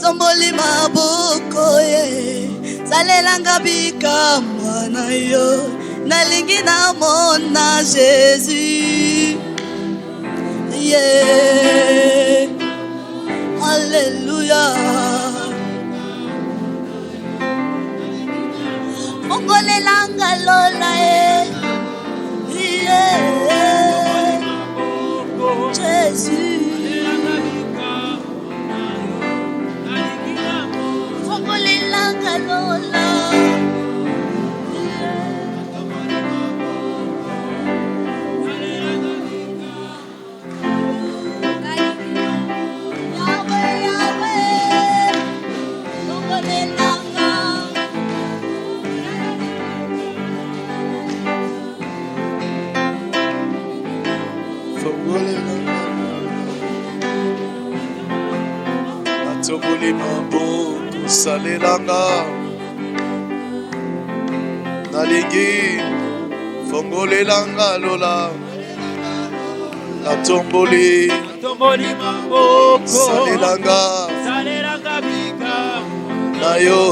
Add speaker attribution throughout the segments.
Speaker 1: tomboli maboko ye salelanga bikamwa na yo nalingi namona Jésus yeah alléluia fongolelanga lola yeah Jésus fongolelanga lola
Speaker 2: Atoboli maboko salelanga nalingi fongolelanga lola atomboli maboko salelanga bika nayo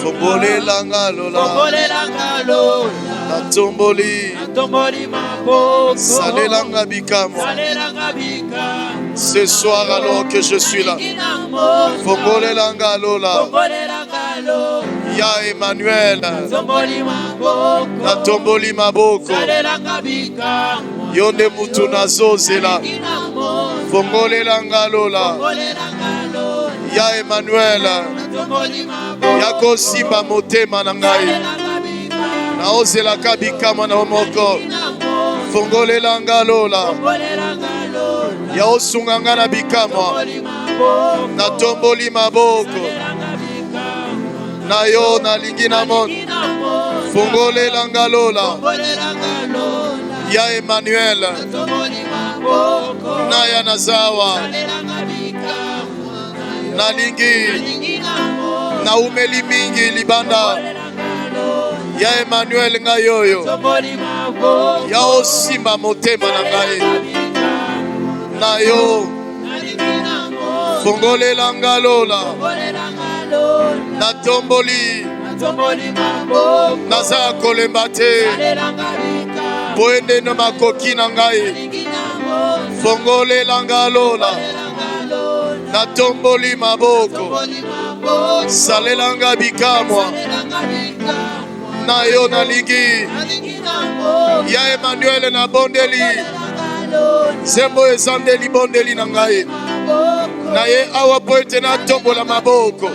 Speaker 2: fongolelanga lola atomboli maboko salelanga bika. Ce soir alors que je suis là, Fongole langa lola, ya Emmanuel, na tomboli maboko, yonde mutu nazo zela, Fongole langa lola, ya Emmanuel, ya kosimba motema na ngai, na ozela kabika mwana moko, Fongole langa lola. Ya osunganga na bikamwa na tomboli maboko na yo na lingi na mon fongole langa lola ya Emmanuel na ya nazawa na lingi na umeli mingi libanda ya Emmanuel ngayoyo ya osimba motema na ngai na yo fongole langa lola na tomboli naza kolemba te poende na makoki na ngai fongole langa lola na tomboli maboko salelanga bikamwa na yo nalingi ya Emmanuel na bondeli Zembo ezandeli bondeli na ngai na ye awa po ete na tombola maboko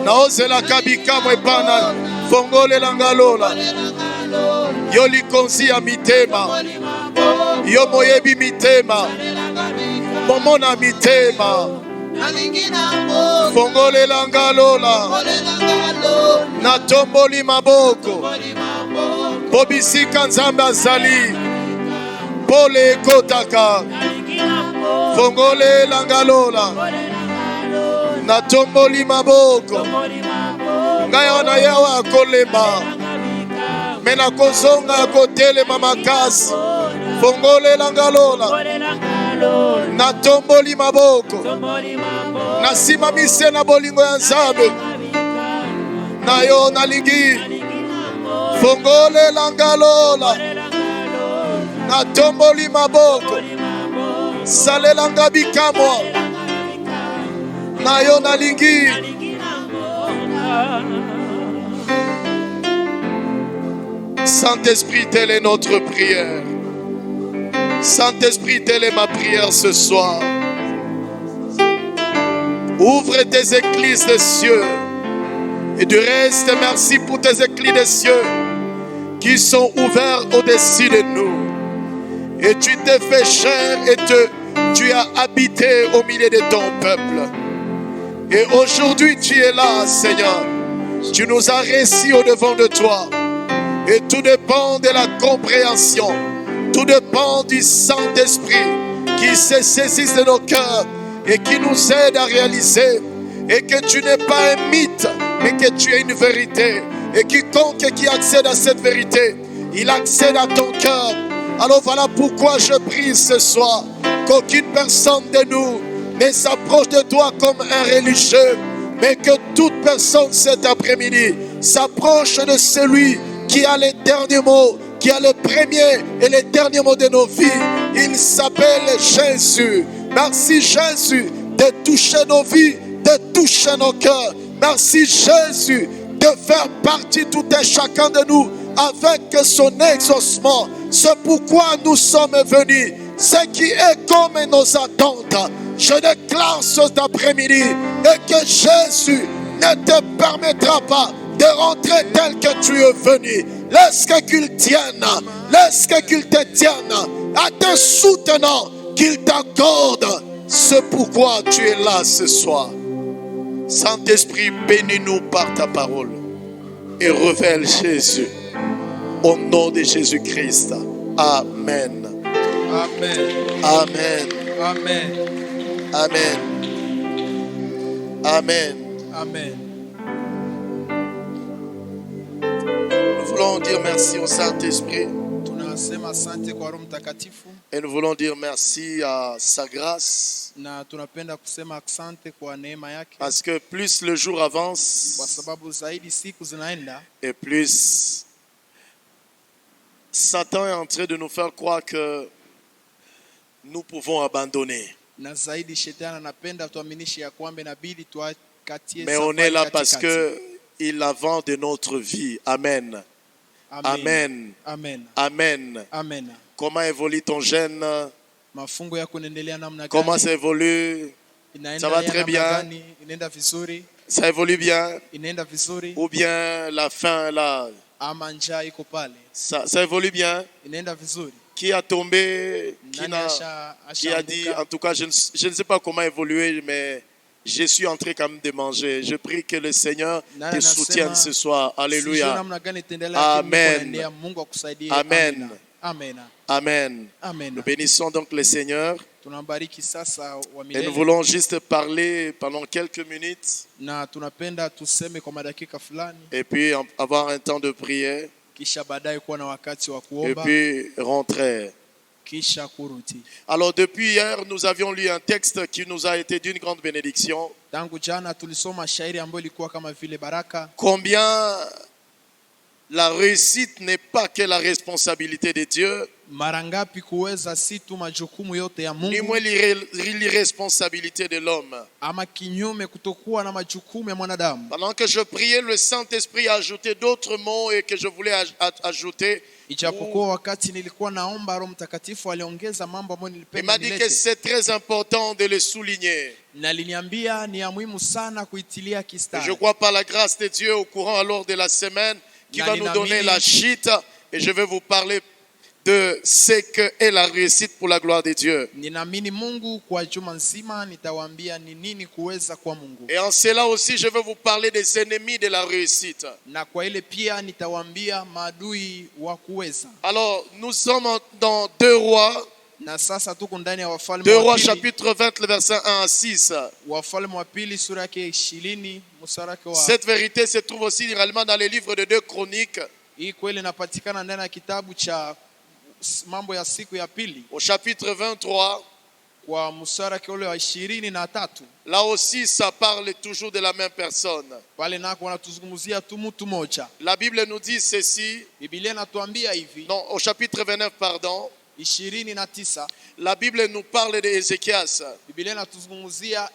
Speaker 2: na ozela kabikamo epana fongole langa lola yo likonzi ya mitema yo moyebi mitema momona mitema fongole langa lola na tomboli maboko po bisika nzambe azali pole kotaka fongole langa lola na tomboli maboko ngai wana yawa akolemba mena kozonga kotelema makasi fongole langa lola na tomboli maboko na simamise na bolingo ya nzambe na yo nalingi fongole langa lola na tomboli maboko salelanga bikamwa na yo nalingi Saint-Esprit, telle est notre prière. Saint-Esprit, telle est ma prière ce soir. Ouvre tes écluses des cieux. Et du reste, merci pour tes écluses des cieux qui sont ouverts au-dessus de nous. Et tu t'es fait chair et tu as habité au milieu de ton peuple. Et aujourd'hui, tu es là, Seigneur. Tu nous as réussi au-devant de toi. Et tout dépend de la compréhension. Tout dépend du Saint-Esprit qui se saisisse de nos cœurs et qui nous aide à réaliser. Et que tu n'es pas un mythe, mais que tu es une vérité. Et quiconque qui accède à cette vérité, il accède à ton cœur. Alors voilà pourquoi je prie ce soir qu'aucune personne de nous ne s'approche de toi comme un religieux, mais que toute personne cet après-midi s'approche de celui qui a les derniers mots, qui a le premier et les derniers mots de nos vies. Il s'appelle Jésus. Merci Jésus de toucher nos vies, de toucher nos cœurs. Merci Jésus de faire partie tout et chacun de nous avec son exaucement. C'est pourquoi nous sommes venus. Ce qui est comme nos attentes. Je déclare cet après-midi et que Jésus ne te permettra pas de rentrer tel que tu es venu. Laisse qu'il tienne, laisse qu'il te tienne à te soutenant, qu'il t'accorde. C'est pourquoi tu es là ce soir. Saint-Esprit, bénis-nous par ta parole et révèle Jésus. Au nom de Jésus-Christ. Amen.
Speaker 3: Amen.
Speaker 2: Amen.
Speaker 3: Amen.
Speaker 2: Amen. Amen.
Speaker 3: Amen.
Speaker 2: Nous voulons dire merci au Saint-Esprit.
Speaker 3: Tunasema asante kwa Roho Mtakatifu
Speaker 2: Et nous voulons dire merci à sa grâce.
Speaker 3: na tunapenda kusema asante kwa neema yake,
Speaker 2: Parce que plus le jour
Speaker 3: kwa
Speaker 2: avance
Speaker 3: sababu zaidi siku zinaenda
Speaker 2: et plus Satan est en train de nous faire croire que nous pouvons abandonner.
Speaker 3: na zaidi shetani anapenda tuaminishe ya kwamba inabidi tuakatie
Speaker 2: Mais on est là parce que il a vent de notre vie. Amen. Amen.
Speaker 3: Amen.
Speaker 2: Amen.
Speaker 3: Amen.
Speaker 2: Comment évolue ton jeûne?
Speaker 3: Mafungo yako inaendelea namna gani?
Speaker 2: Comment ça évolue? Ça va très bien.
Speaker 3: Inaenda vizuri?
Speaker 2: Ça évolue bien?
Speaker 3: Inaenda vizuri?
Speaker 2: Ou bien la faim là?
Speaker 3: Ama njaa iko pale?
Speaker 2: Ça évolue bien?
Speaker 3: Inaenda vizuri?
Speaker 2: Qui a tombé? Qui a dit, en tout cas, je ne sais pas comment évoluer, mais je suis en train quand même de manger. Je prie que le Seigneur te soutienne ce soir. Alléluia. Amen. Amen.
Speaker 3: Amen.
Speaker 2: Amen.
Speaker 3: Amen.
Speaker 2: Nous bénissons donc le Seigneur.
Speaker 3: Tunambariki sasa wa
Speaker 2: Et
Speaker 3: milele.
Speaker 2: nous voulons juste parler pendant quelques minutes
Speaker 3: Na tunapenda tuseme kwa madakika fulani,
Speaker 2: et puis avoir un temps de prière
Speaker 3: kisha baadaye kuwa na wakati wa
Speaker 2: et
Speaker 3: kuomba,
Speaker 2: puis rentrer.
Speaker 3: kisha kurudi.
Speaker 2: Alors depuis hier, nous avions lu un texte qui nous a été d'une grande bénédiction.
Speaker 3: Tangu jana tulisoma shairi ambayo ilikuwa kama vile baraka.
Speaker 2: Combien la réussite n'est pas que la responsabilité de Dieu,
Speaker 3: Mara ngapi kuweza si tu majukumu yote ya
Speaker 2: ni
Speaker 3: Mungu,
Speaker 2: moins l'irresponsabilité de l'homme.
Speaker 3: ama kinyume kutokuwa na majukumu ya mwanadamu.
Speaker 2: Pendant que je priais, le Saint-Esprit a ajouté d'autres mots et que je voulais ajouter.
Speaker 3: Ijapokuwa wakati nilikuwa naomba, Roho Mtakatifu aliongeza mambo ambayo
Speaker 2: Il
Speaker 3: nilipenda
Speaker 2: m'a dit que
Speaker 3: nilete.
Speaker 2: c'est très important de le souligner.
Speaker 3: Na aliniambia ni ya muhimu sana kuitilia
Speaker 2: Je
Speaker 3: kistari.
Speaker 2: crois par la grâce de Dieu au courant alors de la semaine qui va nous donner la chute et je vais vous parler de ce qu'est la réussite pour la gloire de Dieu.
Speaker 3: Ninaamini Mungu kwa juma nzima nitawaambia ni nini kuweza kwa Mungu.
Speaker 2: Et en cela aussi, je vais vous parler des ennemis de la réussite.
Speaker 3: Na kwa ile pia nitawaambia maadui wa kuweza.
Speaker 2: Alors, nous sommes dans 2 Rois.
Speaker 3: Na sasa tuko ndani ya Wafalme
Speaker 2: 2
Speaker 3: wa
Speaker 2: Rois
Speaker 3: pili.
Speaker 2: chapitre 20, le verset 1 à 6.
Speaker 3: Wafalme wa pili sura yake 20 mstari wake wa.
Speaker 2: Cette vérité se trouve aussi réellement dans le livre de 2 Chroniques,
Speaker 3: Hii kweli inapatikana ndani ya kitabu cha mambo ya siku ya pili
Speaker 2: au chapitre 23.
Speaker 3: kwa mstari wake ule wa 23.
Speaker 2: Là aussi, ça parle toujours de la même personne.
Speaker 3: Pale nako wanatuzungumzia tu mtu moja.
Speaker 2: La Bible nous dit ceci.
Speaker 3: Biblia inatuambia hivi.
Speaker 2: Non, au chapitre 29, pardon.
Speaker 3: 29.
Speaker 2: La Bible nous parle de Ézéchias.
Speaker 3: Biblia inatuzungumzia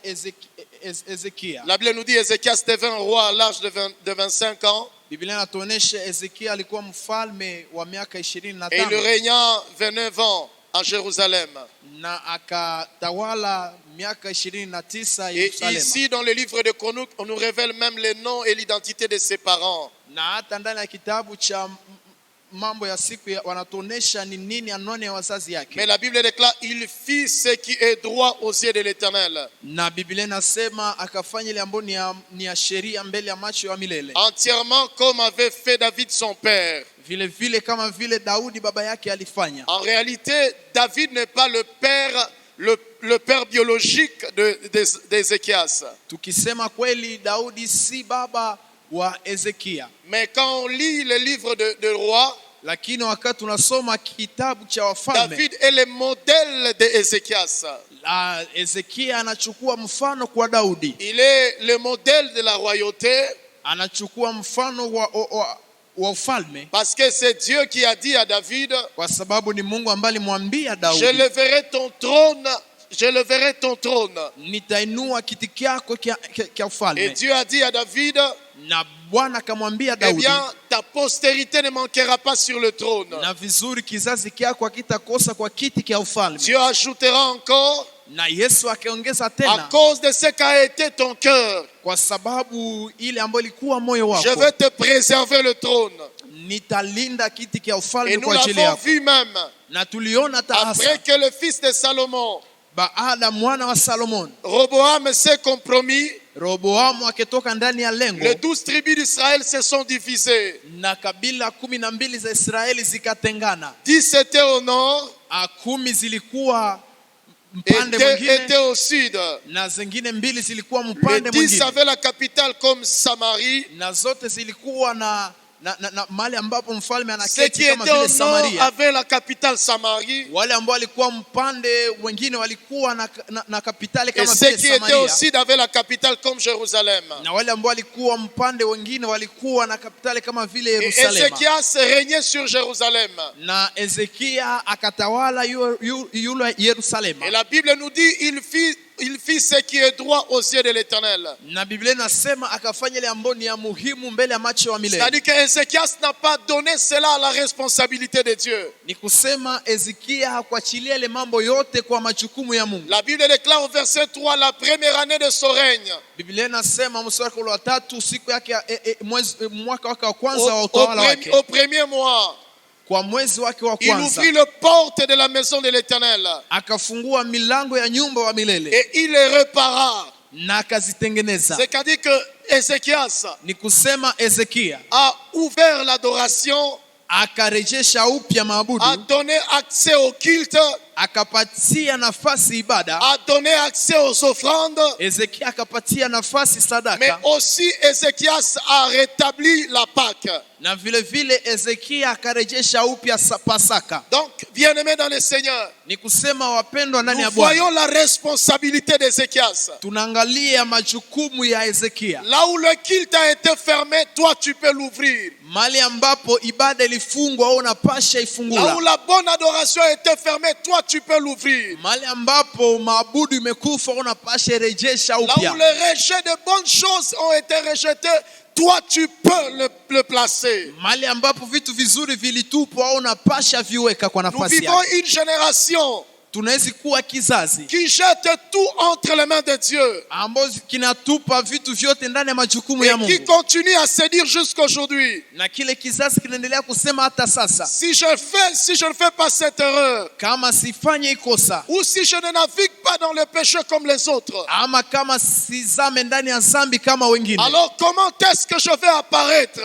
Speaker 3: Ezekia.
Speaker 2: La Bible nous dit Ézéchias devint roi à l'âge de 25 ans.
Speaker 3: Biblia inatuonesha Ezekia alikuwa mfalme wa miaka
Speaker 2: Et il
Speaker 3: 25
Speaker 2: régna 29 ans à Jérusalem.
Speaker 3: na akatawala miaka 29
Speaker 2: Et
Speaker 3: Yerusalemu.
Speaker 2: ici, dans le livre de Chroniques, on nous révèle même les noms et l'identité de ses parents.
Speaker 3: Na hata ndani ya kitabu cha mambo ya siku wanatuonesha ni nini anwani ya wazazi yake.
Speaker 2: Mais la Bible déclare il fit ce qui est droit aux yeux de l'Éternel.
Speaker 3: Na Biblia inasema akafanya ile ambayo ni ya sheria mbele ya macho ya milele.
Speaker 2: Entièrement comme avait fait David son père.
Speaker 3: Vile vile kama vile Daudi baba yake alifanya.
Speaker 2: En réalité, David n'est pas le père biologique d'Ézéchias.
Speaker 3: Tukisema kweli, Daudi si baba wa Ezekia.
Speaker 2: Mais quand on lit le livre de Rois,
Speaker 3: Lakini wakati tunasoma kitabu cha Wafalme,
Speaker 2: David est le modèle d'Ézéchias.
Speaker 3: Ezekia anachukua mfano kwa Daudi.
Speaker 2: Il est le modèle de la royauté.
Speaker 3: Anachukua mfano wa ufalme.
Speaker 2: Parce que c'est Dieu qui a dit à David,
Speaker 3: kwa sababu ni Mungu ambaye alimwambia Daudi,
Speaker 2: je leverai ton trône, je leverai ton trône.
Speaker 3: Nitainua kiti chako cha ufalme.
Speaker 2: Et Dieu a dit à David,
Speaker 3: na Bwana akamwambia
Speaker 2: eh
Speaker 3: Daudi,
Speaker 2: bien, ta postérité ne manquera pas sur le trône.
Speaker 3: na vizuri kizazi chako hakitakosa kwa kiti cha ufalme.
Speaker 2: Dieu ajoutera encore,
Speaker 3: na Yesu akaongeza
Speaker 2: à
Speaker 3: tena,
Speaker 2: cause de ce qu'a été ton cœur,
Speaker 3: kwa sababu ile ambayo ilikuwa moyo wako,
Speaker 2: je vais te préserver le trône.
Speaker 3: nitalinda kiti cha ufalme
Speaker 2: Et nous
Speaker 3: kwa ajili
Speaker 2: l'avons
Speaker 3: yako.
Speaker 2: vu même,
Speaker 3: Na tuliona
Speaker 2: après
Speaker 3: hasa
Speaker 2: que le fils de Salomon,
Speaker 3: baada mwana wa Salomon,
Speaker 2: Roboam, s'est compromis,
Speaker 3: Roboamu akitoka ndani ya lengo,
Speaker 2: les 12 tribus d'Israël se sont divisées.
Speaker 3: na kabila 12 za Israeli zikatengana.
Speaker 2: 10 étaient au nord,
Speaker 3: 10 zilikuwa mpande
Speaker 2: étaient
Speaker 3: mwingine
Speaker 2: au sud.
Speaker 3: na zingine 2 zilikuwa
Speaker 2: Les
Speaker 3: mpande
Speaker 2: 10
Speaker 3: mwingine,
Speaker 2: avaient la capitale comme Samarie.
Speaker 3: na zote zilikuwa na mahali ambapo mfalme
Speaker 2: Ceux
Speaker 3: anaketi
Speaker 2: qui
Speaker 3: kama
Speaker 2: étaient au
Speaker 3: vile
Speaker 2: nord
Speaker 3: Samaria.
Speaker 2: avaient la capitale Samarie.
Speaker 3: Wale ambao walikuwa mpande wengine walikuwa na kapitali
Speaker 2: Et
Speaker 3: kama
Speaker 2: ceux
Speaker 3: vile
Speaker 2: qui étaient au
Speaker 3: Samaria,
Speaker 2: sud avaient la capitale comme Jérusalem.
Speaker 3: na wale ambao walikuwa mpande wengine walikuwa na kapitali kama vile
Speaker 2: Et
Speaker 3: Yerusalemu.
Speaker 2: Ézéchias régnait sur Jérusalem.
Speaker 3: Na Ezekia akatawala yule Yerusalemu.
Speaker 2: Et la Bible nous dit, il fit ce qui est droit aux yeux de l'Éternel.
Speaker 3: Na Biblia inasema akafanya ile ambayo ni ya muhimu mbele ya macho ya milele.
Speaker 2: C'est-à-dire que Ézéchias n'a pas donné cela à la responsabilité de Dieu.
Speaker 3: Ni kusema Ezekia hakuachilia ile mambo yote kwa majukumu ya Mungu.
Speaker 2: La Bible déclare au verset 3, la première année de son règne,
Speaker 3: Biblia inasema mstari wa 3, siku yake mwaka wake wa kwanza wa utawala wake,
Speaker 2: au premier mois,
Speaker 3: kwa mwezi wake wa
Speaker 2: il
Speaker 3: kwanza
Speaker 2: ouvrit les portes de la maison de l'Éternel
Speaker 3: akafungua milango ya nyumba wa milele
Speaker 2: et il les repara.
Speaker 3: na akazitengeneza.
Speaker 2: C'est-à-dire que Ézéchias
Speaker 3: Ni kusema Ezekia
Speaker 2: a ouvert l'adoration,
Speaker 3: akarejesha upya maabudu,
Speaker 2: a donné accès au culte,
Speaker 3: akapatia nafasi ibada.
Speaker 2: a donné accès aux offrandes,
Speaker 3: Ezekia akapatia nafasi
Speaker 2: mais
Speaker 3: sadaka,
Speaker 2: aussi Ézéchias a rétabli la Pâque.
Speaker 3: na vile vile Ezekia akarejesha upya Pasaka.
Speaker 2: Donc, bien-aimés dans le Seigneur,
Speaker 3: Ni kusema wapendwa ndani
Speaker 2: nous
Speaker 3: ya Bwana,
Speaker 2: voyons la responsabilité d'Ézéchias.
Speaker 3: tunaangalia majukumu ya Ezekia.
Speaker 2: Là où le culte a été fermé, toi tu peux l'ouvrir.
Speaker 3: Mali ambapo ibada ilifungwa au unapasha
Speaker 2: Là
Speaker 3: ifungula.
Speaker 2: où la bonne adoration a été fermée, toi tu peux l'ouvrir.
Speaker 3: Mali ambapo maabudu imekufa unapasha rejesha
Speaker 2: Là
Speaker 3: upya.
Speaker 2: où les rejets de bonnes choses ont été rejetés, toi tu peux le placer.
Speaker 3: Mali ambapo vitu vizuri vilitupwa au unapasha viweka kwa
Speaker 2: Nous
Speaker 3: nafasi
Speaker 2: vivons
Speaker 3: yake.
Speaker 2: une génération
Speaker 3: Tunawezi kuwa kizazi
Speaker 2: qui jette tout entre les mains de Dieu
Speaker 3: ambazo kinatupa vitu vyote ndani ya majukumu
Speaker 2: et
Speaker 3: ya
Speaker 2: qui
Speaker 3: Mungu,
Speaker 2: continue à se dire jusqu'aujourd'hui,
Speaker 3: na kile kizazi kinaendelea kusema hata sasa,
Speaker 2: si je ne fais pas cette erreur,
Speaker 3: kama sifanye ikosa
Speaker 2: ou si je ne navigue pas dans le péché comme les autres,
Speaker 3: ama kama sizame ndani ya dhambi kama wengine,
Speaker 2: alors comment est-ce que je vais apparaître?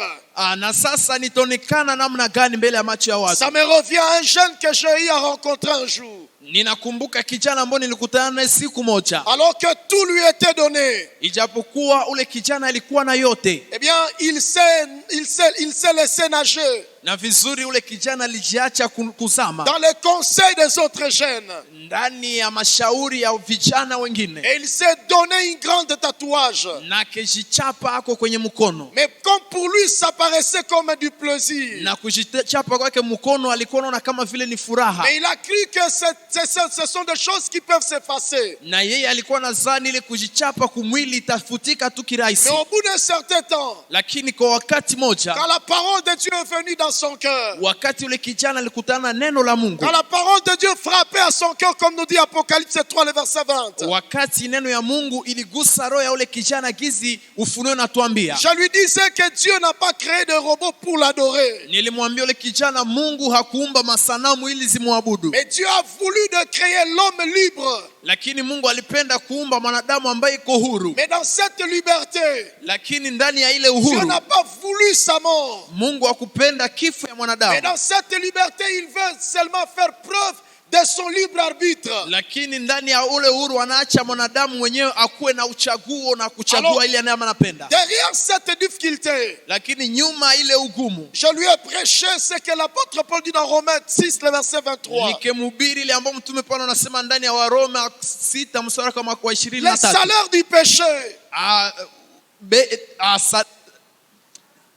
Speaker 3: na sasa nitaonekana namna gani mbele ya macho ya watu?
Speaker 2: Ça me revient à un jeune que j'ai eu à rencontrer un jour.
Speaker 3: Ninakumbuka kijana ambaye nilikutana naye siku moja,
Speaker 2: Alors que tout lui était donné,
Speaker 3: ijapokuwa ule kijana alikuwa na yote,
Speaker 2: eh bien, il s'est laissé nager
Speaker 3: na vizuri ule kijana alijiacha kuzama
Speaker 2: dans les conseils des autres jeunes.
Speaker 3: ndani ya mashauri ya vijana wengine,
Speaker 2: Et il s'est donné une grande tatouage.
Speaker 3: na akijichapa ako kwenye mkono,
Speaker 2: Mais comme pour lui, ça paraissait comme du plaisir.
Speaker 3: na kujichapa kwake mkono alikuwa anaona kama vile ni furaha,
Speaker 2: Mais il a cru que ce sont des choses qui peuvent s'effacer.
Speaker 3: na yeye alikuwa nadhani ile kujichapa kumwili itafutika tu kirahisi.
Speaker 2: Mais au bout d'un certain temps,
Speaker 3: Lakini kwa wakati moja,
Speaker 2: quand la parole de Dieu est venue dans son cœur,
Speaker 3: wakati ule kijana alikutana na neno la Mungu,
Speaker 2: quand la parole de Dieu frappait à son cœur, comme nous dit Apocalypse 3, le verset 20,
Speaker 3: wakati neno ya Mungu iligusa roho ya ule kijana, gizi Ufunuo natuambia,
Speaker 2: je lui disais que Dieu n'a pas créé de robots pour l'adorer.
Speaker 3: nilimwambia ule kijana, Mungu hakuumba masanamu ili zimwabudu,
Speaker 2: Mais Dieu a voulu de créer l'homme libre.
Speaker 3: lakini Mungu alipenda kuumba mwanadamu ambaye iko huru.
Speaker 2: Mais dans cette liberté,
Speaker 3: Lakini ndani ya ile
Speaker 2: Dieu
Speaker 3: uhuru,
Speaker 2: n'a pas voulu sa mort.
Speaker 3: Mungu hakupenda kifo ya
Speaker 2: Mais
Speaker 3: mwanadamu,
Speaker 2: dans cette liberté, il veut seulement faire preuve de son libre arbitre.
Speaker 3: lakini ndani ya ule uhuru wanaacha mwanadamu mwenyewe akuwe na uchaguo na kuchagua
Speaker 2: Alors,
Speaker 3: ile anayopenda.
Speaker 2: Derrière cette difficulté,
Speaker 3: Lakini nyuma ile ugumu,
Speaker 2: je lui ai prêché ce que l'apôtre Paul dit dans Romains 6, le verset 23.
Speaker 3: nikemhubiri ile ambayo mtume Paulo anasema ndani ya Waroma 6 mstari wa
Speaker 2: Le
Speaker 3: 23.
Speaker 2: salaire du péché,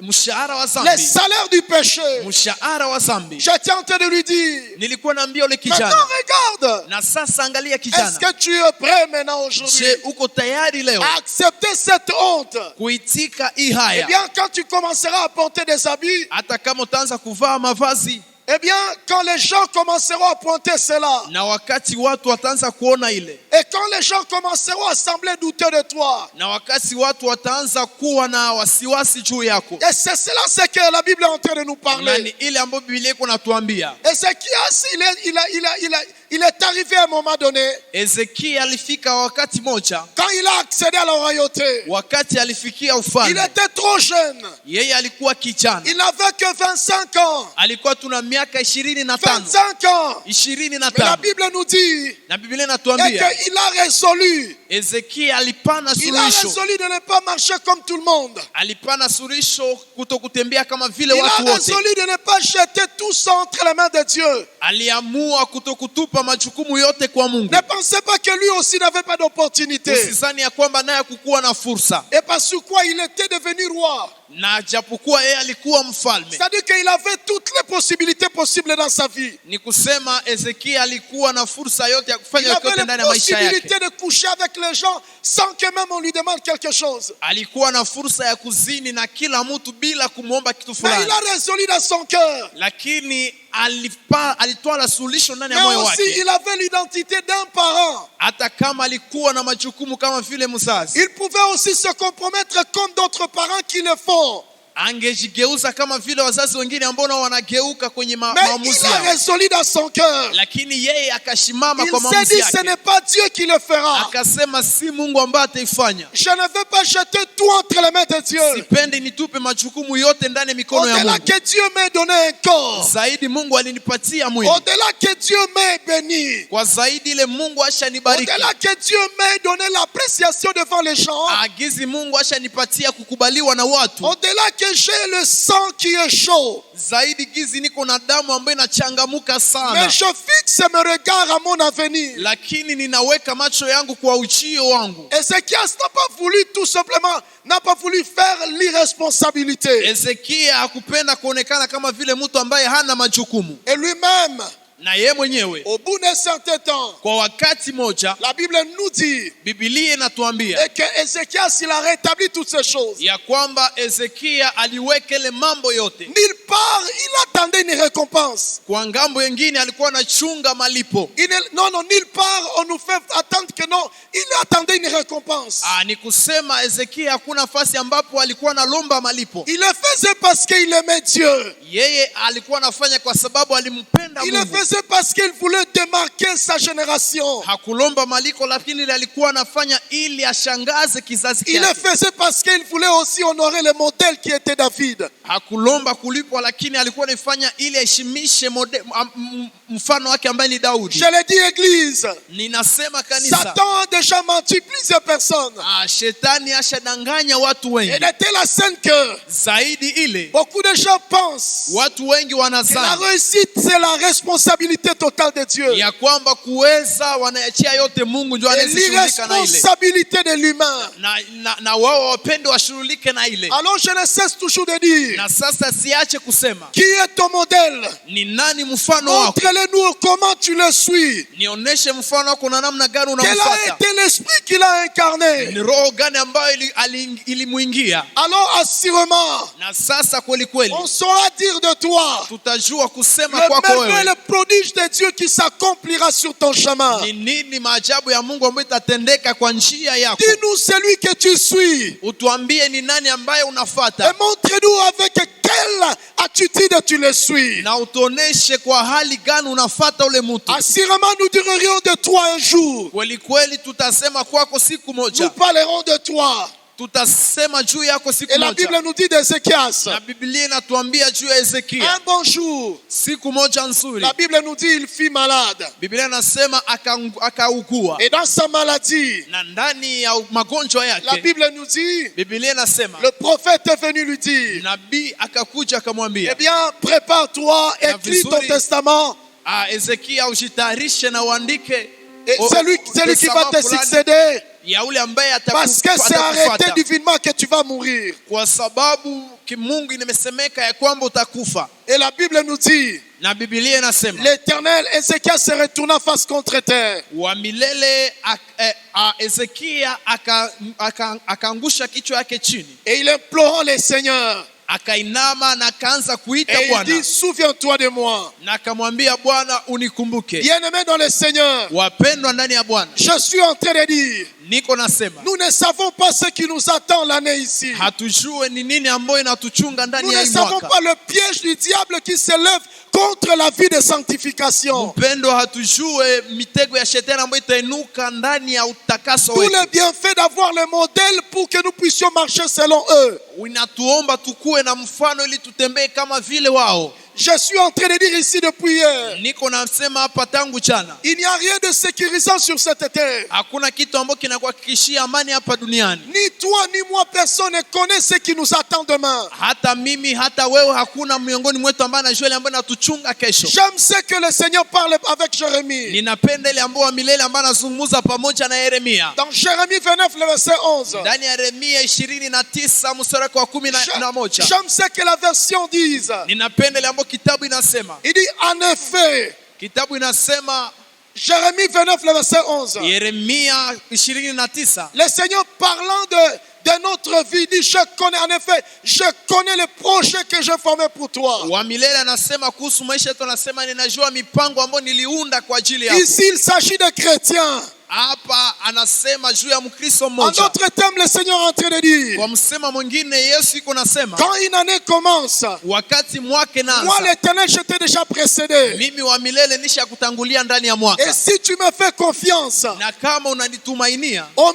Speaker 3: Mshahara wa
Speaker 2: le
Speaker 3: dhambi,
Speaker 2: salaire du péché.
Speaker 3: mshahara wa dhambi.
Speaker 2: J'étais en train de lui dire,
Speaker 3: Nilikuwa naambia ule kijana,
Speaker 2: maintenant regarde,
Speaker 3: na sasa angalia
Speaker 2: est-ce
Speaker 3: kijana,
Speaker 2: que tu es prêt maintenant aujourd'hui
Speaker 3: je uko tayari leo
Speaker 2: à accepter cette honte?
Speaker 3: kuitika hii
Speaker 2: Eh
Speaker 3: haya?
Speaker 2: bien, quand tu commenceras à porter des habits,
Speaker 3: Hata kama utaanza kuvaa mavazi,
Speaker 2: eh bien, quand les gens commenceront à pointer cela,
Speaker 3: na wakati watu wataanza kuona ile,
Speaker 2: et quand les gens commenceront à sembler douter de toi,
Speaker 3: na wakati watu wataanza kuwa na wasiwasi juu yako,
Speaker 2: et c'est cela ce que la Bible est en train de nous
Speaker 3: na
Speaker 2: parler.
Speaker 3: ni ile ambayo Biblia iko natuambia.
Speaker 2: Ézéchias, il est arrivé à un moment donné,
Speaker 3: Ezekia alifika wakati moja,
Speaker 2: quand il a accédé à la royauté,
Speaker 3: wakati alifikia
Speaker 2: il
Speaker 3: ufalme,
Speaker 2: était trop jeune.
Speaker 3: yeye alikuwa kijana,
Speaker 2: Il n'avait que 25 ans.
Speaker 3: alikuwa tuna miaka 25,
Speaker 2: 25 ans. Mais la
Speaker 3: 25.
Speaker 2: Bible nous dit
Speaker 3: Na Biblia
Speaker 2: et
Speaker 3: inatuambia
Speaker 2: qu'il a résolu.
Speaker 3: Ezekia alipana
Speaker 2: Il a
Speaker 3: suluhisho,
Speaker 2: résolu de ne pas marcher comme tout le monde.
Speaker 3: alipana suluhisho kutokutembea kama vile
Speaker 2: Il
Speaker 3: watu
Speaker 2: a
Speaker 3: wote.
Speaker 2: résolu de ne pas jeter tout ça entre les mains de Dieu.
Speaker 3: Aliamua kutokutupa majukumu yote kwa Mungu.
Speaker 2: Ne pensez pas que lui aussi n'avait pas d'opportunité.
Speaker 3: Usizani ya kwamba naye kukuwa na fursa,
Speaker 2: Et parce quoi il était devenu roi.
Speaker 3: na japokuwa yeye alikuwa mfalme.
Speaker 2: C'est-à-dire qu'il avait toutes les possibilités possibles dans sa vie.
Speaker 3: Ni kusema Ezekia alikuwa na fursa yote ya
Speaker 2: Il
Speaker 3: kufanya yote
Speaker 2: avait
Speaker 3: ndani
Speaker 2: la
Speaker 3: ya maisha yake.
Speaker 2: possibilité de coucher avec les gens sans que même on lui demande quelque chose.
Speaker 3: Alikuwa na fursa ya kuzini na kila mtu bila kumwomba kitu
Speaker 2: Mais
Speaker 3: fulani,
Speaker 2: il a résolu dans son cœur.
Speaker 3: lakini alitoa la suluhisho ndani ya
Speaker 2: Mais
Speaker 3: moyo
Speaker 2: aussi,
Speaker 3: wake.
Speaker 2: il avait l'identité d'un parent.
Speaker 3: Hata kama alikuwa na majukumu kama vile mzazi,
Speaker 2: Il pouvait aussi se compromettre comme d'autres parents qui le font.
Speaker 3: angejigeuza kama vile wazazi wengine ambao nao wanageuka kwenye
Speaker 2: Mais
Speaker 3: maamuzi
Speaker 2: il a
Speaker 3: yao,
Speaker 2: résolu dans son cœur.
Speaker 3: lakini yeye akashimama
Speaker 2: Il
Speaker 3: kwa
Speaker 2: s'est
Speaker 3: maamuzi
Speaker 2: dit, ce
Speaker 3: yake,
Speaker 2: n'est pas Dieu qui le fera.
Speaker 3: akasema si Mungu ambaye ataifanya.
Speaker 2: Je ne veux pas jeter tout entre les mains de Dieu.
Speaker 3: Sipendi nitupe majukumu yote ndani ya mikono ya
Speaker 2: Au-delà
Speaker 3: Mungu.
Speaker 2: que Dieu m'ait donné un corps.
Speaker 3: Zaidi Mungu alinipatia mwili,
Speaker 2: Au-delà que Dieu m'ait béni.
Speaker 3: kwa zaidi ile Mungu ashanibariki,
Speaker 2: Au-delà que Dieu m'ait donné l'appréciation devant les gens.
Speaker 3: agizi Mungu ashanipatia kukubaliwa na watu,
Speaker 2: Au-delà que j'ai le sang qui est chaud.
Speaker 3: zaidi gizi niko na damu ambayo inachangamuka sana,
Speaker 2: Mais je fixe mes regards à mon avenir.
Speaker 3: lakini ninaweka macho yangu kwa ujio wangu.
Speaker 2: Ézéchias n'a pas voulu tout simplement, n'a pas voulu faire l'irresponsabilité.
Speaker 3: Ezekia hakupenda kuonekana kama vile mtu ambaye hana majukumu,
Speaker 2: Et lui-même,
Speaker 3: na yeye mwenyewe
Speaker 2: au bout d'un certain temps,
Speaker 3: kwa wakati moja,
Speaker 2: la Bible nous dit
Speaker 3: Biblia inatuambia
Speaker 2: et que Ézéchias, il a rétabli toutes ces choses.
Speaker 3: ya kwamba Ezekia aliweka ile mambo yote.
Speaker 2: Nulle part, il attendait une récompense.
Speaker 3: Kwa ngambo yengine alikuwa anachunga malipo.
Speaker 2: Non, nulle part on nous fait attendre que non, il attendait une récompense.
Speaker 3: Ni kusema Ezekia hakuna nafasi ambapo alikuwa analomba malipo.
Speaker 2: Il le faisait parce qu'il aimait Dieu.
Speaker 3: Yeye alikuwa anafanya kwa sababu alimpenda
Speaker 2: Il le
Speaker 3: Mungu.
Speaker 2: faisait parce qu'il voulait démarquer sa génération.
Speaker 3: Hakulomba maliko, lakini alikuwa anafanya ili ashangaze kizazi
Speaker 2: Il le
Speaker 3: chake.
Speaker 2: faisait parce qu'il voulait aussi honorer le modèle qui était David.
Speaker 3: Hakulomba kulipwa, lakini alikuwa anafanya ili aheshimishe mfano wake ambaye ni Daudi.
Speaker 2: Je l'ai dit, église.
Speaker 3: Ninasema kanisa,
Speaker 2: Satan a déjà menti plusieurs personnes.
Speaker 3: shetani ashadanganya watu
Speaker 2: Et
Speaker 3: wengi.
Speaker 2: de telle scène que
Speaker 3: Zaidi ile
Speaker 2: beaucoup de gens pensent
Speaker 3: watu wengi
Speaker 2: que la
Speaker 3: wanazani
Speaker 2: réussite, c'est la responsabilité totale de Dieu.
Speaker 3: ya kwamba kuweza wanaachia yote Mungu ndio
Speaker 2: Et
Speaker 3: anayeshughulika na ile,
Speaker 2: l'irresponsabilité de l'humain.
Speaker 3: na wao wapende washughulike na ile.
Speaker 2: Alors je ne cesse toujours de dire,
Speaker 3: Na sasa siache kusema,
Speaker 2: qui est ton modèle?
Speaker 3: ni nani mfano wako?
Speaker 2: Montre-le-nous comment tu le suis.
Speaker 3: Nionyeshe mfano wako na namna gani
Speaker 2: Quel a
Speaker 3: unamfuata.
Speaker 2: été l'esprit qu'il a incarné?
Speaker 3: Ni roho gani ambayo ilimuingia?
Speaker 2: Alors assurément,
Speaker 3: Na sasa kweli kweli
Speaker 2: on saura dire de toi
Speaker 3: tutajua kusema
Speaker 2: le
Speaker 3: kwako
Speaker 2: merveille et
Speaker 3: wewe
Speaker 2: le prodige de Dieu qui s'accomplira sur ton chemin.
Speaker 3: ni nini maajabu ya Mungu ambayo itatendeka kwa njia yako.
Speaker 2: Dis-nous celui que tu suis.
Speaker 3: Utuambie ni nani ambaye
Speaker 2: Et
Speaker 3: unafuata,
Speaker 2: montre-nous avec quelle attitude tu le suis.
Speaker 3: na utuoneshe kwa hali gani unafuata ule mtu.
Speaker 2: Assurément, nous dirons de toi un jour.
Speaker 3: Kweli kweli tutasema kwako siku
Speaker 2: Nous
Speaker 3: moja,
Speaker 2: parlerons de toi.
Speaker 3: tutasema juu yako siku
Speaker 2: Et la
Speaker 3: moja.
Speaker 2: Bible nous dit d'Ézéchias,
Speaker 3: Na Biblia inatuambia juu ya Hezekia.
Speaker 2: un bon jour,
Speaker 3: Siku moja nzuri.
Speaker 2: la Bible nous dit il fut malade.
Speaker 3: Biblia inasema akaugua.
Speaker 2: Et dans sa maladie,
Speaker 3: Na ndani ya magonjwa
Speaker 2: la
Speaker 3: yake,
Speaker 2: Bible nous dit,
Speaker 3: Biblia inasema
Speaker 2: le prophète est venu lui dire,
Speaker 3: nabii akakuja
Speaker 2: eh
Speaker 3: akamwambia,
Speaker 2: bien, prépare-toi, écris ton testament.
Speaker 3: Hezekia ujitayarishe na uandike
Speaker 2: Et celui qui va te succéder,
Speaker 3: ya ule ambaye
Speaker 2: parce que c'est arrêté divinement que tu vas mourir.
Speaker 3: kwa sababu kimungu imesemeka ya kwamba utakufa.
Speaker 2: Et la Bible nous dit,
Speaker 3: Na Biblia inasema
Speaker 2: l'Éternel, Ézéchias se retourna face contre terre.
Speaker 3: wa milele Hezekia akaangusha kichwa yake chini,
Speaker 2: Et il implorant le Seigneur.
Speaker 3: akainama na akaanza kuita
Speaker 2: Et il
Speaker 3: Bwana
Speaker 2: dit, souviens-toi de moi.
Speaker 3: na akamwambia, Bwana unikumbuke.
Speaker 2: Bien-aimé dans le Seigneur,
Speaker 3: Wapendwa ndani ya Bwana,
Speaker 2: je suis en train de dire,
Speaker 3: niko nasema
Speaker 2: nous ne savons pas ce qui nous attend l'année ici.
Speaker 3: hatujue ni nini ambayo inatuchunga
Speaker 2: Nous
Speaker 3: ndani ya
Speaker 2: ne
Speaker 3: hii
Speaker 2: savons
Speaker 3: mwaka.
Speaker 2: pas le piège du diable qui s'élève contre la vie de sanctification.
Speaker 3: Mpendwa, hatujue mitego ya shetani ambayo itainuka ndani ya utakaso
Speaker 2: Tous
Speaker 3: wetu.
Speaker 2: les bienfaits d'avoir le modèle pour que nous puissions marcher selon eux.
Speaker 3: Inatuomba tukuwe na mfano ili tutembee kama vile wao.
Speaker 2: Je suis en train de dire ici depuis hier,
Speaker 3: Niko nasema hapa tangu jana,
Speaker 2: il n'y a rien de sécurisant sur cette terre.
Speaker 3: hakuna kitu ambacho kinakuhakikishia amani hapa duniani.
Speaker 2: Ni toi ni moi, personne ne connaît ce qui nous attend demain.
Speaker 3: Hata mimi hata wewe, hakuna miongoni mwetu ambaye anajua ile ambayo inatuchunga kesho.
Speaker 2: J'aime ce que le Seigneur parle avec Jérémie.
Speaker 3: Ninapenda ile ambayo wa milele ambayo anazungumza pamoja na Yeremia.
Speaker 2: Dans Jérémie 29, le verset 11.
Speaker 3: Ndani ya Yeremia 29 mstari wa 11.
Speaker 2: J'aime ce que la version dise.
Speaker 3: Ninapenda ile ambayo kitabu inasema.
Speaker 2: Il dit en effet,
Speaker 3: Kitabu inasema
Speaker 2: Jérémie 29, le verset 11.
Speaker 3: Yeremia 29,
Speaker 2: Le Seigneur parlant de notre vie dit, je connais, en effet, je connais les projets que j'ai formés pour toi.
Speaker 3: wa milele anasema kuhusu maisha yetu, anasema ninajua mipango ambayo niliunda kwa ajili yako.
Speaker 2: Ici, il s'agit de chrétiens.
Speaker 3: Hapa anasema juu ya Mkristo
Speaker 2: En
Speaker 3: mmoja.
Speaker 2: d'autres termes, le Seigneur est en train de dire,
Speaker 3: Kwa msema mwingine, Yesu iko nasema
Speaker 2: quand une année commence,
Speaker 3: wakati mwaka
Speaker 2: moi
Speaker 3: naanza,
Speaker 2: l'Éternel, je t'ai déjà précédé.
Speaker 3: mimi wa milele nisha kutangulia ndani ya
Speaker 2: Et
Speaker 3: mwaka.
Speaker 2: si tu me fais confiance,
Speaker 3: Na kama unanitumainia
Speaker 2: au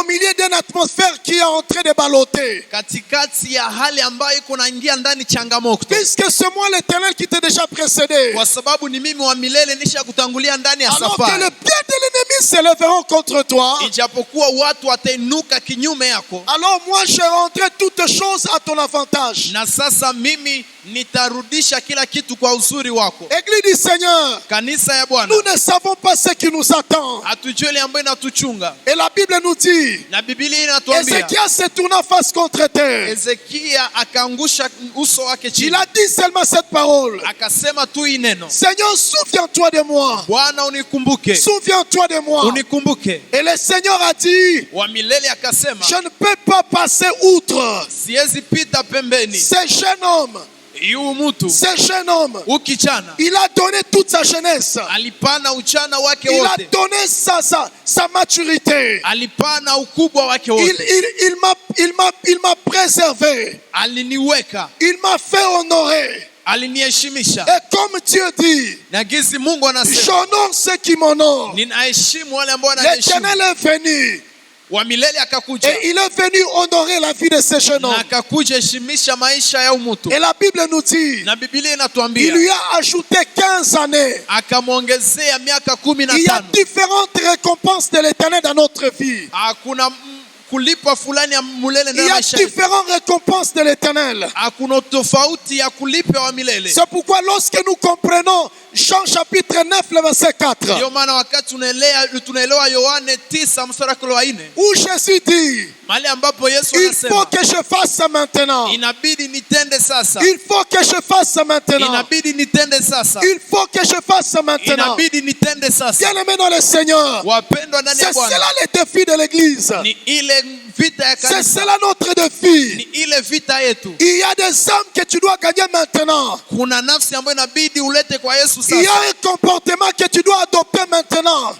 Speaker 2: milieu d'une atmosphère qui est en train de balloter,
Speaker 3: katikati ya hali ambayo iko naingia ndani changamoto,
Speaker 2: puisque c'est moi l'Éternel qui t'ai déjà précédé,
Speaker 3: kwa sababu ni mimi wa milele nisha kutangulia ndani ya
Speaker 2: alors que les
Speaker 3: safari.
Speaker 2: pieds de l'ennemi s'élèveront contre toi,
Speaker 3: Ijapokuwa watu watainuka kinyume yako,
Speaker 2: alors moi je rendrai toutes choses à ton avantage.
Speaker 3: na sasa mimi nitarudisha kila kitu kwa uzuri wako.
Speaker 2: Église du Seigneur,
Speaker 3: Kanisa ya Bwana,
Speaker 2: nous ne savons pas ce qui nous attend.
Speaker 3: hatujui ile ambayo inatuchunga.
Speaker 2: Et la Bible nous dit,
Speaker 3: Na Biblia inatuambia
Speaker 2: Ézéchias se tourna face contre terre.
Speaker 3: Hezekia akaangusha uso wake
Speaker 2: Il
Speaker 3: chini,
Speaker 2: a dit seulement cette parole.
Speaker 3: akasema tu hii neno,
Speaker 2: Seigneur, souviens-toi de moi.
Speaker 3: Bwana unikumbuke,
Speaker 2: Souviens-toi de moi.
Speaker 3: unikumbuke.
Speaker 2: Et le Seigneur a dit,
Speaker 3: Wa milele akasema,
Speaker 2: je ne peux pas passer outre.
Speaker 3: siwezi pita pembeni.
Speaker 2: Ce jeune homme,
Speaker 3: Yu mtu
Speaker 2: ce jeune homme,
Speaker 3: ukichana
Speaker 2: il a donné toute sa jeunesse.
Speaker 3: alipana uchana wake
Speaker 2: Il a
Speaker 3: wote,
Speaker 2: donné sa maturité.
Speaker 3: alipana ukubwa wake
Speaker 2: Il,
Speaker 3: wote,
Speaker 2: il m'a préservé.
Speaker 3: aliniweka,
Speaker 2: Il m'a fait honorer.
Speaker 3: aliniheshimisha.
Speaker 2: Et comme Dieu dit,
Speaker 3: Na gizi Mungu anasema,
Speaker 2: j'honore ceux qui m'honorent.
Speaker 3: ninaheshimu wale ambao wananiheshimu.
Speaker 2: L'Éternel est venu.
Speaker 3: Wa milele akakuja
Speaker 2: Et il est venu honorer la vie de ce jeune
Speaker 3: na
Speaker 2: homme.
Speaker 3: akakuja heshimisha maisha ya umutu.
Speaker 2: Et la Bible nous dit,
Speaker 3: Na Biblia
Speaker 2: il
Speaker 3: inatuambia
Speaker 2: lui a ajouté 15 années.
Speaker 3: akamwongezea miaka
Speaker 2: Il y a
Speaker 3: 15.
Speaker 2: différentes récompenses de l'Éternel dans notre vie.
Speaker 3: Hakuna kulipa fulani ya mulele
Speaker 2: Il
Speaker 3: ndani
Speaker 2: y
Speaker 3: ya
Speaker 2: a
Speaker 3: maisha yetu.
Speaker 2: différentes récompenses de l'Éternel.
Speaker 3: Hakuna tofauti ya kulipa wa milele.
Speaker 2: C'est pourquoi lorsque nous comprenons Jean chapitre 9, le verset 4,
Speaker 3: Ndio maana wakati tunaelewa Yohane 9 mstari wa 4,
Speaker 2: où Jésus dit,
Speaker 3: mahali ambapo Yesu
Speaker 2: il faut
Speaker 3: anasema
Speaker 2: que je fasse maintenant.
Speaker 3: inabidi nitende sasa,
Speaker 2: Il faut que je fasse maintenant.
Speaker 3: inabidi nitende sasa,
Speaker 2: Il faut que je fasse maintenant.
Speaker 3: inabidi nitende sasa.
Speaker 2: Bien-aimés dans le Seigneur,
Speaker 3: Wapendwa ndani ya
Speaker 2: c'est
Speaker 3: Bwana,
Speaker 2: cela le défi de l'Église.
Speaker 3: ni ile vita ya
Speaker 2: C'est
Speaker 3: kanisa,
Speaker 2: cela notre défi.
Speaker 3: ni ile vita yetu.
Speaker 2: Il y a des âmes que tu dois gagner maintenant.
Speaker 3: Kuna nafsi ambayo inabidi ulete kwa Yesu
Speaker 2: Il y a
Speaker 3: sasa.
Speaker 2: un comportement que tu dois adopter maintenant.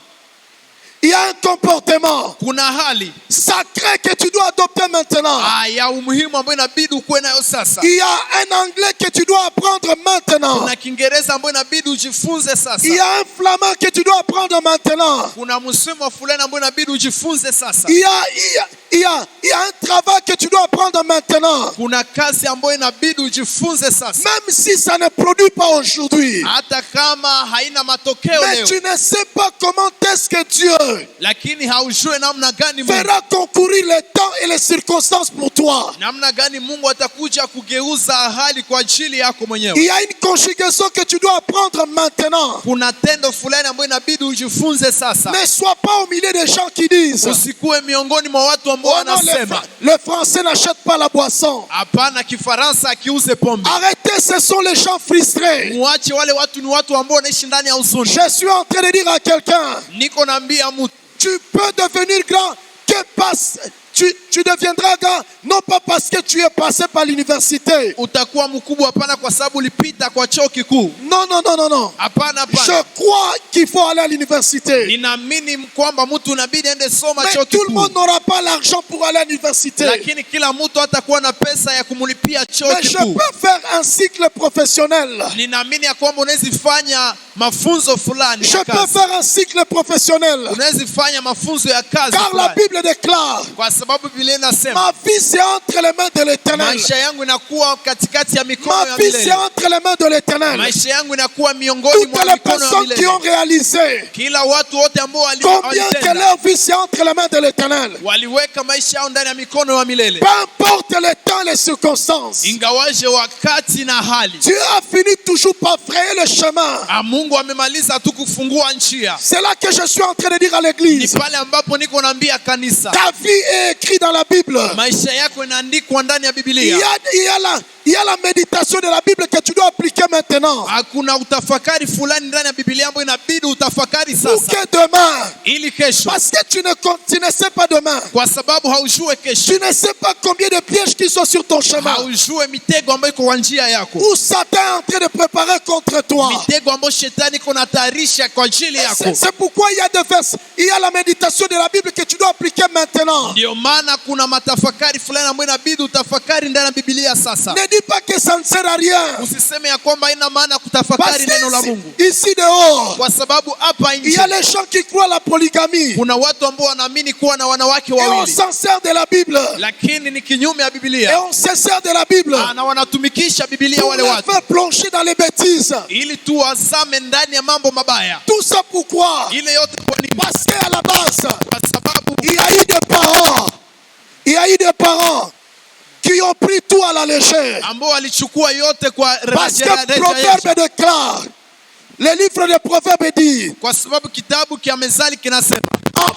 Speaker 2: Il y a un comportement
Speaker 3: Kuna hali
Speaker 2: sacré que tu dois adopter maintenant.
Speaker 3: ya umuhimu ambayo inabidi ukuwe nayo sasa.
Speaker 2: Il y a un anglais que tu dois apprendre maintenant.
Speaker 3: Kuna Kiingereza ambayo inabidi ujifunze sasa.
Speaker 2: Il y a un flamand que tu dois apprendre maintenant.
Speaker 3: Kuna msemo fulani ambayo inabidi ujifunze sasa.
Speaker 2: Il y a il y a un travail que tu dois apprendre maintenant.
Speaker 3: Kuna kazi ambayo inabidi ujifunze sasa.
Speaker 2: Même si ça ne produit pas aujourd'hui.
Speaker 3: Hata kama haina matokeo
Speaker 2: Mais
Speaker 3: leo.
Speaker 2: tu ne sais pas comment est-ce que Dieu
Speaker 3: Lakini haujue namna gani Mungu.
Speaker 2: fera concourir le temps et les circonstances pour toi.
Speaker 3: Namna gani Mungu atakuja kugeuza hali kwa ajili yako
Speaker 2: Il
Speaker 3: mwenyewe.
Speaker 2: y a une conjugation que tu dois apprendre maintenant.
Speaker 3: Kuna tendo fulani ambayo inabidi ujifunze sasa.
Speaker 2: Ne sois pas au milieu des gens qui disent
Speaker 3: Usikuwe miongoni mwa watu ambao
Speaker 2: oh non,
Speaker 3: wanasema
Speaker 2: le français n'achète pas la boisson.
Speaker 3: hapana, Kifaransa akiuze pombe.
Speaker 2: Arrêtez, ce sont les gens frustrés.
Speaker 3: Muache, wale watu ni watu ambao wanaishi ndani ya huzuni.
Speaker 2: Je suis en train de dire à quelqu'un,
Speaker 3: Niko naambia mtu,
Speaker 2: tu peux devenir grand que tu deviendras grand non pas parce que tu es passé par l'université.
Speaker 3: utakuwa mkubwa hapana kwa sababu ulipita kwa chuo kikuu.
Speaker 2: Non, non, non, non, non.
Speaker 3: Hapana,
Speaker 2: Je
Speaker 3: hapana.
Speaker 2: crois qu'il faut aller à l'université.
Speaker 3: Ninaamini kwamba mtu inabidi ende soma
Speaker 2: Mais
Speaker 3: chuo
Speaker 2: tout le
Speaker 3: kikuu.
Speaker 2: monde n'aura pas l'argent pour aller à l'université.
Speaker 3: Lakini kila mtu hatakuwa na pesa ya kumlipia chuo
Speaker 2: Mais je
Speaker 3: kikuu.
Speaker 2: peux faire un cycle professionnel.
Speaker 3: Ninaamini ya kwamba unaweza fanya mafunzo fulani
Speaker 2: Je
Speaker 3: ya
Speaker 2: peux
Speaker 3: kazi.
Speaker 2: faire un cycle professionnel.
Speaker 3: Unaweza fanya mafunzo ya kazi
Speaker 2: Car la
Speaker 3: fulani.
Speaker 2: Bible déclare,
Speaker 3: Kwa sababu Biblia inasema
Speaker 2: ma vie c'est entre les mains de l'Éternel.
Speaker 3: maisha yangu inakuwa katikati ya mikono
Speaker 2: Ma
Speaker 3: ya
Speaker 2: vie c'est
Speaker 3: milele.
Speaker 2: entre les mains de l'Éternel.
Speaker 3: Maisha yangu inakuwa miongoni
Speaker 2: Toutes
Speaker 3: mwa
Speaker 2: les
Speaker 3: mikono ya
Speaker 2: personnes qui
Speaker 3: milele.
Speaker 2: ont réalisé
Speaker 3: Kila watu wote ambao
Speaker 2: combien que
Speaker 3: walitenda
Speaker 2: leur vie c'est entre les mains de l'Éternel.
Speaker 3: waliweka maisha yao ndani ya mikono ya milele.
Speaker 2: Peu importe le temps, les circonstances.
Speaker 3: Ingawaje wakati na hali,
Speaker 2: Dieu a fini toujours par frayer le chemin.
Speaker 3: Mungu amemaliza tu kufungua njia.
Speaker 2: C'est là que je suis en train de dire à
Speaker 3: Ni
Speaker 2: l'église.
Speaker 3: pale ambapo niko naambia kanisa,
Speaker 2: Ta vie est écrite dans la Bible.
Speaker 3: maisha yako inaandikwa ndani ya
Speaker 2: Il
Speaker 3: Biblia.
Speaker 2: y a la méditation de la Bible que tu dois appliquer maintenant.
Speaker 3: Hakuna utafakari fulani ndani ya Biblia ambayo inabidi utafakari
Speaker 2: Pour
Speaker 3: sasa,
Speaker 2: que demain,
Speaker 3: ili kesho,
Speaker 2: parce que tu ne sais pas demain.
Speaker 3: kwa sababu haujue kesho,
Speaker 2: Tu ne sais pas combien de pièges qui sont sur ton chemin.
Speaker 3: haujue mitego ambayo iko kwa njia yako,
Speaker 2: Où Satan est en train de préparer contre toi.
Speaker 3: mitego ambayo shetani iko natayarisha kwa ajili yako.
Speaker 2: C'est pourquoi il y a des versets. Il y a la méditation de la Bible que tu dois appliquer maintenant.
Speaker 3: Ndio maana kuna matafakari fulani ambayo inabidi utafakari ndani ya Biblia sasa.
Speaker 2: Ne dis pas que ça ne sert à rien.
Speaker 3: Usiseme ya kwamba haina maana
Speaker 2: Parce
Speaker 3: kutafakari neno la
Speaker 2: que
Speaker 3: Mungu,
Speaker 2: ici dehors,
Speaker 3: kwa sababu hapa
Speaker 2: il y a
Speaker 3: nje
Speaker 2: les gens qui croient à la polygamie.
Speaker 3: kuna watu ambao wanaamini kuwa na wanawake
Speaker 2: Et on
Speaker 3: wawili,
Speaker 2: s'en sert de la Bible.
Speaker 3: lakini ni kinyume ya
Speaker 2: Et
Speaker 3: Biblia.
Speaker 2: on se sert de la Bible
Speaker 3: Na wanatumikisha Biblia
Speaker 2: pour
Speaker 3: wale
Speaker 2: les
Speaker 3: watu
Speaker 2: faire plonger dans les bêtises.
Speaker 3: ili tu wazame ndani ya mambo mabaya.
Speaker 2: Tout ça pourquoi?
Speaker 3: Ile yote kwa nini?
Speaker 2: Parce qu'à la base,
Speaker 3: Kwa sababu
Speaker 2: il y a eu des parents. Il y a eu des parents qui ont pris tout à la légère.
Speaker 3: ambao walichukua yote kwa
Speaker 2: Parce que
Speaker 3: rejareja,
Speaker 2: Proverbe déclare, le livre de Proverbes dit,
Speaker 3: kwa sababu kitabu kia Mezali kinasema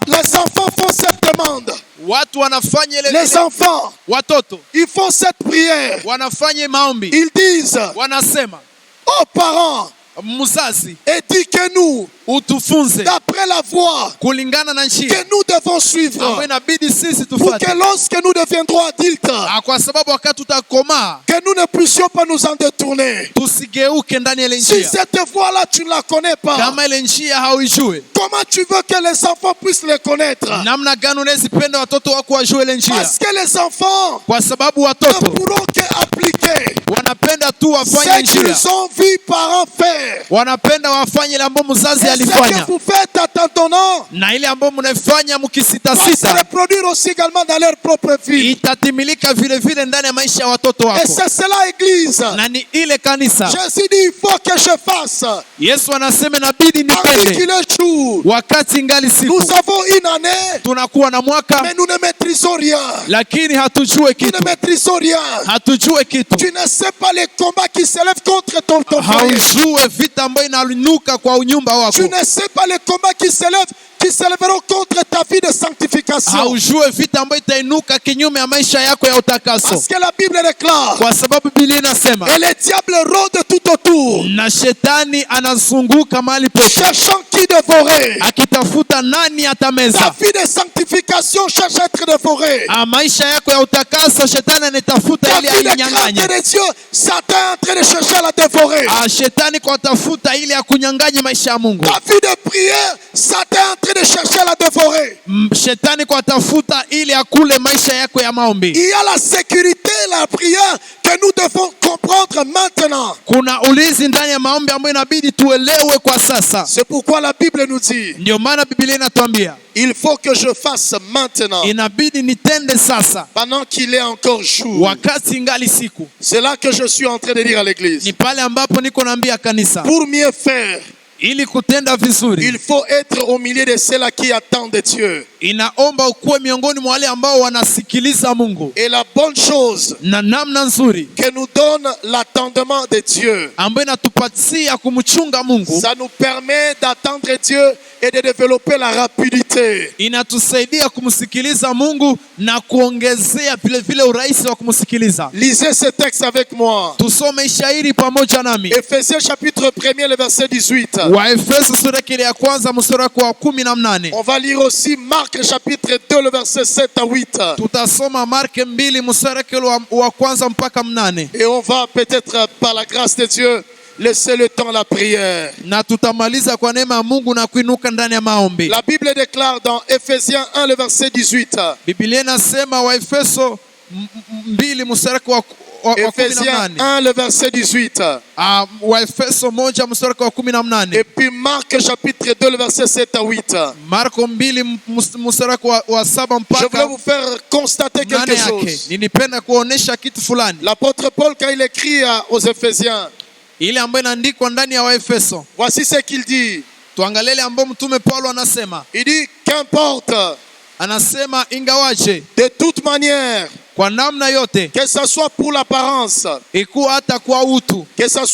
Speaker 2: les enfants font cette demande.
Speaker 3: watu wanafanya ile,
Speaker 2: Les enfants,
Speaker 3: watoto
Speaker 2: ils font cette prière.
Speaker 3: wanafanya maombi,
Speaker 2: Ils disent,
Speaker 3: wanasema
Speaker 2: oh parents,
Speaker 3: mzazi,
Speaker 2: éduquez-nous
Speaker 3: utufunze
Speaker 2: d'après la voie
Speaker 3: kulingana na njia
Speaker 2: que nous devons suivre.
Speaker 3: ambayo inabidi sisi
Speaker 2: Pour
Speaker 3: tufuate,
Speaker 2: que lorsque nous deviendrons adultes,
Speaker 3: kwa sababu wakati tutakomaa
Speaker 2: que nous ne puissions pas nous en détourner.
Speaker 3: tusigeuke ndani ya ile
Speaker 2: Si
Speaker 3: njia.
Speaker 2: cette voie-là, tu ne la connais pas,
Speaker 3: Kama ile njia hauijue,
Speaker 2: comment tu veux que les enfants puissent les connaître?
Speaker 3: namna gani unawezipenda watoto wako wajue ile njia?
Speaker 2: Parce que les enfants
Speaker 3: Kwa sababu
Speaker 2: ne
Speaker 3: watoto
Speaker 2: pourront qu'appliquer
Speaker 3: wanapenda tu wafanye
Speaker 2: ce
Speaker 3: njia,
Speaker 2: qu'ils ont vu parents faire.
Speaker 3: wanapenda wafanye ile ambayo mzazi
Speaker 2: Et ce
Speaker 3: alifanya,
Speaker 2: que vous faites à tâtonnant,
Speaker 3: na ile ambayo mnaifanya
Speaker 2: va se
Speaker 3: mkisitasita
Speaker 2: reproduire aussi également dans leur propre vie.
Speaker 3: itatimilika vile vile ndani ya maisha ya watoto
Speaker 2: Et
Speaker 3: wako.
Speaker 2: c'est cela, Église.
Speaker 3: Na ni ile kanisa,
Speaker 2: Jésus dit, il faut que je fasse.
Speaker 3: Yesu anasema inabidi
Speaker 2: Tandis qu'il
Speaker 3: nipende
Speaker 2: est jour.
Speaker 3: wakati ngali
Speaker 2: Nous
Speaker 3: siku.
Speaker 2: avons une année,
Speaker 3: Tunakuwa na mwaka
Speaker 2: mais nous ne maîtrisons rien.
Speaker 3: lakini hatujue
Speaker 2: Nous ne
Speaker 3: kitu,
Speaker 2: maîtrisons rien.
Speaker 3: hatujue kitu,
Speaker 2: Tu ne sais pas les combats qui s'élèvent contre ton foyer.
Speaker 3: haujue vita ambayo inainuka kwa unyumba wako,
Speaker 2: Tu ne sais pas les combats qui s'élèveront contre ta vie de sanctification.
Speaker 3: haujue vita ambayo itainuka kinyume ya maisha yako ya utakaso,
Speaker 2: Parce que la Bible déclare,
Speaker 3: kwa sababu Biblia inasema
Speaker 2: et le diable rôde tout autour,
Speaker 3: na shetani anazunguka mahali pote
Speaker 2: cherchant qui dévorer.
Speaker 3: akitafuta nani
Speaker 2: Ta
Speaker 3: atameza.
Speaker 2: vie de sanctification cherche à être dévorée.
Speaker 3: Maisha yako ya utakaso shetani anatafuta
Speaker 2: Ta
Speaker 3: ili
Speaker 2: vie de
Speaker 3: ainyang'anye.
Speaker 2: crainte de Dieu, Satan est en train de chercher à la dévorer.
Speaker 3: Shetani kwa tafuta ili akunyang'anye maisha ya Mungu.
Speaker 2: Ta vie de prière, Satan est en train de chercher à la dévorer.
Speaker 3: Shetani kwa tafuta ili akule maisha yako ya maombi.
Speaker 2: Il y a la sécurité, la prière que nous devons comprendre maintenant.
Speaker 3: Kuna ulinzi ndani ya maombi ambayo inabidi tuelewe kwa sasa.
Speaker 2: C'est pourquoi la Bible nous dit,
Speaker 3: Ndio maana Biblia inatuambia
Speaker 2: il faut que je fasse maintenant. maintenant,
Speaker 3: inabidi nitende sasa
Speaker 2: pendant qu'il est encore jour.
Speaker 3: wakati ingali siku.
Speaker 2: C'est là que je suis en train de dire à l'église.
Speaker 3: Ni pale ambapo niko naambia kanisa,
Speaker 2: Pour mieux faire,
Speaker 3: ili kutenda vizuri
Speaker 2: il faut être au milieu de ceux-là qui attendent Dieu.
Speaker 3: inaomba ukuwe miongoni mwa wale ambao wanasikiliza Mungu.
Speaker 2: Et la bonne chose
Speaker 3: Na namna nzuri
Speaker 2: que nous donne l'attendement de Dieu,
Speaker 3: ambayo inatupatia kumchunga Mungu,
Speaker 2: ça nous permet d'attendre Dieu et de développer la rapidité.
Speaker 3: inatusaidia kumsikiliza Mungu na kuongezea vile vile urahisi wa kumsikiliza.
Speaker 2: Lisez ce texte avec moi.
Speaker 3: Tusome shairi pamoja nami.
Speaker 2: Ephésiens chapitre 1er, le verset 18.
Speaker 3: Waefeso sura ya kwanza mstari wa 18.
Speaker 2: On va lire aussi Marc chapitre 2, le verset 7 à 8.
Speaker 3: Tutasoma Marko 2 mstari wa kwanza mpaka 8.
Speaker 2: Et on va peut-être, par la grâce de Dieu, laisser le temps à la prière.
Speaker 3: Na tutamaliza kwa neema ya Mungu na kuinuka ndani ya maombi.
Speaker 2: La Bible déclare dans Ephésiens 1, le verset 18.
Speaker 3: Biblia inasema Waefeso 2 mstari wa
Speaker 2: Ephésiens 1, le verset 18.
Speaker 3: Waefeso 1 mstari wa 18.
Speaker 2: Et puis Marc chapitre 2, le verset 7 à 8.
Speaker 3: Marko 2 mstari wa 7
Speaker 2: Je voulais
Speaker 3: mpaka
Speaker 2: vous faire constater quelque
Speaker 3: 8 yake.
Speaker 2: chose.
Speaker 3: Nilipenda kuonesha kitu fulani.
Speaker 2: L'apôtre Paul, quand il écrit aux Éphésiens,
Speaker 3: Ile ambayo inaandikwa ndani ya Waefeso.
Speaker 2: voici ce qu'il dit.
Speaker 3: Tuangalie ile ambayo mtume Paulo anasema.
Speaker 2: Il dit, qu'importe,
Speaker 3: Anasema ingawaje
Speaker 2: de toute manière,
Speaker 3: kwa namna yote,
Speaker 2: que ce soit pour l'apparence,
Speaker 3: ikuwa hata kwa utu,
Speaker 2: que ce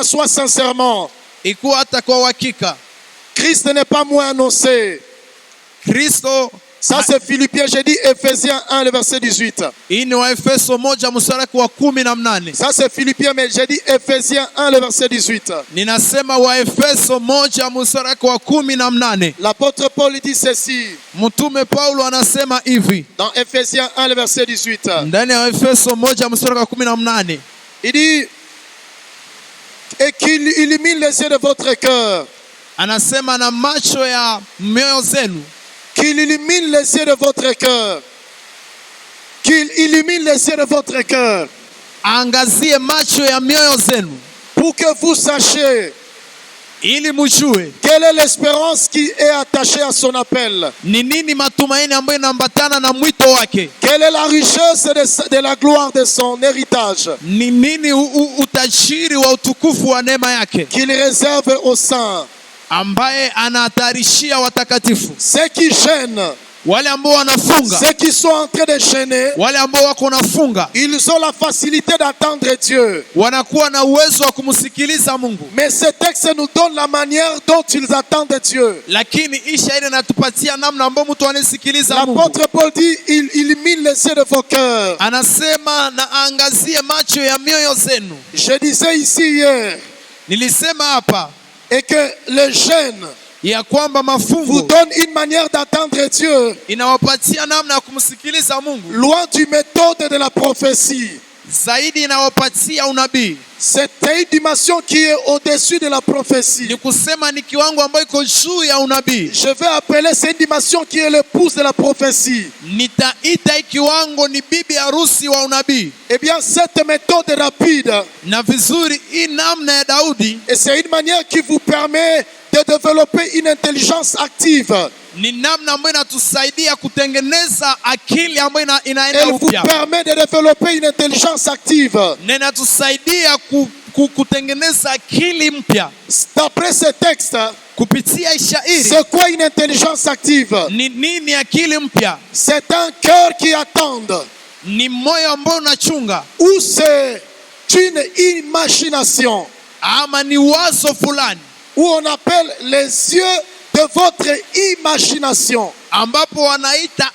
Speaker 2: soit sincèrement,
Speaker 3: ikuwa hata kwa uhakika,
Speaker 2: Christ n'est pas moins annoncé.
Speaker 3: Kristo.
Speaker 2: Ça c'est Philippiens, j'ai dit Ephésiens 1, le verset 18.
Speaker 3: Hii ni Waefeso 1 mstari wa 18.
Speaker 2: Ça c'est Philippiens, mais j'ai dit Ephésiens 1, le verset 18.
Speaker 3: Ninasema Waefeso 1 mstari wa 18.
Speaker 2: L'apôtre Paul dit ceci,
Speaker 3: Mtume Paulo anasema hivi
Speaker 2: dans Ephésiens 1, le verset 18.
Speaker 3: ndani ya Waefeso 1 mstari wa 18.
Speaker 2: Il dit, et qu'il illumine les yeux de votre cœur.
Speaker 3: Anasema na macho ya mioyo zenu,
Speaker 2: Qu'il illumine les yeux de votre cœur. Qu'il illumine les yeux de votre cœur.
Speaker 3: angazie macho ya mioyo zenu,
Speaker 2: Pour que vous sachiez
Speaker 3: ili mjue
Speaker 2: quelle est l'espérance qui est attachée à son appel.
Speaker 3: ni nini matumaini ambayo inaambatana na mwito wake.
Speaker 2: Quelle est la richesse de la gloire de son héritage
Speaker 3: Ni nini utajiri wa utukufu wa neema yake
Speaker 2: qu'il réserve aux saints.
Speaker 3: ambaye anahatarishia watakatifu.
Speaker 2: Ceux qui gênent,
Speaker 3: Wale ambao wanafunga,
Speaker 2: ceux qui sont en train de gêner,
Speaker 3: wale ambao wako nafunga
Speaker 2: ils ont la facilité d'attendre Dieu.
Speaker 3: wanakuwa na uwezo wa kumsikiliza Mungu.
Speaker 2: Mais ce texte nous donne la manière dont ils attendent Dieu.
Speaker 3: Lakini isha ile inatupatia namna ambayo mtu anasikiliza Mungu.
Speaker 2: L'apôtre Paul dit, il illumine les yeux de vos cœurs.
Speaker 3: Anasema na aangazie macho ya mioyo zenu.
Speaker 2: Je disais ici hier,
Speaker 3: Nilisema hapa
Speaker 2: et que le jeûne
Speaker 3: ya kwamba
Speaker 2: vous
Speaker 3: mafungo
Speaker 2: donne une manière d'attendre Dieu,
Speaker 3: inawapatia namna ya kumsikiliza Mungu,
Speaker 2: loin du méthode de la prophétie.
Speaker 3: zaidi inawapatia unabii.
Speaker 2: C'est une dimension qui est au-dessus de la prophétie.
Speaker 3: Ni kusema ni kiwango ambayo iko juu ya unabii.
Speaker 2: Je vais appeler cette dimension qui est l'épouse de la prophétie.
Speaker 3: Nitaita hii kiwango ni bibi harusi wa unabii.
Speaker 2: Eh bien, cette méthode rapide,
Speaker 3: Na vizuri hii namna ya Daudi
Speaker 2: et c'est une manière qui vous permet de développer une intelligence active.
Speaker 3: ni namna ambayo inatusaidia kutengeneza akili ambayo inaenda
Speaker 2: Elle vous
Speaker 3: upya.
Speaker 2: permet de développer une intelligence active.
Speaker 3: Na inatusaidia kutengeneza akili mpya.
Speaker 2: D'après ce texte,
Speaker 3: Kupitia shairi,
Speaker 2: c'est quoi une intelligence active?
Speaker 3: ni nini akili mpya?
Speaker 2: C'est un cœur qui attend.
Speaker 3: Ni moyo ambao unachunga,
Speaker 2: Ou c'est une imagination.
Speaker 3: ama ni wazo fulani
Speaker 2: Où on appelle les yeux de votre imagination.
Speaker 3: ambapo wanaita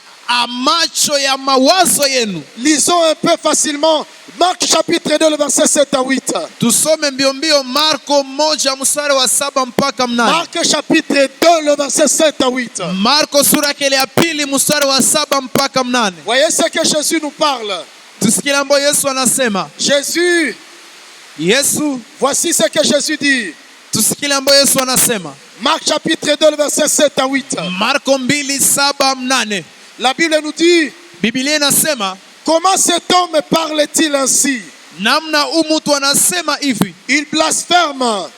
Speaker 3: macho ya mawazo yenu.
Speaker 2: Lisons un peu facilement Marc chapitre 2, le verset 7 à 8.
Speaker 3: Tusome mbio mbio Marko 1 mstari wa 7 mpaka 8.
Speaker 2: Marc chapitre 2, le verset 7 à 8.
Speaker 3: Marko sura ya pili mstari wa 7 mpaka 8.
Speaker 2: Voyez ce que Jésus nous parle.
Speaker 3: Tusikie ambapo Yesu anasema.
Speaker 2: Yesu, voici ce que Jésus dit.
Speaker 3: Tusikie ambapo Yesu anasema.
Speaker 2: Marc chapitre 2, le verset 7 à 8.
Speaker 3: Marko 2, 7, 8.
Speaker 2: La Bible nous dit,
Speaker 3: Biblia inasema,
Speaker 2: comment cet homme parle-t-il ainsi?
Speaker 3: namna mtu anasema hivi,
Speaker 2: Il blasphème.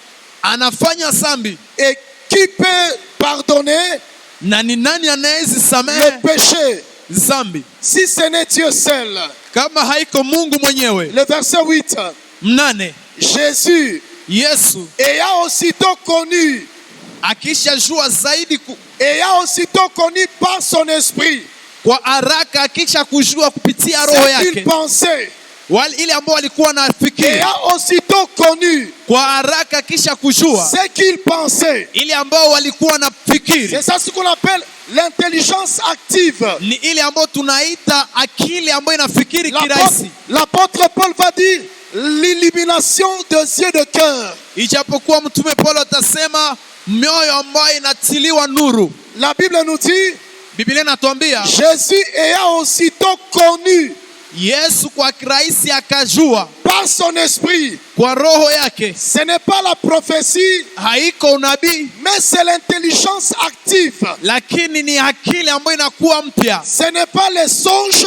Speaker 3: anafanya dhambi.
Speaker 2: Et qui peut pardonner
Speaker 3: Na ni nani
Speaker 2: le
Speaker 3: anayezisamehe
Speaker 2: péché
Speaker 3: dhambi
Speaker 2: si ce n'est Dieu seul?
Speaker 3: kama haiko Mungu mwenyewe?
Speaker 2: Le verset 8.
Speaker 3: Mnane,
Speaker 2: Jésus,
Speaker 3: Yesu
Speaker 2: ayant aussitôt connu
Speaker 3: akishajua zaidi
Speaker 2: par son esprit
Speaker 3: kwa haraka, akisha kujua kupitia roho
Speaker 2: ce qu'il
Speaker 3: yake
Speaker 2: pensait,
Speaker 3: ile ambao walikuwa nafikiri,
Speaker 2: ayant aussitôt connu
Speaker 3: kwa haraka kisha kujua
Speaker 2: ce qu'il pensait.
Speaker 3: ile ambao walikuwa nafikiri,
Speaker 2: C'est ça ce qu'on appelle l'intelligence active.
Speaker 3: ni ile ambayo tunaita akili ambayo inafikiri kirahisi.
Speaker 2: L'apôtre Paul va dire l'illumination des yeux de cœur.
Speaker 3: Ijapokuwa mtume Paulo atasema mioyo ambayo inatiliwa nuru.
Speaker 2: La Bible nous dit,
Speaker 3: Biblia inatuambia
Speaker 2: Jésus ayant aussitôt connu
Speaker 3: Yesu kwa kirahisi akajua
Speaker 2: par son esprit.
Speaker 3: kwa roho yake.
Speaker 2: Ce n'est pas la prophétie,
Speaker 3: Haiko unabii,
Speaker 2: mais c'est l'intelligence active.
Speaker 3: lakini ni akili ambayo inakuwa mpya.
Speaker 2: Ce n'est pas les songes,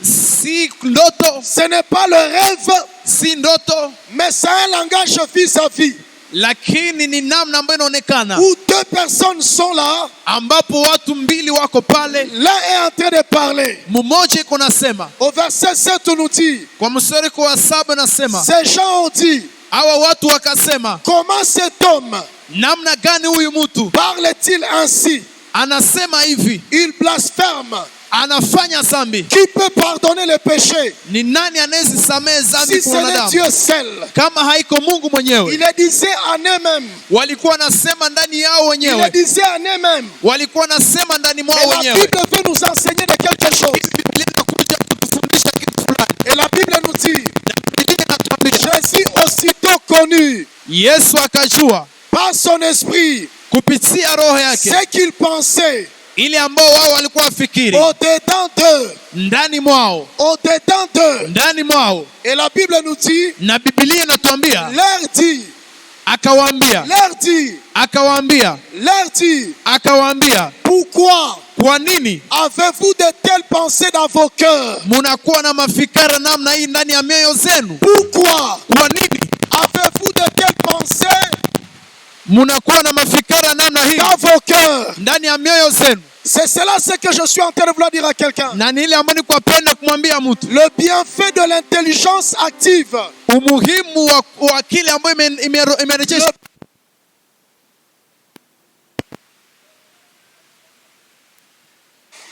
Speaker 3: Si ndoto,
Speaker 2: ce n'est pas le rêve,
Speaker 3: si ndoto,
Speaker 2: mais c'est un langage vis-à-vis.
Speaker 3: lakini ni namna ambayo inaonekana
Speaker 2: Où deux personnes sont là,
Speaker 3: ambapo watu mbili wako pale,
Speaker 2: l'un est en train de parler.
Speaker 3: mmoja iko nasema.
Speaker 2: Au verset 7, on nous dit,
Speaker 3: Kwa mstari wa 7 nasema
Speaker 2: ces gens ont dit,
Speaker 3: hawa watu wakasema,
Speaker 2: comment cet homme
Speaker 3: namna gani huyu mtu
Speaker 2: parle-t-il ainsi?
Speaker 3: anasema hivi,
Speaker 2: Il blasphème.
Speaker 3: anafanya dhambi?
Speaker 2: Qui peut pardonner les péchés
Speaker 3: Ni nani anayezisamehe dhambi
Speaker 2: si
Speaker 3: kwa
Speaker 2: ce n'est
Speaker 3: wanadamu
Speaker 2: Dieu seul?
Speaker 3: kama haiko Mungu mwenyewe?
Speaker 2: Il le disait en eux-mêmes.
Speaker 3: Walikuwa nasema ndani yao
Speaker 2: Il le
Speaker 3: wenyewe,
Speaker 2: disait en eux-mêmes.
Speaker 3: walikuwa nasema ndani mwao
Speaker 2: Et la
Speaker 3: wenyewe.
Speaker 2: Bible veut nous enseigner de quelque chose.
Speaker 3: Biblia inakuja kutufundisha kitu fulani.
Speaker 2: Et la Bible nous dit,
Speaker 3: Biblia inatuambia
Speaker 2: Jésus aussitôt connu
Speaker 3: Yesu akajua
Speaker 2: par son esprit
Speaker 3: kupitia roho yake
Speaker 2: ce qu'il pensait
Speaker 3: ile ambao wao walikuwa wafikiri
Speaker 2: au-dedans d'eux.
Speaker 3: ndani mwao,
Speaker 2: Au-dedans d'eux.
Speaker 3: ndani mwao.
Speaker 2: Et la Bible nous dit,
Speaker 3: Na Biblia inatuambia
Speaker 2: leur dit,
Speaker 3: akawaambia,
Speaker 2: leur dit,
Speaker 3: akawaambia,
Speaker 2: leur dit,
Speaker 3: akawaambia,
Speaker 2: pourquoi
Speaker 3: kwa nini
Speaker 2: avez-vous de telles pensées dans vos cœurs?
Speaker 3: munakuwa na mafikara namna hii ndani ya mioyo zenu?
Speaker 2: Pourquoi
Speaker 3: Kwa nini
Speaker 2: avez-vous de telles pensées
Speaker 3: munakuwa na mafikara namna hii
Speaker 2: dans vos cœurs?
Speaker 3: ndani ya mioyo zenu?
Speaker 2: C'est cela ce que je suis en train de vouloir dire à quelqu'un.
Speaker 3: Na ni ile ambayo nilikuwa napenda kumwambia mtu,
Speaker 2: Le bienfait de l'intelligence active.
Speaker 3: umuhimu wa akili ambayo imerejesha.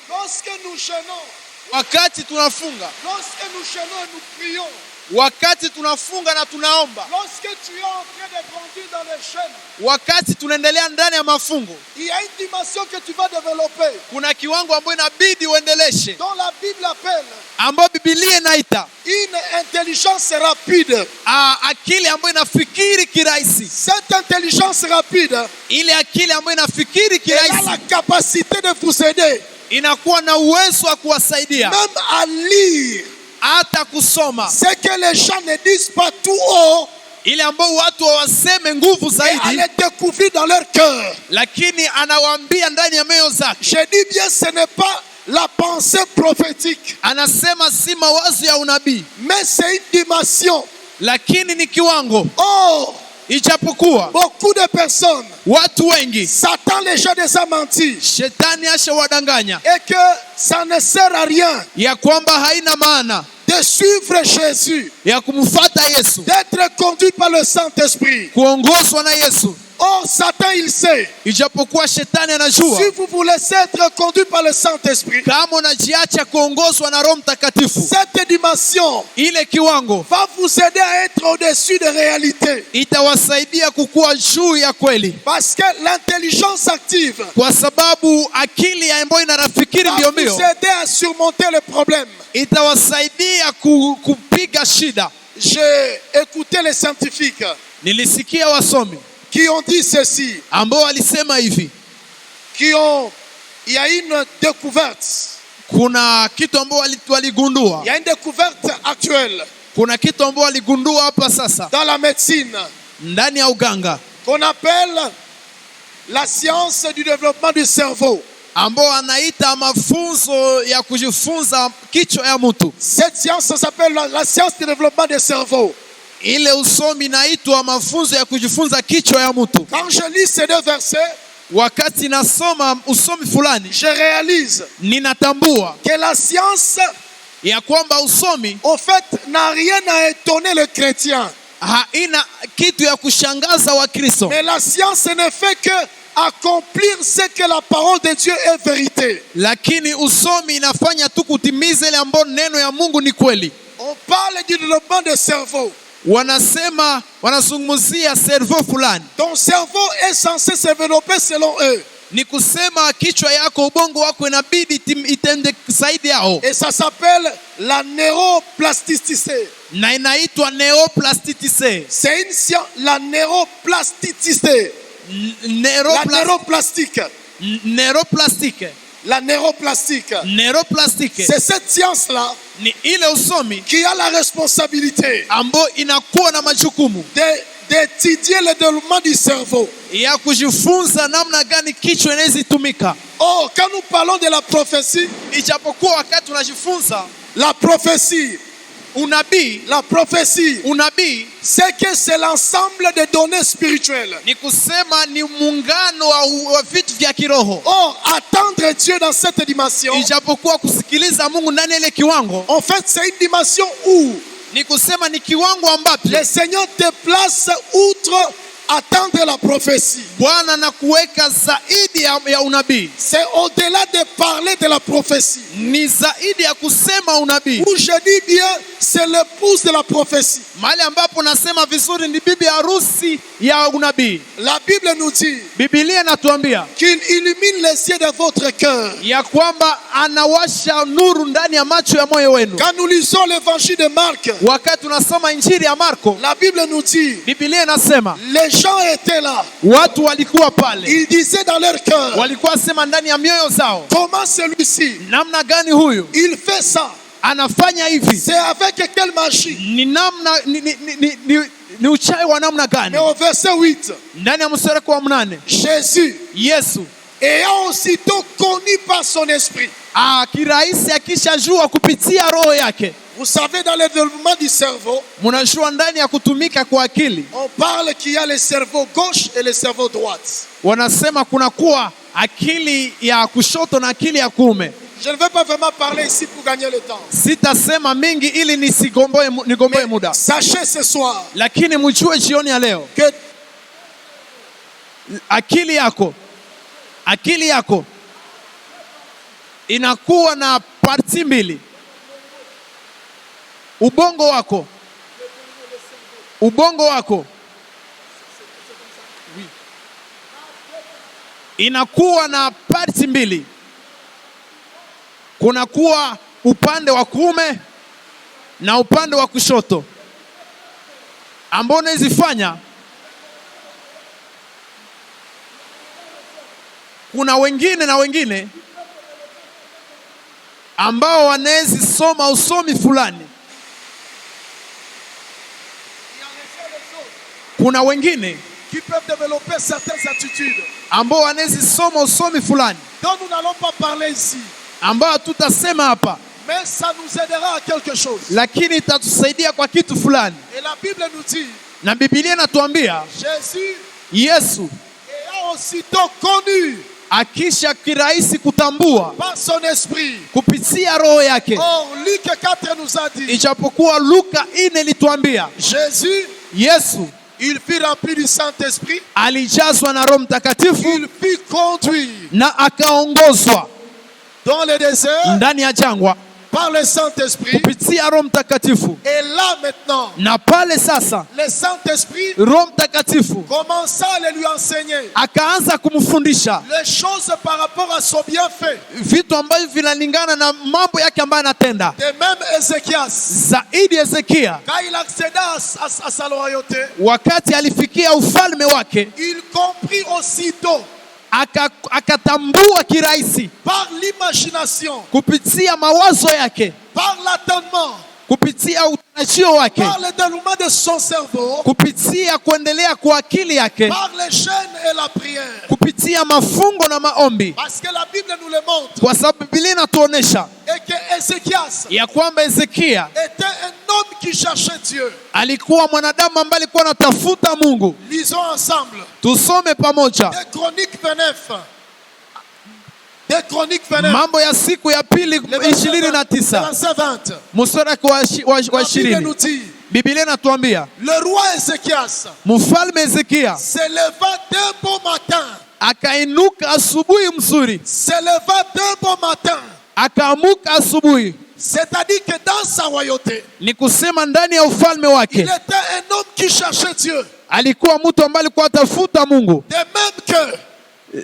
Speaker 2: Lorsque nous jeûnons,
Speaker 3: Wakati tunafunga,
Speaker 2: lorsque nous jeûnons et nous prions,
Speaker 3: wakati tunafunga na tunaomba,
Speaker 2: lorsque tu es en train de grandir dans les chaînes,
Speaker 3: wakati tunaendelea ndani ya mafungo,
Speaker 2: il y a une dimension que tu vas développer,
Speaker 3: kuna kiwango ambayo inabidi uendeleshe,
Speaker 2: dont la Bible appelle
Speaker 3: ambayo Biblia inaita
Speaker 2: une intelligence rapide.
Speaker 3: akili ambayo inafikiri kirahisi.
Speaker 2: Cette intelligence rapide,
Speaker 3: Ile akili ambayo inafikiri
Speaker 2: elle a
Speaker 3: kirahisi
Speaker 2: la capacité de vous aider,
Speaker 3: inakuwa na uwezo wa kuwasaidia
Speaker 2: même à lire
Speaker 3: hata kusoma
Speaker 2: ce que les gens ne disent pas tout haut,
Speaker 3: ile ambao watu hawaseme nguvu
Speaker 2: et à
Speaker 3: zaidi,
Speaker 2: les découvrir dans leur cœur.
Speaker 3: lakini anawaambia ndani ya mioyo zake.
Speaker 2: Je dis bien, ce n'est pas la pensée prophétique,
Speaker 3: Anasema si mawazo ya unabii,
Speaker 2: mais c'est une dimension.
Speaker 3: lakini ni kiwango.
Speaker 2: Oh,
Speaker 3: Ijapokuwa
Speaker 2: beaucoup de personnes,
Speaker 3: watu wengi
Speaker 2: Satan les gens déjà menti,
Speaker 3: shetani ashawadanganya
Speaker 2: et que ça ne sert à rien
Speaker 3: ya kwamba haina maana
Speaker 2: de suivre Jésus,
Speaker 3: ya kumfuata Yesu,
Speaker 2: d'être conduit par le Saint-Esprit.
Speaker 3: kuongozwa na Yesu.
Speaker 2: Or, Satan, il sait,
Speaker 3: Ijapokuwa shetani anajua
Speaker 2: si vous vous laissez être conduit par le Saint-Esprit,
Speaker 3: kama unajiacha kuongozwa na Roho Mtakatifu,
Speaker 2: cette dimension
Speaker 3: ile kiwango
Speaker 2: va vous aider à être au-dessus des réalités.
Speaker 3: itawasaidia kukua juu ya kweli,
Speaker 2: Parce que l'intelligence active
Speaker 3: kwa sababu akili ambayo inafikiri
Speaker 2: va
Speaker 3: mbio
Speaker 2: vous
Speaker 3: mbio
Speaker 2: aider à surmonter les problèmes.
Speaker 3: itawasaidia kupiga shida.
Speaker 2: J'ai écouté les scientifiques
Speaker 3: Nilisikia wasomi
Speaker 2: qui ont dit ceci,
Speaker 3: ambao walisema hivi,
Speaker 2: il y a une découverte,
Speaker 3: kuna kitu ambao waligundua,
Speaker 2: il y a une découverte actuelle
Speaker 3: kuna kitu ambao waligundua hapa sasa
Speaker 2: dans la médecine
Speaker 3: ndani ya uganga
Speaker 2: qu'on appelle la science du développement du cerveau.
Speaker 3: ambao anaita mafunzo ya kujifunza kichwa ya mtu.
Speaker 2: Cette science s'appelle la science du développement du cerveau.
Speaker 3: Ile usomi inaitwa mafunzo ya kujifunza kichwa ya mtu.
Speaker 2: Quand je lis ces deux versets,
Speaker 3: wakati nasoma usomi fulani,
Speaker 2: je réalise
Speaker 3: ninatambua
Speaker 2: que la science,
Speaker 3: ya kwamba usomi
Speaker 2: au fait, n'a rien à étonner le chrétien.
Speaker 3: haina kitu ya kushangaza wa Kristo,
Speaker 2: Mais la science ne fait que accomplir ce que la parole de Dieu est vérité.
Speaker 3: lakini usomi inafanya tu kutimiza ile ambayo neno ya Mungu ni kweli.
Speaker 2: On parle du développement du cerveau.
Speaker 3: Wanazungumzia cerveau fulani.
Speaker 2: Ton cerveau est censé se développer selon eux.
Speaker 3: Ni kusema kichwa yako, ubongo wako inabidi itende zaidi yao.
Speaker 2: Et ça s'appelle la neuroplasticité.
Speaker 3: Na inaitwa neuroplasticité.
Speaker 2: C'est une science, la neuroplasticité. La neuroplastique.
Speaker 3: Neuroplastique.
Speaker 2: La neuroplastique.
Speaker 3: Neuroplastique.
Speaker 2: C'est cette science-là
Speaker 3: Ni ile usomi
Speaker 2: qui a la responsabilité
Speaker 3: ambayo inakuwa na majukumu
Speaker 2: d'étudier le développement du cerveau.
Speaker 3: ya kujifunza namna gani kichwa inaweza tumika.
Speaker 2: Oh, quand nous parlons de la prophétie,
Speaker 3: Ijapokuwa wakati tunajifunza
Speaker 2: la prophétie,
Speaker 3: unabii,
Speaker 2: c'est que c'est l'ensemble des données spirituelles.
Speaker 3: ni kusema ni muungano wa vitu vya kiroho.
Speaker 2: Oh, attendre Dieu dans cette dimension,
Speaker 3: Ijapokuwa kusikiliza Mungu ndani ile kiwango,
Speaker 2: en fait, c'est une dimension où
Speaker 3: ni kusema ni kiwango ambapo
Speaker 2: le Seigneur te place outre attendre la prophétie.
Speaker 3: Bwana na kuweka zaidi ya unabii.
Speaker 2: C'est au-delà de parler de la prophétie.
Speaker 3: Ni zaidi ya kusema unabii.
Speaker 2: Où je dis bien, c'est l'épouse de la prophétie.
Speaker 3: Mahali ambapo nasema vizuri ni bibi harusi ya unabii.
Speaker 2: La Bible nous dit
Speaker 3: Biblia inatuambia
Speaker 2: qu'il illumine les yeux de votre cœur.
Speaker 3: ya kwamba anawasha nuru ndani ya macho ya moyo wenu.
Speaker 2: Quand nous lisons l'évangile de Marc,
Speaker 3: Wakati tunasoma injili ya Marko,
Speaker 2: la Bible nous dit,
Speaker 3: Biblia inasema
Speaker 2: les gens étaient là.
Speaker 3: watu walikuwa pale,
Speaker 2: Ils disaient dans leur cœur,
Speaker 3: walikuwa sema ndani ya mioyo zao,
Speaker 2: comment celui-ci,
Speaker 3: namna gani huyu
Speaker 2: il fait ça?
Speaker 3: anafanya hivi?
Speaker 2: C'est avec quelle magie?
Speaker 3: Ni namna ni uchawi wa namna gani?
Speaker 2: Mais au verset 8,
Speaker 3: Ndani ya mstari wa 8,
Speaker 2: Jésus,
Speaker 3: Yesu
Speaker 2: ayant aussitôt connu par son esprit.
Speaker 3: kirahisi akishajua kupitia roho yake.
Speaker 2: Vous savez, dans le développement du cerveau,
Speaker 3: Mnajua ndani ya kutumika kwa akili,
Speaker 2: on parle qu'il y a le cerveau gauche et le cerveau droite.
Speaker 3: wanasema kuna kuwa akili ya kushoto na akili ya kuume.
Speaker 2: Je ne vais pas vraiment parler ici pour gagner le temps.
Speaker 3: Sitasema mingi ili nigomboe muda.
Speaker 2: Sachez ce soir
Speaker 3: Lakini mjue jioni ya leo,
Speaker 2: que
Speaker 3: akili yako inakuwa na parti mbili. Ubongo wako inakuwa na parti mbili. Kuna kuwa upande wa kuume na upande wa kushoto, ambao unazifanya. Kuna wengine ambao wanaweza soma usomi fulani. Kuna wengine
Speaker 2: qui peuvent développer certaines attitudes
Speaker 3: ambao wanaweza soma usomi fulani
Speaker 2: dont nous n'allons pas parler ici.
Speaker 3: ambao tutasema hapa,
Speaker 2: Mais ça nous aidera à quelque chose.
Speaker 3: lakini itatusaidia kwa kitu fulani.
Speaker 2: Et la Bible nous dit,
Speaker 3: Na Biblia inatuambia
Speaker 2: Jésus
Speaker 3: Yesu
Speaker 2: ayant aussitôt connu
Speaker 3: akisha kirahisi kutambua
Speaker 2: par son esprit.
Speaker 3: kupitia roho yake.
Speaker 2: Or, Luc 4 nous a dit,
Speaker 3: Ijapokuwa Luka 4 ilituambia
Speaker 2: Jésus,
Speaker 3: Yesu
Speaker 2: il fut rempli du Saint-Esprit,
Speaker 3: alijazwa na Roho Mtakatifu
Speaker 2: il fut conduit
Speaker 3: na akaongozwa
Speaker 2: dans le désert
Speaker 3: ndani ya jangwa
Speaker 2: par le Saint-Esprit.
Speaker 3: kupitia Roho Mtakatifu.
Speaker 2: Et là maintenant,
Speaker 3: Na pale sasa
Speaker 2: le Saint-Esprit
Speaker 3: Roho Mtakatifu
Speaker 2: commença à le lui enseigner
Speaker 3: akaanza kumfundisha
Speaker 2: les choses par rapport à son bienfait.
Speaker 3: vitu ambavyo vinalingana na mambo yake ambayo anatenda.
Speaker 2: De même Ézéchias,
Speaker 3: Zaidi Hezekia,
Speaker 2: quand il accéda à sa royauté,
Speaker 3: wakati alifikia ufalme wake,
Speaker 2: il comprit aussitôt
Speaker 3: akatambua kirahisi
Speaker 2: par l'imagination,
Speaker 3: kupitia mawazo yake,
Speaker 2: par l'attendement,
Speaker 3: kupitia utarajio wake,
Speaker 2: par le déroulement de son cerveau,
Speaker 3: kupitia kuendelea kwa akili yake,
Speaker 2: par les jeûnes et la prière.
Speaker 3: kupitia mafungo na maombi.
Speaker 2: Parce que la Bible nous le montre.
Speaker 3: Kwa sababu Biblia inatuonesha
Speaker 2: Et que Ézéchias
Speaker 3: ya kwamba Hezekia
Speaker 2: était un homme qui cherchait Dieu.
Speaker 3: alikuwa mwanadamu ambaye alikuwa anatafuta Mungu.
Speaker 2: Lisons ensemble.
Speaker 3: Tusome pamoja
Speaker 2: Des Chroniques 29. Des Chroniques 29.
Speaker 3: Mambo ya siku ya pili
Speaker 2: Le verset
Speaker 3: 29
Speaker 2: 20.
Speaker 3: mstari wa
Speaker 2: La Bible
Speaker 3: 20.
Speaker 2: nous dit,
Speaker 3: Biblia inatuambia
Speaker 2: le roi Ézéchias
Speaker 3: mfalme Hezekia
Speaker 2: s'éleva d'un bon matin.
Speaker 3: akainuka asubuhi mzuri,
Speaker 2: S'éleva d'un bon matin.
Speaker 3: akaamuka asubuhi,
Speaker 2: C'est-à-dire que dans sa royauté,
Speaker 3: ni kusema ndani ya ufalme
Speaker 2: il
Speaker 3: wake
Speaker 2: était un homme qui cherchait Dieu.
Speaker 3: alikuwa mtu ambaye alikuwa atafuta Mungu.
Speaker 2: De même que,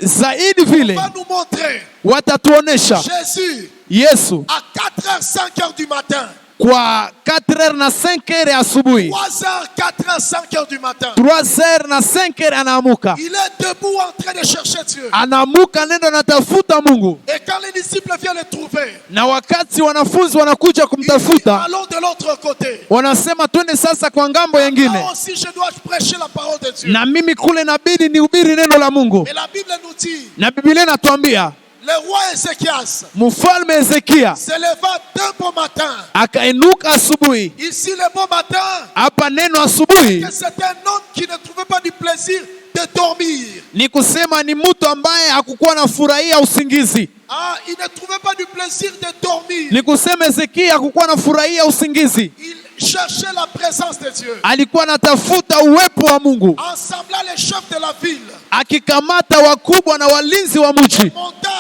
Speaker 3: Zaidi
Speaker 2: on
Speaker 3: vile
Speaker 2: va nous montrer
Speaker 3: watatuonesha
Speaker 2: Jésus
Speaker 3: Yesu
Speaker 2: à 4h, 5h du matin.
Speaker 3: kwa 4h na 5h ya asubuhi,
Speaker 2: 3h, 4h, 5h du matin.
Speaker 3: 3h na 5h anaamuka,
Speaker 2: Il est debout en train de chercher Dieu.
Speaker 3: anaamuka nenda natafuta Mungu.
Speaker 2: Et quand les disciples viennent le trouver,
Speaker 3: Na wakati wanafunzi wanakuja
Speaker 2: il dit,
Speaker 3: kumtafuta,
Speaker 2: allons de l'autre côté.
Speaker 3: wanasema twende sasa kwa ngambo
Speaker 2: Là
Speaker 3: yengine,
Speaker 2: aussi, je dois prêcher la parole de Dieu.
Speaker 3: na mimi kule nabidi nihubiri neno la Mungu.
Speaker 2: Et la Bible nous dit,
Speaker 3: Na Biblia inatuambia
Speaker 2: le roi Ézéchias
Speaker 3: mfalme Hezekia
Speaker 2: s'éleva d'un bon matin.
Speaker 3: akainuka asubuhi.
Speaker 2: Ici, le bon matin,
Speaker 3: Hapa neno asubuhi
Speaker 2: que c'est un homme qui ne trouvait pas du plaisir de dormir.
Speaker 3: ni kusema ni mtu ambaye hakukuwa anafurahia usingizi.
Speaker 2: Ah, il ne trouvait pas du plaisir de dormir.
Speaker 3: Ni kusema Hezekia hakukuwa anafurahia usingizi,
Speaker 2: Il cherchait la présence de Dieu.
Speaker 3: alikuwa anatafuta uwepo wa Mungu,
Speaker 2: En semblant les chefs de la ville,
Speaker 3: akikamata wakubwa na walinzi wa mji,
Speaker 2: monta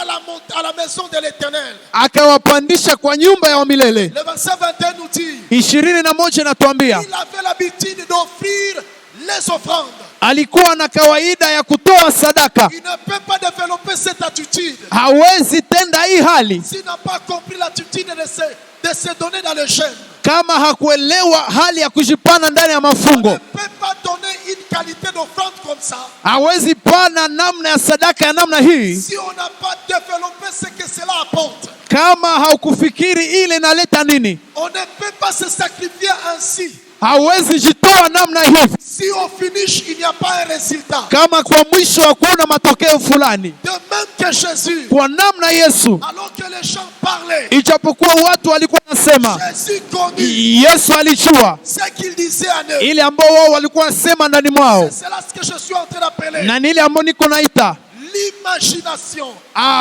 Speaker 2: à la maison de l'Éternel.
Speaker 3: akawapandisha kwa nyumba ya milele.
Speaker 2: Le verset 21 nous dit,
Speaker 3: 21 inatuambia
Speaker 2: il avait l'habitude d'offrir les offrandes.
Speaker 3: alikuwa na kawaida ya kutoa sadaka.
Speaker 2: Il ne peut pas développer cette attitude
Speaker 3: Hawezi tenda hii hali
Speaker 2: s'il n'a pas compris l'attitude de se donner dans le jeûne.
Speaker 3: kama hakuelewa hali ya kujipana ndani ya
Speaker 2: On ne
Speaker 3: mafungo.
Speaker 2: peut pas donner une qualité d'offrande comme ça
Speaker 3: Hawezi pana namna ya sadaka ya namna hii
Speaker 2: si on n'a pas développé ce que cela apporte.
Speaker 3: kama haukufikiri ile inaleta nini.
Speaker 2: On ne peut pas se sacrifier ainsi
Speaker 3: Hawezi jitoa namna hivi
Speaker 2: si au finish il n'y a pas un résultat.
Speaker 3: kama kwa mwisho hakuna matokeo fulani.
Speaker 2: De même que Jésus,
Speaker 3: Kwa namna Yesu,
Speaker 2: alors que les gens parlaient,
Speaker 3: ijapokuwa watu walikuwa nasema,
Speaker 2: Jésus connut
Speaker 3: Yesu alijua
Speaker 2: ce qu'il disait en eux.
Speaker 3: ile ambao wao walikuwa nasema ndani mwao,
Speaker 2: C'est là ce que je suis en train d'appeler
Speaker 3: na ni ile ambao niko naita
Speaker 2: l'imagination.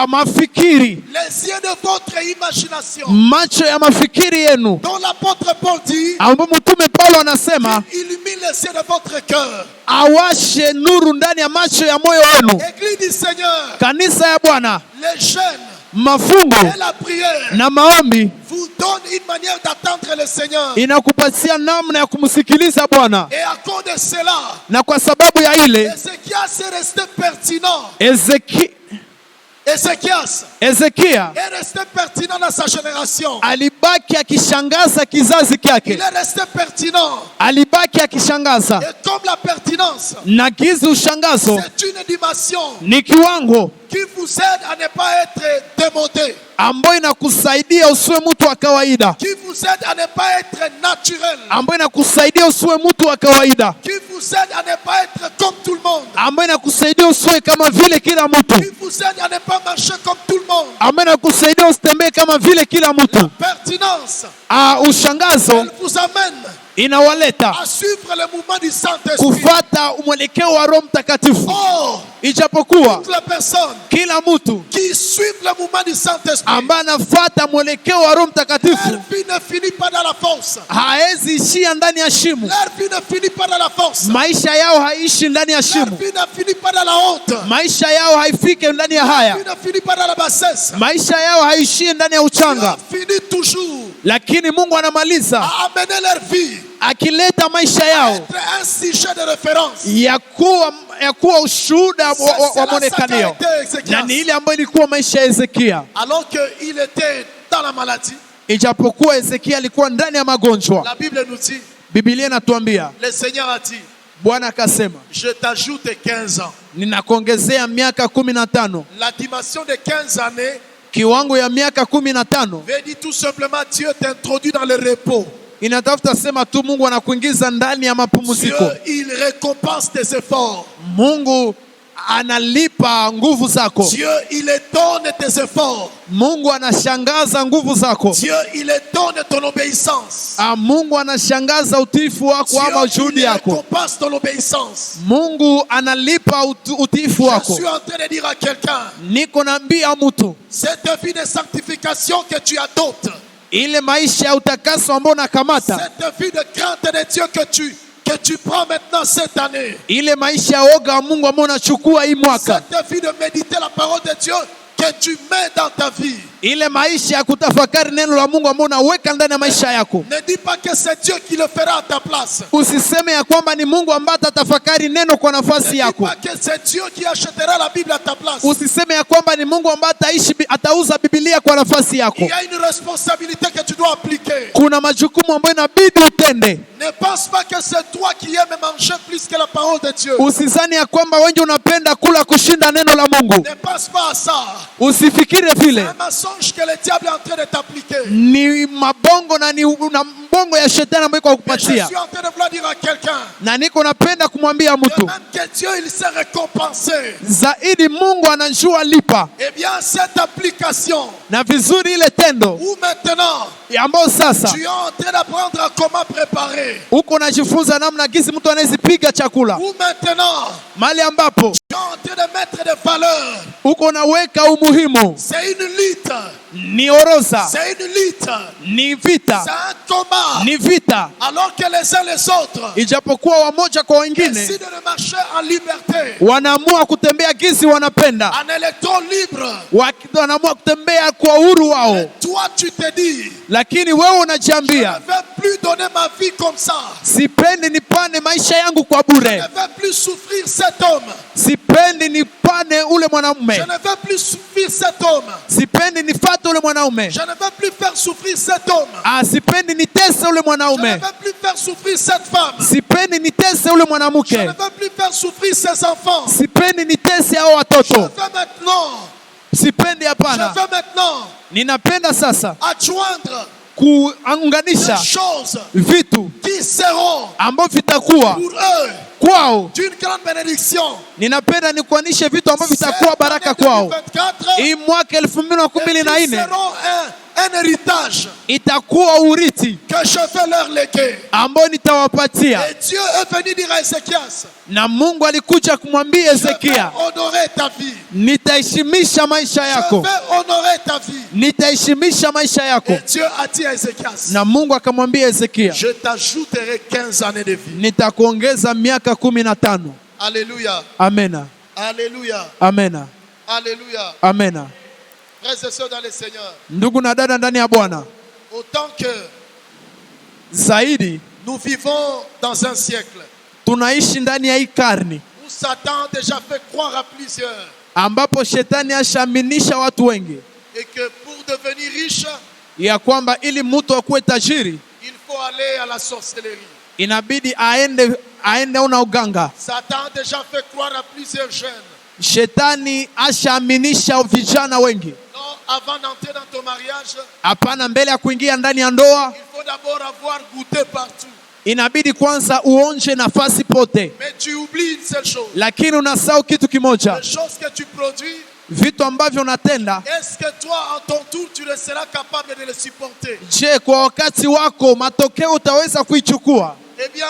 Speaker 3: mafikiri,
Speaker 2: Les yeux de votre imagination.
Speaker 3: macho ya mafikiri yenu,
Speaker 2: Dont l'apôtre Paul dit,
Speaker 3: ambao mtume Paulo anasema
Speaker 2: illumine les yeux de votre cœur.
Speaker 3: awashe nuru ndani ya macho ya moyo wenu.
Speaker 2: Église du Seigneur,
Speaker 3: Kanisa ya Bwana,
Speaker 2: les jeûnes
Speaker 3: mafungo
Speaker 2: et la prière
Speaker 3: na maombi
Speaker 2: vous donnent une manière d'attendre le Seigneur.
Speaker 3: inakupatia namna ya kumsikiliza Bwana,
Speaker 2: Et à cause de cela,
Speaker 3: na kwa sababu ya ile
Speaker 2: Ézéchias est resté pertinent.
Speaker 3: Hezekia
Speaker 2: Est resté pertinent dans sa génération.
Speaker 3: alibaki akishangaza kizazi
Speaker 2: Il
Speaker 3: kyake,
Speaker 2: est resté pertinent.
Speaker 3: alibaki akishangaza.
Speaker 2: Et comme la pertinence,
Speaker 3: Na gizi ushangazo
Speaker 2: c'est une dimension
Speaker 3: ni kiwango
Speaker 2: qui vous aide à ne pas être démodé,
Speaker 3: ambayo inakusaidia usiwe mtu wa kawaida,
Speaker 2: qui vous aide à ne pas être naturel,
Speaker 3: ambayo inakusaidia usiwe mtu wa kawaida,
Speaker 2: qui vous aide à ne pas être comme tout le monde,
Speaker 3: ambayo inakusaidia usiwe kama vile kila mtu,
Speaker 2: qui vous aide à ne pas marcher comme tout le monde.
Speaker 3: ambayo inakusaidia usitembee kama vile kila mtu.
Speaker 2: Pertinence,
Speaker 3: Ushangazo
Speaker 2: elle vous amène
Speaker 3: inawaleta
Speaker 2: à suivre le mouvement du Saint-Esprit.
Speaker 3: kufata mwelekeo wa Roho Mtakatifu,
Speaker 2: Or,
Speaker 3: ijapokuwa
Speaker 2: toutes les personnes
Speaker 3: kila mtu
Speaker 2: qui suivent le mouvement du Saint-Esprit,
Speaker 3: ambaye anafuata mwelekeo wa Roho
Speaker 2: leur
Speaker 3: Mtakatifu
Speaker 2: vie ne finit pas dans la force.
Speaker 3: haezi ishia ndani ya shimo.
Speaker 2: Leur vie ne finit pas dans la force.
Speaker 3: Maisha yao haishi ndani ya
Speaker 2: Leur
Speaker 3: shimo,
Speaker 2: vie ne finit pas dans la honte.
Speaker 3: maisha yao haifike ndani ya
Speaker 2: Leur
Speaker 3: haya,
Speaker 2: vie ne finit pas dans la bassesse.
Speaker 3: maisha yao haishie ndani ya
Speaker 2: Dieu
Speaker 3: uchanga.
Speaker 2: finit toujours
Speaker 3: Lakini Mungu anamaliza
Speaker 2: à amener leur vie
Speaker 3: akileta maisha yao
Speaker 2: être un sujet de référence.
Speaker 3: ya kuwa ushuhuda wa
Speaker 2: C'est là sa
Speaker 3: maonekanio,
Speaker 2: qualité,
Speaker 3: na ni
Speaker 2: Ézéchias.
Speaker 3: ile ambayo ilikuwa maisha ya Hezekia.
Speaker 2: Alors qu'il était dans la maladie,
Speaker 3: Ijapokuwa Hezekia alikuwa ndani ya magonjwa,
Speaker 2: la Bible nous dit,
Speaker 3: Biblia inatuambia
Speaker 2: le Seigneur a dit,
Speaker 3: Bwana akasema,
Speaker 2: je t'ajoute 15 ans.
Speaker 3: ninakuongezea miaka 15.
Speaker 2: La dimension de 15 années
Speaker 3: Kiwango ya miaka 15
Speaker 2: veut dire tout simplement Dieu t'introduit dans le repos.
Speaker 3: inatafuta sema tu Mungu anakuingiza ndani ya
Speaker 2: Dieu,
Speaker 3: mapumziko.
Speaker 2: il récompense tes efforts.
Speaker 3: Mungu analipa nguvu zako.
Speaker 2: Dieu, il étonne tes efforts.
Speaker 3: Mungu anashangaza nguvu zako.
Speaker 2: Dieu, il étonne ton obéissance.
Speaker 3: Mungu anashangaza utiifu wako ama
Speaker 2: Dieu,
Speaker 3: juhudi
Speaker 2: il
Speaker 3: yako.
Speaker 2: récompense ton obéissance.
Speaker 3: Mungu analipa utiifu
Speaker 2: Je
Speaker 3: wako.
Speaker 2: suis en train de dire à quelqu'un,
Speaker 3: Niko naambia mtu,
Speaker 2: cette vie de sanctification que tu adoptes,
Speaker 3: ile maisha ya utakaso ambao unakamata,
Speaker 2: cette vie de crainte de Dieu que tu prends maintenant cette année,
Speaker 3: ile maisha ya oga wa Mungu ambao unachukua hii mwaka,
Speaker 2: cette vie de méditer la parole de Dieu que tu mets dans ta vie,
Speaker 3: ile maisha ya kutafakari neno la Mungu ambao unaweka ndani ya maisha yako.
Speaker 2: ne dis pas que c'est Dieu qui le fera à ta place.
Speaker 3: Usiseme ya kwamba ni Mungu ambaye atatafakari neno kwa
Speaker 2: Ne
Speaker 3: nafasi
Speaker 2: dis
Speaker 3: yako.
Speaker 2: pas que c'est Dieu qui achètera la Bible à ta place.
Speaker 3: Usiseme ya kwamba ni Mungu ambaye atauza Biblia kwa nafasi
Speaker 2: Il
Speaker 3: yako.
Speaker 2: y a une responsabilité que tu dois appliquer.
Speaker 3: Kuna majukumu ambayo inabidi utende.
Speaker 2: Ne pense pas que c'est toi qui aimes manger plus que la parole de Dieu.
Speaker 3: Usizani ya kwamba wewe unapenda kula kushinda neno la Mungu.
Speaker 2: Ne pense pas à ça.
Speaker 3: Usifikire vile.
Speaker 2: C'est un mensonge que le diable est en train de t'appliquer.
Speaker 3: Ni mabongo na ni mbongo ya shetani ambayo iko
Speaker 2: Et je
Speaker 3: kupatia.
Speaker 2: suis en train de vouloir dire à quelqu'un,
Speaker 3: Na niko napenda kumwambia
Speaker 2: de
Speaker 3: mtu,
Speaker 2: même que Dieu il s'est récompensé.
Speaker 3: zaidi Mungu anajua lipa.
Speaker 2: Eh bien, cette application,
Speaker 3: Na vizuri ile tendo
Speaker 2: où maintenant,
Speaker 3: ambao sasa
Speaker 2: tu es en train d'apprendre à comment préparer.
Speaker 3: uko unajifunza namna gisi mtu anayezipiga chakula.
Speaker 2: Où maintenant,
Speaker 3: Mahali ambapo
Speaker 2: tu es en train de mettre des valeurs.
Speaker 3: uko unaweka umuhimu.
Speaker 2: C'est une lutte.
Speaker 3: Ni oroza,
Speaker 2: C'est une lutte.
Speaker 3: ni
Speaker 2: C'est
Speaker 3: vita,
Speaker 2: un combat.
Speaker 3: ni vita.
Speaker 2: Alors que les uns les autres
Speaker 3: Ijapokuwa wamoja kwa wengine
Speaker 2: décident de marcher en liberté,
Speaker 3: wanaamua kutembea gisi wanapenda,
Speaker 2: en électron libre.
Speaker 3: wanaamua kutembea kwa uhuru wao,
Speaker 2: Toi, tu te dis,
Speaker 3: lakini wewe
Speaker 2: je ne
Speaker 3: unajiambia,
Speaker 2: vais plus donner ma vie comme ça.
Speaker 3: sipendi nipane maisha yangu kwa
Speaker 2: Je
Speaker 3: bure,
Speaker 2: ne vais plus souffrir cet homme.
Speaker 3: sipendi nipane ule
Speaker 2: Je
Speaker 3: mwanamume,
Speaker 2: ne vais plus souffrir cet homme.
Speaker 3: sipendi nifate ule mwanaume,
Speaker 2: Je ne vais plus faire souffrir cet homme.
Speaker 3: sipendi nitese ule
Speaker 2: Je ne
Speaker 3: mwanaume,
Speaker 2: vais plus faire souffrir cette femme.
Speaker 3: sipendi nitese ule
Speaker 2: Je ne
Speaker 3: mwanamke,
Speaker 2: vais plus faire souffrir ses enfants.
Speaker 3: sipendi nitese hao
Speaker 2: Je
Speaker 3: watoto,
Speaker 2: vais maintenant,
Speaker 3: sipendi.
Speaker 2: je
Speaker 3: Hapana,
Speaker 2: vais maintenant
Speaker 3: ninapenda sasa
Speaker 2: adjoindre
Speaker 3: kuunganisha
Speaker 2: des choses
Speaker 3: vitu
Speaker 2: qui seront
Speaker 3: ambavyo vitakuwa
Speaker 2: pour eux
Speaker 3: kwao.
Speaker 2: d'une grande bénédiction.
Speaker 3: Ninapenda nikuanishe vitu ambavyo vitakuwa baraka kwao. Hii mwaka 2024
Speaker 2: seront un héritage
Speaker 3: itakuwa urithi
Speaker 2: que je vais leur léguer.
Speaker 3: ambao nitawapatia.
Speaker 2: Et Dieu est venu dire à Ézéchias,
Speaker 3: Na Mungu alikuja kumwambia
Speaker 2: je vais
Speaker 3: Ezekia,
Speaker 2: honorer ta vie.
Speaker 3: nitaheshimisha maisha
Speaker 2: Je
Speaker 3: yako,
Speaker 2: vais honorer ta vie.
Speaker 3: nitaheshimisha maisha yako.
Speaker 2: Et Dieu a dit à Ézéchias,
Speaker 3: Na Mungu akamwambia Ezekia,
Speaker 2: je t'ajouterai 15 années de vie.
Speaker 3: nitakuongeza miaka 15.
Speaker 2: Alléluia.
Speaker 3: Amena,
Speaker 2: Alléluia.
Speaker 3: amena,
Speaker 2: Alléluia.
Speaker 3: amena.
Speaker 2: Frères et sœurs dans le Seigneur,
Speaker 3: Ndugu na dada ndani ya Bwana,
Speaker 2: autant que
Speaker 3: zaidi
Speaker 2: nous vivons dans un siècle
Speaker 3: tunaishi ndani ya hii karni
Speaker 2: où Satan a déjà fait croire à plusieurs
Speaker 3: ambapo shetani ashaaminisha watu wengi
Speaker 2: et que pour devenir riche,
Speaker 3: ya kwamba ili mtu akuwe tajiri
Speaker 2: il faut aller à la sorcellerie.
Speaker 3: inabidi aende una uganga.
Speaker 2: Satan a déjà fait croire à plusieurs jeunes,
Speaker 3: Shetani ashaaminisha vijana wengi,
Speaker 2: non, avant d'entrer dans ton mariage,
Speaker 3: hapana, mbele ya kuingia ndani ya ndoa
Speaker 2: il faut d'abord avoir goûté partout.
Speaker 3: inabidi kwanza uonje nafasi pote,
Speaker 2: Mais tu oublies une seule chose.
Speaker 3: lakini unasahau kitu kimoja,
Speaker 2: Les choses que tu produis,
Speaker 3: vitu ambavyo unatenda.
Speaker 2: est-ce que toi, en ton tour, tu ne seras capable de les supporter?
Speaker 3: Je, kwa wakati wako matokeo utaweza kuichukua?
Speaker 2: Eh bien,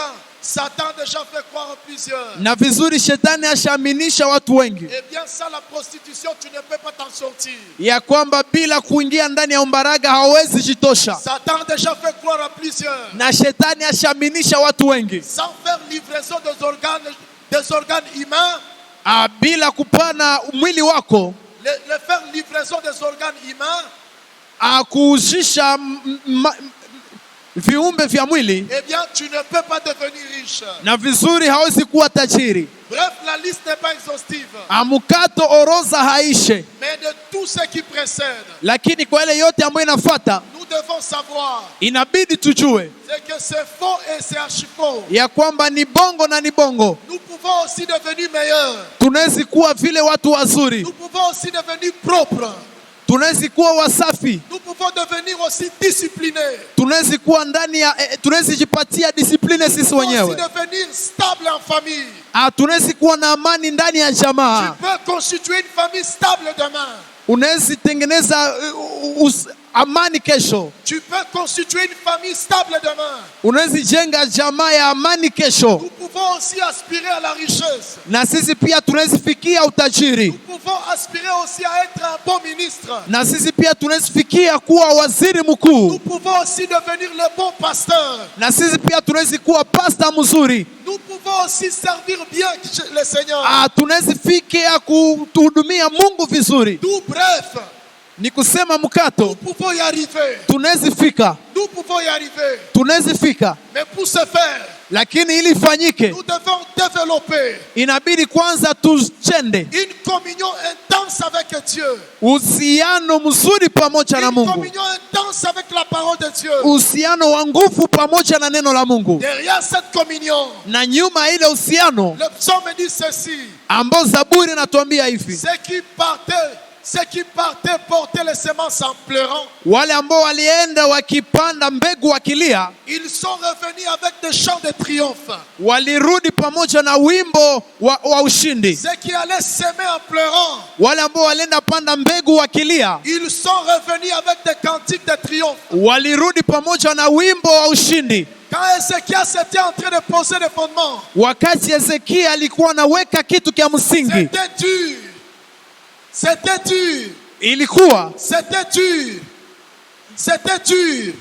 Speaker 2: Satan a déjà fait croire à plusieurs.
Speaker 3: Na vizuri, shetani ashaaminisha watu wengi
Speaker 2: Eh bien, sans la prostitution, tu ne peux pas t'en sortir.
Speaker 3: ya kwamba bila kuingia ndani ya umbaraga hawezi jitosha,
Speaker 2: Satan a déjà fait croire à plusieurs.
Speaker 3: na shetani ashaaminisha watu wengi
Speaker 2: Sans faire livraison des organes humains,
Speaker 3: bila kupana mwili wako,
Speaker 2: le faire livraison des organes humains,
Speaker 3: kuuzisha viumbe vya mwili,
Speaker 2: eh bien, tu ne peux pas devenir riche.
Speaker 3: na vizuri hawezi kuwa tajiri.
Speaker 2: Bref, la liste n'est pas exhaustive.
Speaker 3: Mkato oroza haishe,
Speaker 2: Mais de tout ce qui précède,
Speaker 3: lakini kwa ile yote ambayo inafuata
Speaker 2: nous devons savoir
Speaker 3: inabidi tujue
Speaker 2: c'est que c'est faux et c'est archi faux.
Speaker 3: ya kwamba ni bongo na ni bongo.
Speaker 2: Nous pouvons aussi devenir meilleurs.
Speaker 3: Tunawezi kuwa vile watu wazuri,
Speaker 2: Nous pouvons aussi devenir propres.
Speaker 3: tunaweza kuwa wasafi,
Speaker 2: Nous pouvons devenir aussi disciplinés.
Speaker 3: tunaweza kuwa ndani ya tunaweza jipatia discipline sisi
Speaker 2: Nous pouvons aussi
Speaker 3: wenyewe.
Speaker 2: devenir stable en famille.
Speaker 3: Tunaweza kuwa na amani ndani ya
Speaker 2: Tu
Speaker 3: jamaa.
Speaker 2: peux constituer une famille stable demain.
Speaker 3: Unaweza tengeneza amani kesho.
Speaker 2: Tu peux constituer une famille stable demain.
Speaker 3: Unaweza jenga jamaa ya amani kesho.
Speaker 2: Nous pouvons aussi aspirer à la richesse.
Speaker 3: Na sisi pia tunaweza fikia utajiri.
Speaker 2: Nous pouvons aspirer aussi à être un bon ministre.
Speaker 3: Na sisi pia tunaweza fikia kuwa waziri
Speaker 2: Nous
Speaker 3: mkuu.
Speaker 2: pouvons aussi devenir le bon pasteur.
Speaker 3: Na sisi pia tunaweza kuwa pasta mzuri.
Speaker 2: Nous pouvons aussi servir bien le Seigneur.
Speaker 3: Tunaweza fikia kuhudumia Mungu vizuri.
Speaker 2: Tout bref,
Speaker 3: Ni kusema
Speaker 2: nous
Speaker 3: mkato,
Speaker 2: pouvons y arriver.
Speaker 3: tunaweza fika,
Speaker 2: Nous pouvons y arriver.
Speaker 3: tunaweza fika,
Speaker 2: Mais pour ce faire,
Speaker 3: lakini ili ifanyike
Speaker 2: nous devons développer
Speaker 3: inabidi kwanza tujende
Speaker 2: une communion intense avec Dieu.
Speaker 3: uhusiano mzuri pamoja na
Speaker 2: Une
Speaker 3: Mungu,
Speaker 2: communion intense avec la parole de Dieu.
Speaker 3: uhusiano wa nguvu pamoja na neno la Mungu.
Speaker 2: Derrière cette communion,
Speaker 3: Na nyuma ile uhusiano
Speaker 2: le psaume dit ceci.
Speaker 3: ambao Zaburi inatuambia hivi,
Speaker 2: Ceux qui partaient porter les semences en pleurant,
Speaker 3: wale ambao walienda wakipanda mbegu wakilia,
Speaker 2: ils sont revenus avec des chants de triomphe.
Speaker 3: walirudi pamoja na wimbo wa ushindi.
Speaker 2: Ceux qui allaient s'aimer en pleurant,
Speaker 3: Wale ambao walienda panda mbegu wakilia,
Speaker 2: ils sont revenus avec des cantiques de triomphe.
Speaker 3: walirudi pamoja na wimbo wa ushindi.
Speaker 2: Quand Ézéchias était en train de poser les fondements,
Speaker 3: Wakati Hezekia alikuwa anaweka kitu kia msingi,
Speaker 2: c'était dur. C'était dur.
Speaker 3: ilikuwa
Speaker 2: C'était dur. C'était dur.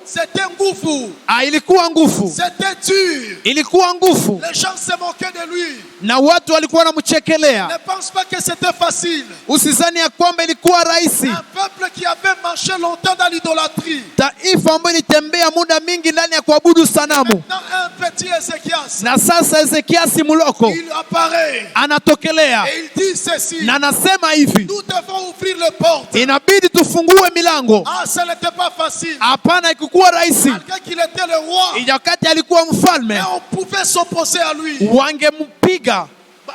Speaker 2: C'était nguvu.
Speaker 3: ilikuwa nguvu,
Speaker 2: C'était dur.
Speaker 3: ilikuwa nguvu,
Speaker 2: Les gens se moquaient de lui.
Speaker 3: na watu walikuwa
Speaker 2: Ne
Speaker 3: wanamchekelea.
Speaker 2: pense pas que c'était facile.
Speaker 3: Usizani ya kwamba ilikuwa rahisi.
Speaker 2: Un peuple qui avait marché longtemps dans l'idolâtrie.
Speaker 3: Taifa ambayo ilitembea muda mingi ndani ya kuabudu sanamu,
Speaker 2: Maintenant, un petit Ézéchias,
Speaker 3: na sasa Hezekiasi muloko
Speaker 2: il apparaît
Speaker 3: anatokelea
Speaker 2: et il dit ceci.
Speaker 3: na anasema hivi,
Speaker 2: Nous devons ouvrir les portes.
Speaker 3: inabidi tufungue milango.
Speaker 2: Ce n'était pas facile.
Speaker 3: Hapana, ikukuwa rahisi.
Speaker 2: Malgré qu'il était le roi,
Speaker 3: Wakati alikuwa mfalme,
Speaker 2: mais on pouvait s'opposer à lui.
Speaker 3: wangempiga,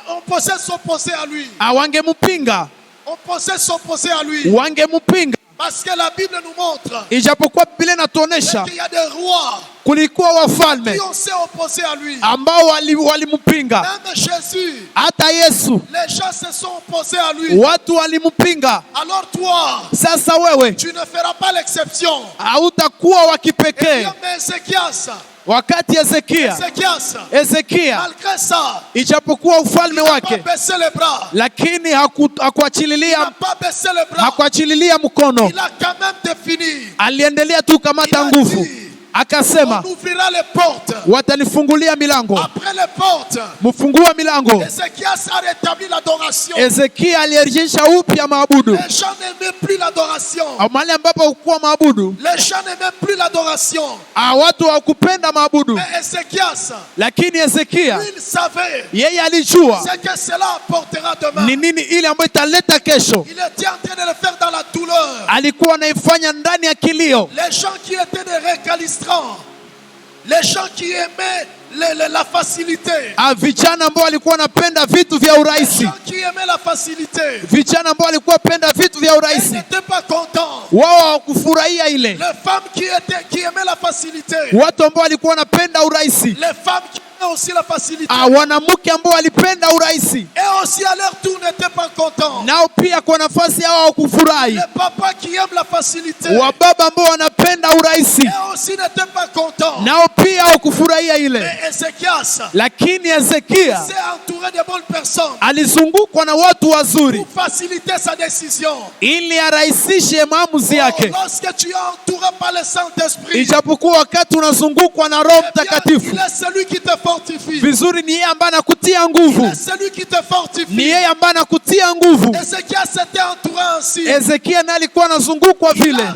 Speaker 2: On pouvait s'opposer à lui.
Speaker 3: wangemupinga,
Speaker 2: On pouvait s'opposer à lui.
Speaker 3: wangemupinga.
Speaker 2: Parce que la Bible nous montre
Speaker 3: Ijapokuwa Biblia inatuonesha
Speaker 2: qu'il y a des rois
Speaker 3: kulikuwa wafalme
Speaker 2: qui ont s'est opposé à lui.
Speaker 3: ambao walimpinga.
Speaker 2: Même Jésus,
Speaker 3: Hata Yesu
Speaker 2: les gens se sont opposés à lui.
Speaker 3: watu walimpinga.
Speaker 2: Alors toi,
Speaker 3: Sasa wewe
Speaker 2: tu ne feras pas l'exception.
Speaker 3: hautakuwa wa
Speaker 2: Eh
Speaker 3: kipekee.
Speaker 2: bien, mais Ézéchias,
Speaker 3: Wakati Hezekia
Speaker 2: malgré ça,
Speaker 3: ijapokuwa ufalme
Speaker 2: il n'a pas
Speaker 3: wake,
Speaker 2: baissé les bras.
Speaker 3: lakini
Speaker 2: Il n'a
Speaker 3: hakuachililia
Speaker 2: pas baissé les bras.
Speaker 3: hakuachililia mkono,
Speaker 2: Il a quand même défini.
Speaker 3: aliendelea tu kamata nguvu, akasema
Speaker 2: On ouvrira les portes.
Speaker 3: watanifungulia milango.
Speaker 2: Après les portes,
Speaker 3: Mfungua milango.
Speaker 2: Ézéchias a rétabli l'adoration.
Speaker 3: Hezekia alirejesha upya maabudu.
Speaker 2: Les gens n'aimaient plus l'adoration.
Speaker 3: Mahali ambapo hakukuwa maabudu,
Speaker 2: Les gens n'aimaient plus l'adoration.
Speaker 3: watu hawakupenda maabudu,
Speaker 2: Mais Ézéchias,
Speaker 3: lakini Hezekia
Speaker 2: il savait
Speaker 3: yeye alijua
Speaker 2: ce que cela apportera
Speaker 3: ni
Speaker 2: demain.
Speaker 3: nini ile ambayo italeta kesho.
Speaker 2: Il était en train de le faire dans la douleur.
Speaker 3: Alikuwa anaifanya ndani ya kilio.
Speaker 2: Les gens qui étaient des récalistrants, les gens qui aimaient la facilité,
Speaker 3: Vijana ambao walikuwa wanapenda vitu vya
Speaker 2: les
Speaker 3: urahisi,
Speaker 2: gens qui aimaient la facilité,
Speaker 3: vijana ambao walikuwa wanapenda vitu vya
Speaker 2: ils
Speaker 3: urahisi,
Speaker 2: n'étaient pas contents.
Speaker 3: wao hawakufurahia ile.
Speaker 2: Les femmes qui aimaient la facilité,
Speaker 3: Watu ambao walikuwa wanapenda urahisi,
Speaker 2: les femmes qui aimaient aussi la facilité,
Speaker 3: wanamke ambao walipenda urahisi,
Speaker 2: et aussi à leur tour n'étaient pas contents.
Speaker 3: nao pia kwa nafasi yao hawakufurahi.
Speaker 2: Les papas qui aiment la facilité,
Speaker 3: Wababa ambao wanapenda urahisi,
Speaker 2: et aussi n'étaient pas contents.
Speaker 3: nao pia hawakufurahia ile.
Speaker 2: Mais Ézéchias
Speaker 3: Lakini Hezekia
Speaker 2: s'est entouré de bonnes personnes
Speaker 3: alizungukwa na watu wazuri
Speaker 2: pour faciliter sa décision.
Speaker 3: ili arahisishe maamuzi yake.
Speaker 2: Lorsque tu es entouré par le Saint-Esprit,
Speaker 3: Ijapokuwa wakati unazungukwa na Roho
Speaker 2: eh bien,
Speaker 3: Mtakatifu,
Speaker 2: il est celui qui te fortifie.
Speaker 3: vizuri ni yeye ambaye anakutia
Speaker 2: Il
Speaker 3: nguvu,
Speaker 2: est celui qui te
Speaker 3: ni
Speaker 2: fortifie.
Speaker 3: yeye ambaye anakutia nguvu.
Speaker 2: Ézéchias s'était entouré ainsi.
Speaker 3: Hezekia naye alikuwa anazungukwa
Speaker 2: Il
Speaker 3: vile,
Speaker 2: a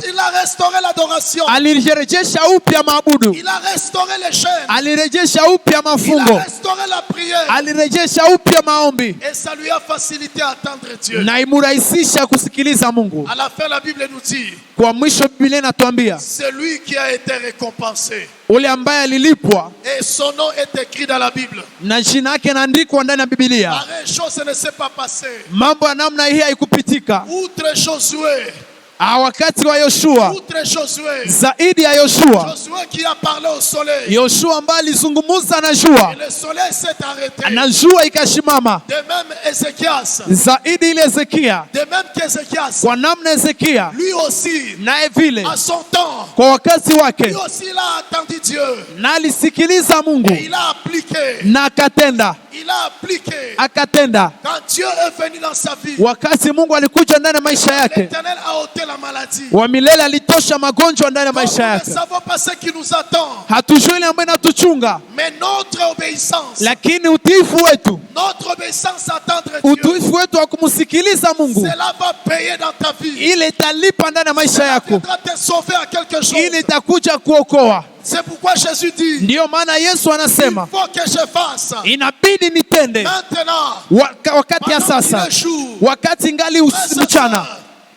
Speaker 2: Il a restauré l'adoration.
Speaker 3: alirejesha upya maabudu,
Speaker 2: Il a restauré les chaînes.
Speaker 3: alirejesha upya
Speaker 2: Il a
Speaker 3: mafungo,
Speaker 2: restauré la prière.
Speaker 3: alirejesha upya maombi,
Speaker 2: Et ça lui a facilité à attendre Dieu.
Speaker 3: na imurahisisha kusikiliza Mungu.
Speaker 2: À la fin, la Bible nous dit,
Speaker 3: Kwa mwisho Biblia inatuambia
Speaker 2: c'est lui qui a été récompensé.
Speaker 3: ule ambaye alilipwa
Speaker 2: Et son nom est écrit dans la Bible.
Speaker 3: na jina yake inaandikwa ndani ya Biblia.
Speaker 2: Pareille chose ne s'est pas passée.
Speaker 3: Mambo ya namna hii haikupitika.
Speaker 2: Outre Josué,
Speaker 3: Wakati wa Yoshua,
Speaker 2: outre Josué,
Speaker 3: zaidi ya Yoshua,
Speaker 2: Josué qui a parlé au soleil.
Speaker 3: Yoshua ambaye alizungumza na jua
Speaker 2: Et le soleil s'est arrêté.
Speaker 3: na jua ikashimama.
Speaker 2: De même Ézéchias.
Speaker 3: Zaidi ile Hezekia,
Speaker 2: De même qu'Ézéchias.
Speaker 3: kwa namna Hezekia
Speaker 2: Lui aussi,
Speaker 3: naye vile
Speaker 2: à son temps,
Speaker 3: kwa wakati wake,
Speaker 2: lui aussi il a attendu Dieu.
Speaker 3: na alisikiliza Mungu
Speaker 2: Et il a appliqué.
Speaker 3: na akatenda,
Speaker 2: Il a appliqué.
Speaker 3: akatenda.
Speaker 2: Quand Dieu est venu dans sa vie,
Speaker 3: Wakati Mungu alikuja ndani ya maisha yake,
Speaker 2: l'Éternel a ôté la maladie.
Speaker 3: wa milele alitosha magonjwa ndani ya
Speaker 2: Nous
Speaker 3: maisha
Speaker 2: ne
Speaker 3: yake.
Speaker 2: savons pas ce qui nous attend.
Speaker 3: Hatujui ile ambayo inatuchunga,
Speaker 2: Mais notre obéissance,
Speaker 3: lakini utiifu wetu,
Speaker 2: notre obéissance à attendre Dieu,
Speaker 3: utiifu wetu wa kumsikiliza Mungu,
Speaker 2: cela va payer dans ta vie.
Speaker 3: ile italipa ndani ya maisha
Speaker 2: Cela
Speaker 3: yako,
Speaker 2: viendra te sauver à quelque chose.
Speaker 3: ile itakuja kuokoa.
Speaker 2: C'est pourquoi Jésus dit,
Speaker 3: Ndiyo maana Yesu
Speaker 2: il
Speaker 3: anasema
Speaker 2: faut que je fasse
Speaker 3: inabidi nitende
Speaker 2: maintenant,
Speaker 3: wakati ya
Speaker 2: pendant
Speaker 3: sasa,
Speaker 2: qu'il est jour.
Speaker 3: wakati ngali mchana.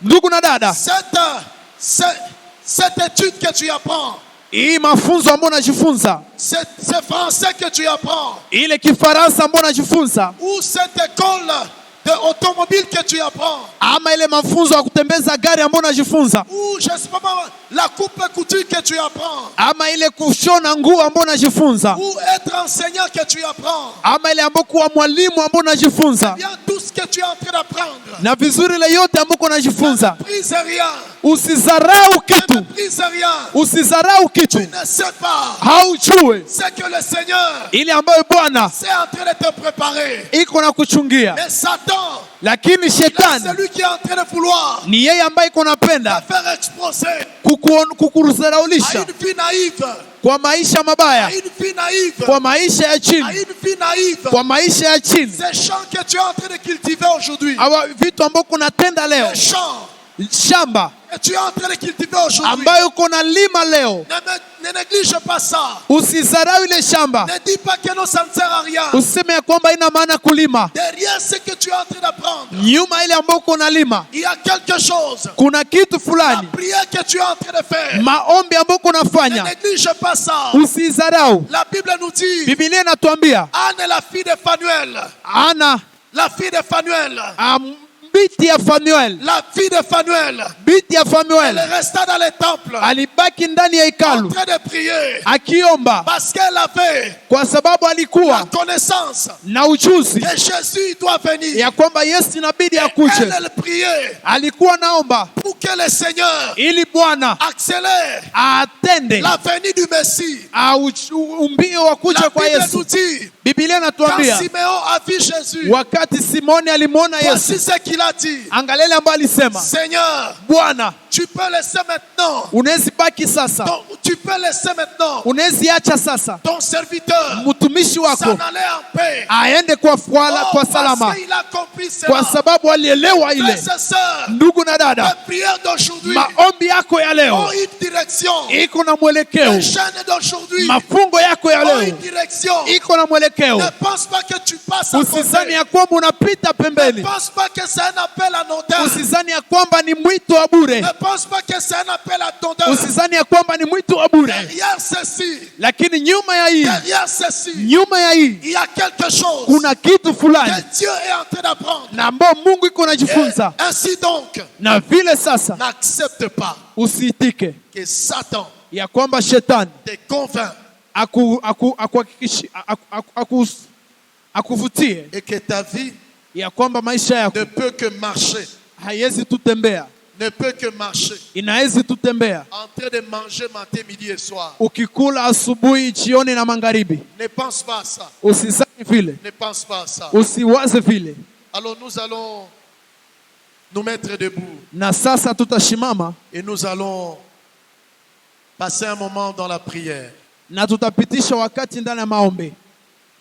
Speaker 3: Ndugu na dada,
Speaker 2: Cette étude que tu apprends,
Speaker 3: hii mafunzo ambayo unajifunza,
Speaker 2: ce français que tu apprends,
Speaker 3: ile Kifaransa ambayo unajifunza,
Speaker 2: ou cette école d'automobile que tu apprends,
Speaker 3: ama ile mafunzo ya kutembeza gari ambayo unajifunza,
Speaker 2: ou je sais pas, la coupe et couture que tu apprends,
Speaker 3: ama ile kushona nguo ambayo unajifunza,
Speaker 2: ou être enseignant que tu apprends,
Speaker 3: ama ile ambayo kuwa mwalimu ambayo unajifunza,
Speaker 2: bien tout ce que tu es en train d'apprendre,
Speaker 3: na vizuri ile yote ambayo unajifunza,
Speaker 2: ne prise rien,
Speaker 3: usizarau kitu,
Speaker 2: ne prise rien,
Speaker 3: usizarau kitu,
Speaker 2: ne sais pas
Speaker 3: haujue
Speaker 2: ce que le Seigneur
Speaker 3: ile ambayo Bwana
Speaker 2: c'est en train de te préparer.
Speaker 3: iko na kuchungia.
Speaker 2: Mais Satan,
Speaker 3: Lakini
Speaker 2: là,
Speaker 3: shetani
Speaker 2: c'est lui qui est en train de vouloir
Speaker 3: ni yeye ambaye iko
Speaker 2: te
Speaker 3: napenda
Speaker 2: faire exposer à
Speaker 3: kukurudharaulisha
Speaker 2: une vie naïve,
Speaker 3: kwa maisha
Speaker 2: à
Speaker 3: mabaya,
Speaker 2: une vie naïve,
Speaker 3: kwa maisha ya
Speaker 2: à
Speaker 3: chini,
Speaker 2: une vie naïve.
Speaker 3: kwa maisha ya chini.
Speaker 2: Ces champs que tu es en train de cultiver aujourd'hui,
Speaker 3: Hawa vitu ambavyo kunatenda leo,
Speaker 2: les champs
Speaker 3: shamba
Speaker 2: que tu es en train de cultiver aujourd'hui,
Speaker 3: ambayo uko na lima leo,
Speaker 2: ne néglige pas ça.
Speaker 3: usizarau ile shamba,
Speaker 2: Ne dis pas que non, ça ne sert à rien.
Speaker 3: useme ya kwamba ina maana kulima.
Speaker 2: Derrière ce que tu es en train d'apprendre,
Speaker 3: Nyuma ile ambayo uko na lima
Speaker 2: il y a quelque chose.
Speaker 3: kuna kitu
Speaker 2: La
Speaker 3: fulani,
Speaker 2: prière que tu es en train de faire,
Speaker 3: maombi ambayo
Speaker 2: ne
Speaker 3: kunafanya,
Speaker 2: néglige pas ça.
Speaker 3: usizarau.
Speaker 2: La Bible nous dit,
Speaker 3: Biblia inatuambia
Speaker 2: Anne, la fille de Phanuel,
Speaker 3: Ana,
Speaker 2: la fille de Phanuel,
Speaker 3: binti ya Fanuel,
Speaker 2: la fille de Phanuel,
Speaker 3: binti ya
Speaker 2: elle
Speaker 3: Fanuel
Speaker 2: resta dans le temple
Speaker 3: alibaki ndani ya
Speaker 2: en
Speaker 3: hekalu
Speaker 2: train de prier
Speaker 3: akiomba,
Speaker 2: parce qu'elle avait
Speaker 3: kwa sababu
Speaker 2: la
Speaker 3: alikuwa
Speaker 2: connaissance
Speaker 3: na ujuzi
Speaker 2: que Jésus doit venir.
Speaker 3: ya kwamba Yesu inabidi
Speaker 2: Elle,
Speaker 3: akuje.
Speaker 2: elle priait
Speaker 3: Alikuwa naomba
Speaker 2: pour que le Seigneur
Speaker 3: ili Bwana
Speaker 2: accélère
Speaker 3: atende
Speaker 2: la venue du Messie.
Speaker 3: umbio wa kuja
Speaker 2: La
Speaker 3: kwa
Speaker 2: Bible
Speaker 3: Yesu.
Speaker 2: nous dit,
Speaker 3: Biblia
Speaker 2: quand
Speaker 3: inatuambia
Speaker 2: Siméon a vu Jésus,
Speaker 3: wakati Simoni alimwona Yesu,
Speaker 2: voici ce qu'il a dit.
Speaker 3: angalia ile ambayo alisema,
Speaker 2: Seigneur,
Speaker 3: Bwana,
Speaker 2: tu peux laisser maintenant,
Speaker 3: unawezi baki sasa,
Speaker 2: tu peux laisser maintenant
Speaker 3: unawezi acha sasa
Speaker 2: ton serviteur
Speaker 3: mtumishi
Speaker 2: s'en
Speaker 3: wako
Speaker 2: aller en paix.
Speaker 3: aende kwa
Speaker 2: Oh,
Speaker 3: salama,
Speaker 2: parce qu'il a compris
Speaker 3: kwa
Speaker 2: cela.
Speaker 3: sababu alielewa ile.
Speaker 2: Frères et sœurs,
Speaker 3: Ndugu na
Speaker 2: la
Speaker 3: dada,
Speaker 2: prière d'aujourd'hui
Speaker 3: maombi yako ya
Speaker 2: ont
Speaker 3: leo
Speaker 2: une direction.
Speaker 3: iko na mwelekeo,
Speaker 2: Les chaînes d'aujourd'hui
Speaker 3: mafungo yako ya
Speaker 2: ont
Speaker 3: leo
Speaker 2: une direction.
Speaker 3: iko na mwelekeo.
Speaker 2: Ne pense pas que tu passes à
Speaker 3: Usizani
Speaker 2: côté.
Speaker 3: ya kwamba unapita
Speaker 2: Ne
Speaker 3: pembeni,
Speaker 2: pense pas que c'est un appel à anodin.
Speaker 3: usizani ya kwamba ni mwito wa bure,
Speaker 2: Ne pense pas que c'est un appel à tondeur.
Speaker 3: usizani ya kwamba ni mwito wa bure.
Speaker 2: Derrière ceci,
Speaker 3: Lakini nyuma ya hii,
Speaker 2: derrière ceci,
Speaker 3: nyuma ya hii
Speaker 2: il y a quelque chose
Speaker 3: kuna kitu fulani
Speaker 2: que Dieu est en train d'apprendre.
Speaker 3: na ambao Mungu iko najifunza,
Speaker 2: Ainsi donc,
Speaker 3: na vile sasa
Speaker 2: n'accepte pas
Speaker 3: usiitike
Speaker 2: que Satan
Speaker 3: ya kwamba shetani
Speaker 2: te convainc
Speaker 3: akuvutie
Speaker 2: et que ta vie
Speaker 3: ya kwamba maisha yako
Speaker 2: ne peut que marcher,
Speaker 3: haiwezi tutembea,
Speaker 2: ne peut que marcher
Speaker 3: inawezi tutembea
Speaker 2: en train de manger matin, midi et soir.
Speaker 3: ukikula asubuhi, jioni na magharibi.
Speaker 2: Ne pense pas à ça.
Speaker 3: Usizani vile,
Speaker 2: Ne pense pas à ça.
Speaker 3: usiwaze vile.
Speaker 2: Alors nous allons nous mettre debout
Speaker 3: Na sasa tutashimama
Speaker 2: et nous allons passer un moment dans la prière.
Speaker 3: na tutapitisha wakati ndani ya maombi.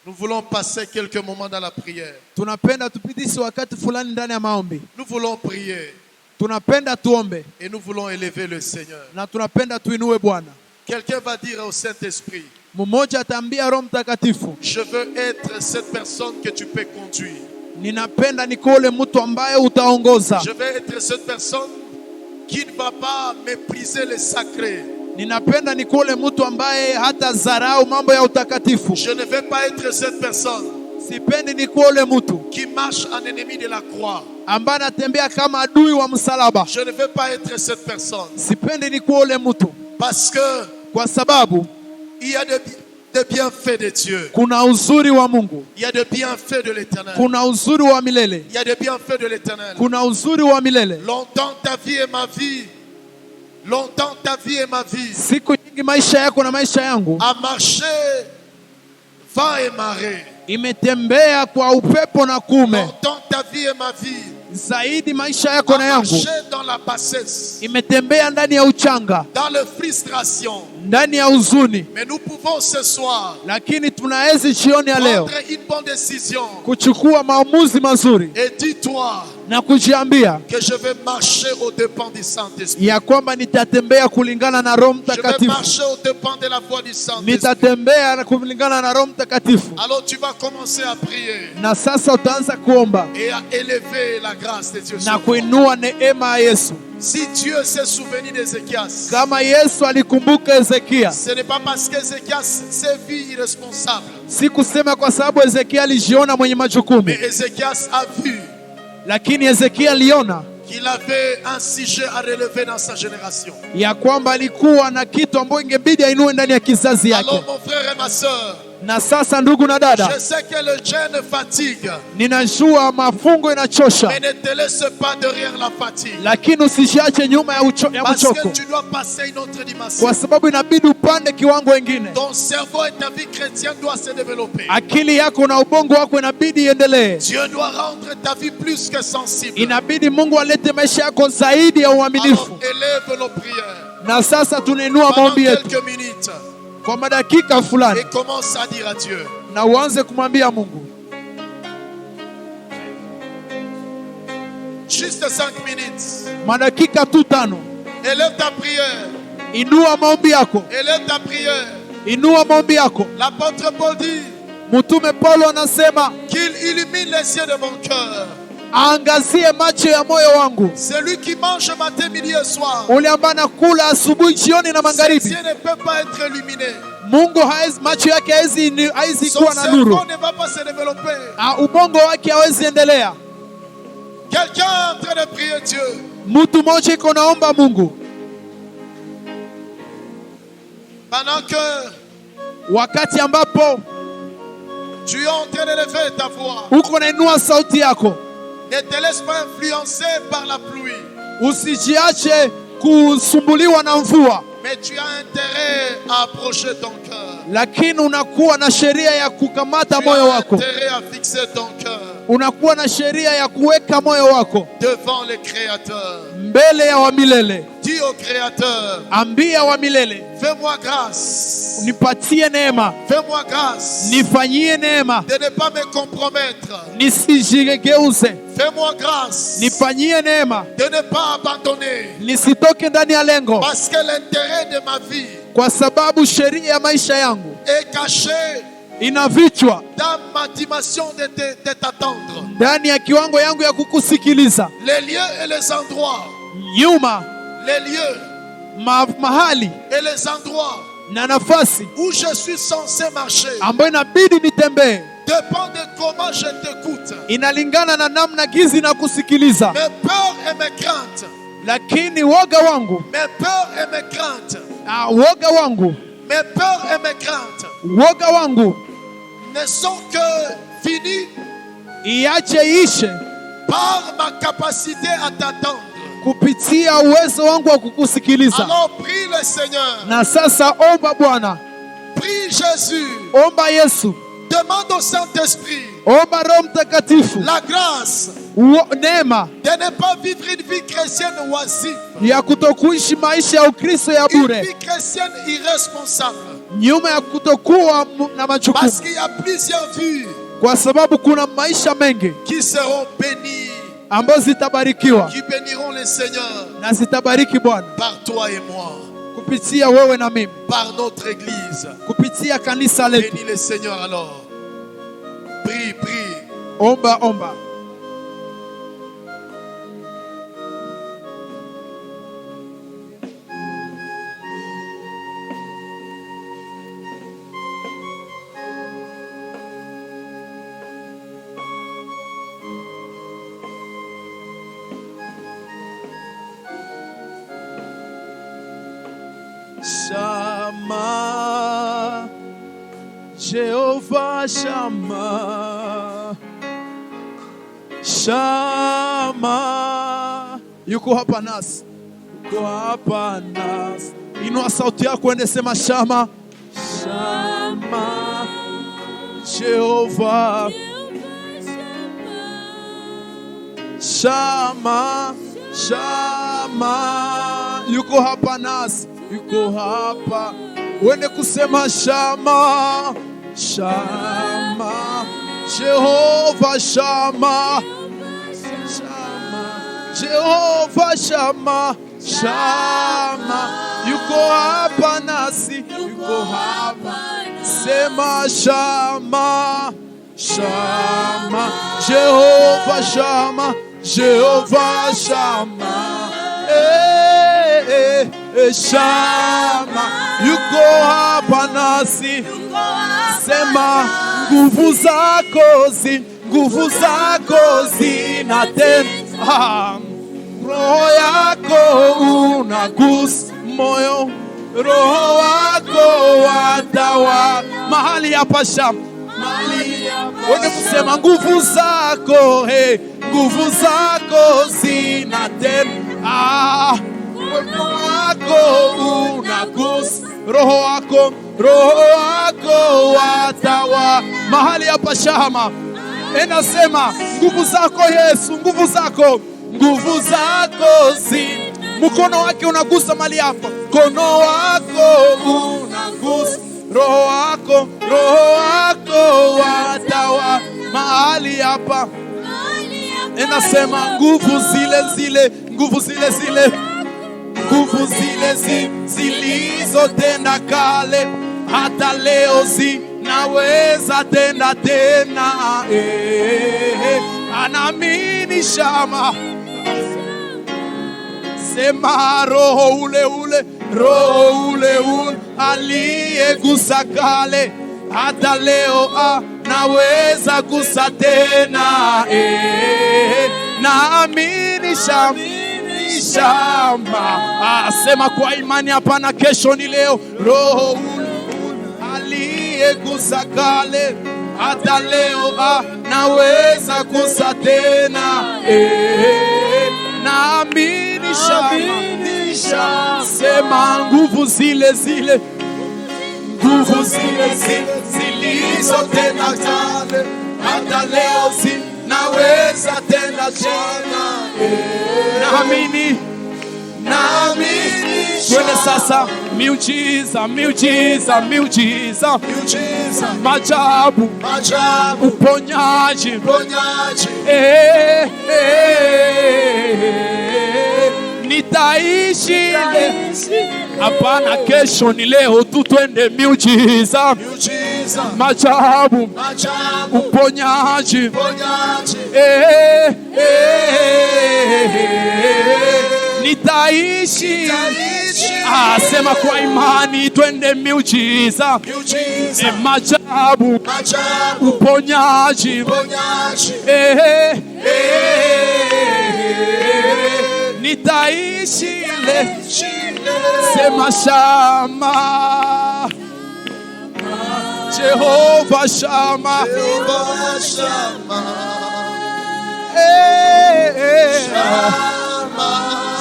Speaker 2: Nous voulons passer quelques moments dans la prière.
Speaker 3: Tunapenda tupitishe wakati fulani ndani ya maombi.
Speaker 2: Nous voulons prier.
Speaker 3: tunapenda tuombe
Speaker 2: et nous voulons élever le Seigneur.
Speaker 3: na tunapenda tuinue Bwana.
Speaker 2: Quelqu'un va dire au Saint-Esprit,
Speaker 3: Mmoja ataambia Roho Mtakatifu,
Speaker 2: je veux être cette personne que tu peux conduire.
Speaker 3: ninapenda nikuwe ule mtu ambaye utaongoza.
Speaker 2: Je veux être cette personne qui ne va pas mépriser le sacré.
Speaker 3: Ninapenda nikuwe ule mtu ambaye hata dharau mambo ya utakatifu.
Speaker 2: Je ne veux pas être cette personne
Speaker 3: Sipendi nikuwe ule mtu
Speaker 2: qui marche en ennemi de la croix.
Speaker 3: ambaye anatembea kama adui wa msalaba.
Speaker 2: Je ne veux pas être cette personne.
Speaker 3: Sipendi nikuwe ule mtu
Speaker 2: Parce que
Speaker 3: kwa sababu
Speaker 2: il y a des bienfaits de Dieu.
Speaker 3: kuna uzuri wa Mungu,
Speaker 2: Il y a des bienfaits de l'Éternel.
Speaker 3: kuna uzuri wa milele,
Speaker 2: Il y a des bienfaits de l'Éternel.
Speaker 3: kuna uzuri wa milele.
Speaker 2: Longtemps ta vie et ma vie. Longtemps ta vie et ma vie.
Speaker 3: Siku nyingi maisha yako na maisha yangu
Speaker 2: A marché vent et marée.
Speaker 3: imetembea kwa upepo na kume.
Speaker 2: Longtemps ta vie et ma vie.
Speaker 3: Zaidi maisha yako
Speaker 2: A
Speaker 3: na yangu
Speaker 2: marché dans la bassesse,
Speaker 3: imetembea ndani ya uchanga,
Speaker 2: dans la frustration.
Speaker 3: ndani ya huzuni.
Speaker 2: Mais nous pouvons ce soir
Speaker 3: Lakini tunaweza jioni ya leo
Speaker 2: prendre une bonne décision.
Speaker 3: kuchukua maamuzi mazuri
Speaker 2: Et dis-toi
Speaker 3: na kujiambia
Speaker 2: que je vais marcher aux dépens du Saint-Esprit.
Speaker 3: ya kwamba nitatembea kulingana na Roho
Speaker 2: Je vais
Speaker 3: Mtakatifu.
Speaker 2: marcher aux dépens de la voix du Saint-Esprit.
Speaker 3: Nitatembea na kulingana na Roho Mtakatifu.
Speaker 2: Alors tu vas commencer à prier
Speaker 3: Na sasa utaanza kuomba
Speaker 2: et à élever la grâce de Dieu.
Speaker 3: na
Speaker 2: sur toi.
Speaker 3: kuinua neema ya Yesu.
Speaker 2: Si Dieu s'est souvenu d'Ézéchias,
Speaker 3: Kama Yesu alikumbuka Ezekia,
Speaker 2: ce n'est pas parce qu'Ézéchias s'est vu irresponsable,
Speaker 3: si kusema kwa sababu Ezekia alijiona mwenye majukumu,
Speaker 2: mais Ézéchias a vu
Speaker 3: lakini Ezekia aliona
Speaker 2: qu'il avait un sujet à relever dans sa génération.
Speaker 3: ya kwamba alikuwa na kitu ambacho ingebidi ainue ndani ya kizazi yake.
Speaker 2: Alors mon frère et ma sœur,
Speaker 3: Na sasa ndugu na
Speaker 2: je
Speaker 3: dada,
Speaker 2: sais que le jeûne fatigue,
Speaker 3: ninajua mafungo inachosha,
Speaker 2: mais ne te laisse pas derrière la fatigue.
Speaker 3: lakini usijiache nyuma ya
Speaker 2: Parce que
Speaker 3: mchoko,
Speaker 2: tu dois passer une autre dimension.
Speaker 3: kwa sababu inabidi upande kiwango wengine.
Speaker 2: Ton cerveau et ta vie chrétienne doivent se développer.
Speaker 3: Akili yako na ubongo wako inabidi iendelee.
Speaker 2: Dieu doit rendre ta vie plus que sensible.
Speaker 3: Inabidi Mungu alete maisha yako zaidi ya
Speaker 2: Alors
Speaker 3: uaminifu.
Speaker 2: élève nos prières
Speaker 3: Na sasa tunainua
Speaker 2: pendant
Speaker 3: maombi yetu
Speaker 2: quelques minutes
Speaker 3: kwa madakika fulani,
Speaker 2: et commence à dire à Dieu.
Speaker 3: na uanze kumwambia Mungu
Speaker 2: Juste 5 minutes.
Speaker 3: madakika tu 5.
Speaker 2: Élève ta prière.
Speaker 3: Inua maombi yako,
Speaker 2: Élève ta prière.
Speaker 3: inua maombi yako.
Speaker 2: L'apôtre Paul dit
Speaker 3: Mtume Paulo anasema
Speaker 2: qu'il illumine les yeux de mon cœur.
Speaker 3: aangazie macho ya moyo wangu.
Speaker 2: Celui qui mange matin, midi et soir,
Speaker 3: Ule ambaye anakula asubuhi, jioni na
Speaker 2: ses
Speaker 3: magharibi,
Speaker 2: yeux ne peuvent pas être illuminés.
Speaker 3: Mungu haezi, macho yake hawezi
Speaker 2: Son
Speaker 3: kuwa na nuru.
Speaker 2: cerveau ne va pas se développer.
Speaker 3: Ubongo wake hawezi endelea.
Speaker 2: Quelqu'un est en train de prier Dieu.
Speaker 3: Mtu mmoja iko naomba Mungu
Speaker 2: Pendant que
Speaker 3: wakati ambapo
Speaker 2: tu es en train d'élever ta voix,
Speaker 3: uko nainua sauti yako,
Speaker 2: ne te laisse pas influencer par la pluie.
Speaker 3: usijiache kusumbuliwa na mvua,
Speaker 2: Mais tu as intérêt à approcher ton cœur.
Speaker 3: lakini unakuwa na sheria ya kukamata
Speaker 2: Tu
Speaker 3: moyo
Speaker 2: as
Speaker 3: wako,
Speaker 2: intérêt à fixer ton cœur
Speaker 3: unakuwa na sheria ya kuweka moyo wako
Speaker 2: devant le Créateur.
Speaker 3: mbele ya wa milele.
Speaker 2: Dis au Créateur,
Speaker 3: Ambia wa milele,
Speaker 2: fais-moi grâce.
Speaker 3: nipatie neema,
Speaker 2: Fais-moi grâce
Speaker 3: nifanyie neema,
Speaker 2: de ne pas me compromettre.
Speaker 3: nisijigeuze.
Speaker 2: Fais-moi grâce
Speaker 3: Nifanyie neema,
Speaker 2: de ne pas abandonner.
Speaker 3: nisitoke ndani ya lengo,
Speaker 2: Parce que l'intérêt de ma vie
Speaker 3: kwa sababu sheria ya maisha yangu
Speaker 2: est caché
Speaker 3: inavichwa
Speaker 2: dans ma dimension de t'attendre.
Speaker 3: ndani ya kiwango yangu ya kukusikiliza.
Speaker 2: Les lieux et les endroits,
Speaker 3: Nyuma
Speaker 2: les lieux
Speaker 3: mahali
Speaker 2: et les endroits
Speaker 3: na nafasi
Speaker 2: où je suis censé marcher
Speaker 3: ambayo inabidi nitembee
Speaker 2: dépend de comment je t'écoute.
Speaker 3: inalingana na namna gizi na kusikiliza.
Speaker 2: Mes peurs et mes craintes,
Speaker 3: Lakini woga wangu,
Speaker 2: mes peurs et mes craintes,
Speaker 3: woga wangu,
Speaker 2: mes peurs et mes craintes
Speaker 3: woga wangu
Speaker 2: ne sont que finis
Speaker 3: iache ishe
Speaker 2: par ma capacité à t'attendre.
Speaker 3: kupitia uwezo wangu wa kukusikiliza.
Speaker 2: Alors prie le Seigneur,
Speaker 3: Na sasa omba Bwana,
Speaker 2: prie Jésus,
Speaker 3: omba Yesu,
Speaker 2: demande au Saint-Esprit
Speaker 3: omba Roho Mtakatifu
Speaker 2: la grâce
Speaker 3: neema
Speaker 2: de ne pas vivre une vie chrétienne oisive,
Speaker 3: ya kutokuishi maisha ya Ukristo ya
Speaker 2: une
Speaker 3: bure,
Speaker 2: vie chrétienne irresponsable.
Speaker 3: nyuma ya kutokuwa na majukumu,
Speaker 2: Parce qu'il y a plusieurs vies
Speaker 3: kwa sababu kuna maisha mengi
Speaker 2: qui seront bénies
Speaker 3: ambazo zitabarikiwa
Speaker 2: qui béniront les Seigneurs
Speaker 3: na zitabariki Bwana
Speaker 2: par toi et moi,
Speaker 3: kupitia wewe na mimi,
Speaker 2: par notre église.
Speaker 3: kupitia kanisa letu.
Speaker 2: Bénis le Seigneur alors. Prie, prie.
Speaker 3: Omba, omba. Shama, Jehovah Shama, Shama, yuko hapa nasi, yuko hapa nasi. Inua sauti yako ende sema Shama, Shama, Jehovah Shama, Shama, yuko hapa nasi, yuko hapa. Wende kusema Shama, Shama, Jehovah Shama, Shama, Jehovah Shama, Shama, yuko hapa nasi, yuko hapa. Sema Shama, Shama, Jehovah Shama, Jehovah Shama, Shama, yuko hapa nasi. Sema nguvu zako zinatenda, roho yako unagusa moyo, roho wako watawa mahali hapa Shama. Wende kusema nguvu zako zinatenda, moyo wako unagusa, roho wako watawa mahali hapa Shama. Enda sema nguvu zako Yesu, nguvu zako mkono wake unagusa mahali hapa, mkono wako unagusa, roho wako watawa mahali hapa. Enda sema nguvu zile zilizotenda kale, hata leo zinaweza tenda tena. Anaamini Shama. Sema roho ule aliyegusa kale, hata leo naweza gusa tena. Naamini Shama. Sema kwa imani, hapana kesho ni leo. Roho ule aliyegusa kale, hata leo naweza gusa tena. Naamini Shama. Sema nguvu zile zilizotenda kale, hata leo zinaweza tena tena. Naamini. Twende sasa, miujiza, maajabu, uponyaji. Nitaishi hapana kesho ni leo tu. Twende miujiza, maajabu, uponyaji. Nitaishi. Sema kwa imani, twende miujiza, maajabu, uponyaji. Nitaishi. Sema Shama, Jehovah Shama,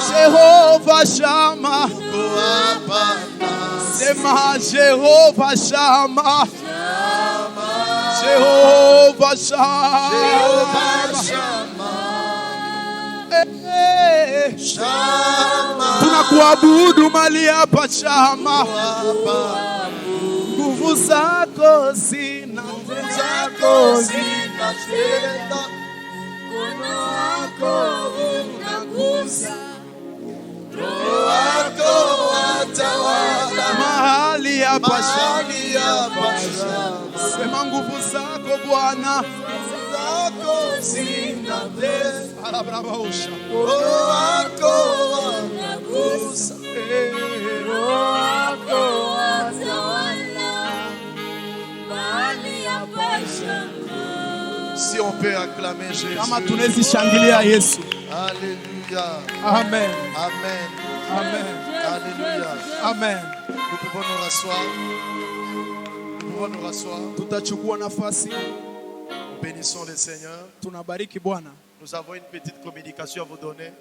Speaker 3: Jehovah Shama. Sema Jehovah Shama, Jehovah Shama. Tunakuabudu mali hapa Shama. Nguvu zako zinatenda,
Speaker 1: mkono wako unagusa, Roho wako watawala
Speaker 3: mahali hapa
Speaker 1: mahali hapa shamba.
Speaker 3: Sema nguvu zako Bwana,
Speaker 1: Zako zinatesa,
Speaker 3: alabrabausha
Speaker 1: Roho wako unagusa, Roho wako watawala mahali hapa shamba.
Speaker 2: Si on peut acclamer Jésus.
Speaker 3: kama tunaweza shangilia Yesu.
Speaker 2: Alléluia.
Speaker 3: Amen.
Speaker 2: Amen.
Speaker 3: Amen.
Speaker 2: Alléluia.
Speaker 3: Amen.
Speaker 2: Nous pouvons nous rasseoir. Nous pouvons nous rasseoir.
Speaker 3: Tutachukua nafasi,
Speaker 2: Nous bénissons le Seigneur.
Speaker 3: tunabariki Bwana.
Speaker 2: Nous avons une petite communication à vous donner.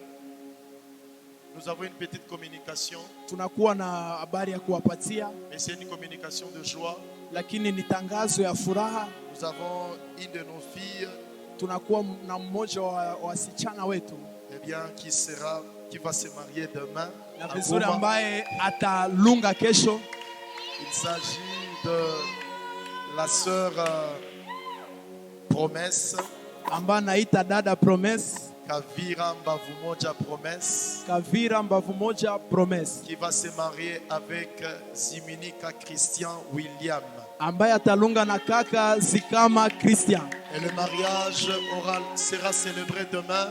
Speaker 2: Nous avons une petite communication,
Speaker 3: Tunakuwa na habari ya kuwapatia,
Speaker 2: mais c'est une communication de joie.
Speaker 3: lakini ni tangazo ya furaha.
Speaker 2: Nous avons une de nos filles,
Speaker 3: Tunakuwa na mmoja wa wasichana wetu
Speaker 2: eh bien, qui va se marier demain
Speaker 3: na
Speaker 2: à
Speaker 3: vizuri
Speaker 2: Goma.
Speaker 3: ambaye atalunga kesho.
Speaker 2: Il s'agit de la sœur Promesse,
Speaker 3: ambaye anaita dada Promise,
Speaker 2: Kavira Mbavumoja Promesse,
Speaker 3: Kavira Mbavu Moja Promise,
Speaker 2: qui va se marier avec Ziminika Christian William.
Speaker 3: ambaye atalunga na kaka Zikama Christian,
Speaker 2: Et le mariage sera célébré demain.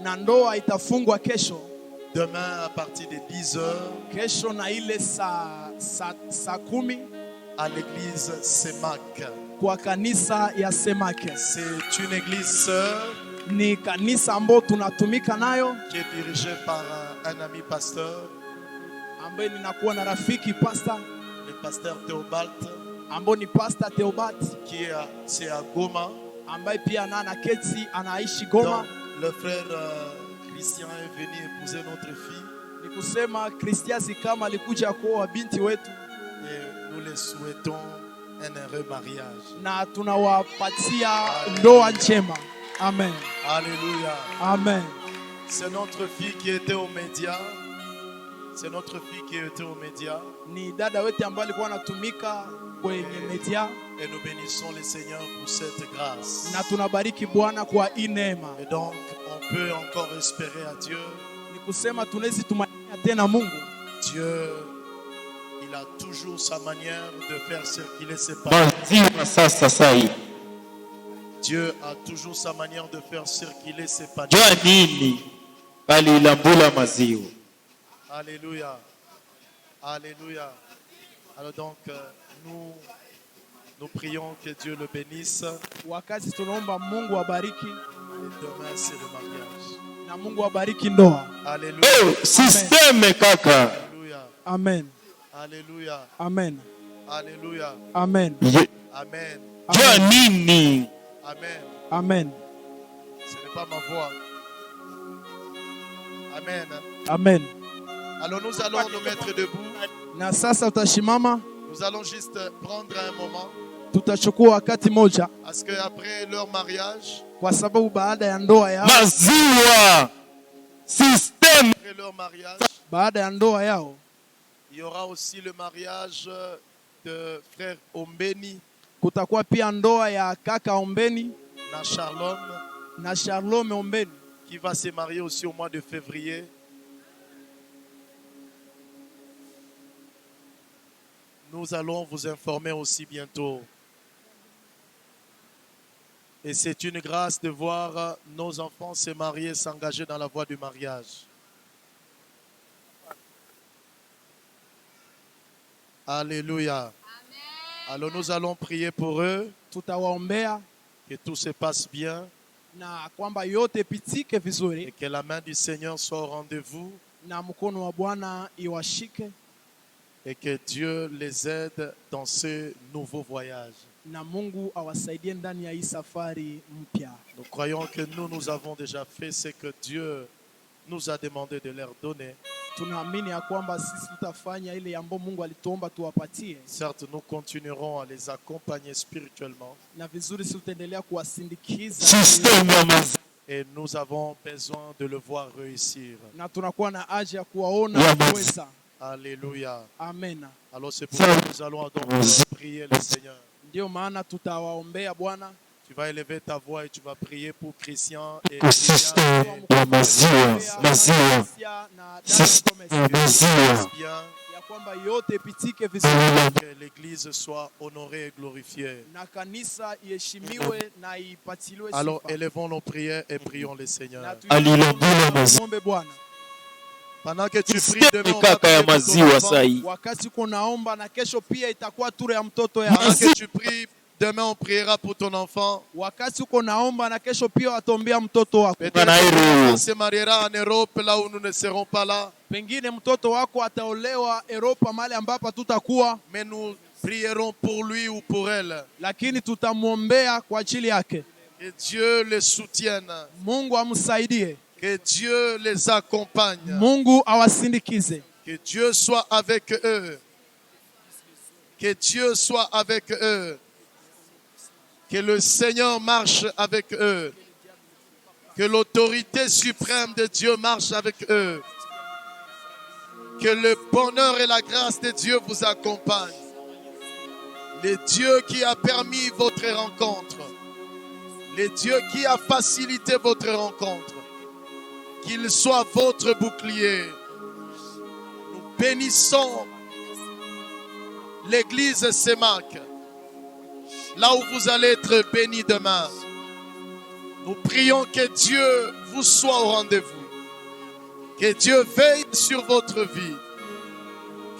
Speaker 3: na ndoa itafungwa kesho.
Speaker 2: Demain à partir de 10 heures
Speaker 3: Kesho na ile saa 10
Speaker 2: à l'église Semak.
Speaker 3: kwa kanisa ya Semake.
Speaker 2: C'est une église sœur
Speaker 3: Ni kanisa ambayo tunatumika nayo,
Speaker 2: qui est dirigée par un ami pasteur,
Speaker 3: ambaye ninakuwa na rafiki pastor
Speaker 2: le pasteur Théobald,
Speaker 3: ambaye ni pastor Theobat,
Speaker 2: c'est à Goma.
Speaker 3: ambaye pia na keti anaishi Goma.
Speaker 2: Donc, le frère Christian est venu épouser notre fille
Speaker 3: Ni kusema Christian Zikama alikuja kuoa binti wetu,
Speaker 2: et nous les souhaitons un heureux mariage.
Speaker 3: na tunawapatia ndoa njema. Amen.
Speaker 2: Alléluia.
Speaker 3: Amen.
Speaker 2: C'est notre fille qui était aux médias. C'est notre fille qui était aux médias.
Speaker 3: Ni dada wetu ambaye alikuwa anatumika kwenye media,
Speaker 2: Et nous bénissons le Seigneur pour cette grâce.
Speaker 3: na tunabariki Bwana kwa hii neema.
Speaker 2: Et donc, on peut encore espérer à Dieu.
Speaker 3: Ni kusema tunaweza tumainia tena Mungu.
Speaker 2: Dieu, il a toujours sa manière de faire circuler ses paroles.
Speaker 4: maziwa sasa sai
Speaker 2: Dieu a toujours sa manière de faire circuler ses paroles.
Speaker 4: jua nini alilambula maziwa.
Speaker 2: Alléluia. Alléluia. Alors donc, nous prions que Dieu le bénisse.
Speaker 3: Wakati tunaomba Mungu abariki,
Speaker 2: Et demain, c'est le mariage.
Speaker 3: na Mungu abariki ndoa.
Speaker 2: Alléluia.
Speaker 4: Oh, sisteme kaka.
Speaker 2: Alléluia.
Speaker 3: Amen.
Speaker 2: Alléluia.
Speaker 3: Amen.
Speaker 2: Alléluia.
Speaker 3: Amen.
Speaker 2: Amen.
Speaker 4: Jua nini
Speaker 2: Amen.
Speaker 3: Amen.
Speaker 2: Ce n'est pas ma voix. Amen.
Speaker 3: Amen.
Speaker 2: Alors nous allons nous mettre debout.
Speaker 3: Na sasa utashimama,
Speaker 2: Nous allons juste prendre un moment.
Speaker 3: tutachukua wakati moja,
Speaker 2: Parce qu'après leur mariage,
Speaker 3: kwa sababu baada ya ndoa yao,
Speaker 4: maziwa sisteme.
Speaker 2: après leur mariage,
Speaker 3: baada ya ndoa yao
Speaker 2: il y aura aussi le mariage de frère Ombeni
Speaker 3: kutakuwa pia ndoa ya kaka Ombeni
Speaker 2: na Charlone
Speaker 3: na Charlome Ombeni,
Speaker 2: qui va se marier aussi au mois de février. Nous allons vous informer aussi bientôt. Et c'est une grâce de voir nos enfants se marier, s'engager dans la voie du mariage. Alléluia. Alors nous allons prier pour eux,
Speaker 3: tutawaombea
Speaker 2: que tout se passe bien
Speaker 3: na kwamba yote pitike
Speaker 2: et
Speaker 3: vizuri,
Speaker 2: que la main du Seigneur soit au rendez-vous
Speaker 3: na mkono wa Bwana iwashike,
Speaker 2: et que Dieu les aide dans ce nouveau voyage.
Speaker 3: na Mungu awasaidie ndani ya hii safari mpya.
Speaker 2: Nous croyons que nous avons déjà fait ce que Dieu nous a demandé de leur donner.
Speaker 3: Tunaamini ya kwamba sisi tutafanya ile ambayo Mungu alituomba tuwapatie,
Speaker 2: Certes, nous continuerons à les accompagner spirituellement
Speaker 3: na vizuri sisi tutaendelea kuwasindikiza,
Speaker 4: Sisteme ya maziwa.
Speaker 2: et nous avons besoin de le voir réussir.
Speaker 3: na tunakuwa na haja ya kuwaona
Speaker 4: Yes.
Speaker 3: kuweza.
Speaker 2: Alléluia.
Speaker 3: Amen.
Speaker 2: Alors c'est pourquoi nous allons donc prier le Seigneur.
Speaker 3: Ndio maana tutawaombea Bwana.
Speaker 2: Tu vas élever ta voix et tu vas prier pour Christian et
Speaker 4: Kwa system ya maziwa, maziwa, system ya maziwa.
Speaker 2: bien
Speaker 3: ya kwamba yote ipitike vizuri
Speaker 2: que l'Église soit honorée et glorifiée.
Speaker 3: na kanisa iheshimiwe na ipatiliwe
Speaker 2: Alors
Speaker 3: sifa.
Speaker 2: élevons nos prières et prions le
Speaker 3: Na
Speaker 2: Seigneur.
Speaker 4: Alilambula maziwa.
Speaker 3: tuombe Bwana.
Speaker 2: Pendant que tu pries,
Speaker 4: System
Speaker 2: demain on va
Speaker 4: kaka ya
Speaker 2: prier pour ton
Speaker 4: maziwa
Speaker 2: enfant.
Speaker 4: sahi.
Speaker 3: Wakati uko naomba na kesho pia itakuwa ture ya mtoto ya.
Speaker 2: Pendant que tu pries, demain on priera pour ton enfant.
Speaker 3: Wakati uko naomba na kesho pia watombea mtoto wako.
Speaker 2: Peut-être
Speaker 4: Nairo.
Speaker 2: que l'enfant se mariera en Europe, là où nous ne serons pas là.
Speaker 3: Pengine mtoto wako ataolewa Europa mahali ambapo tutakuwa,
Speaker 2: Mais nous prierons pour lui ou pour elle.
Speaker 3: lakini tutamwombea kwa ajili yake.
Speaker 2: Que Dieu les soutienne.
Speaker 3: Mungu amsaidie.
Speaker 2: Que Dieu les accompagne.
Speaker 3: Mungu awasindikize.
Speaker 2: Que Dieu soit avec eux. Que Dieu soit avec eux. Que le Seigneur marche avec eux. Que l'autorité suprême de Dieu marche avec eux. Que le bonheur et la grâce de Dieu vous accompagnent. Le Dieu qui a permis votre rencontre. Le Dieu qui a facilité votre rencontre. Qu'il soit votre bouclier. Nous bénissons l'église Sémac. Là où vous allez être bénis demain. Nous prions que Dieu vous soit au rendez-vous. Que Dieu veille sur votre vie.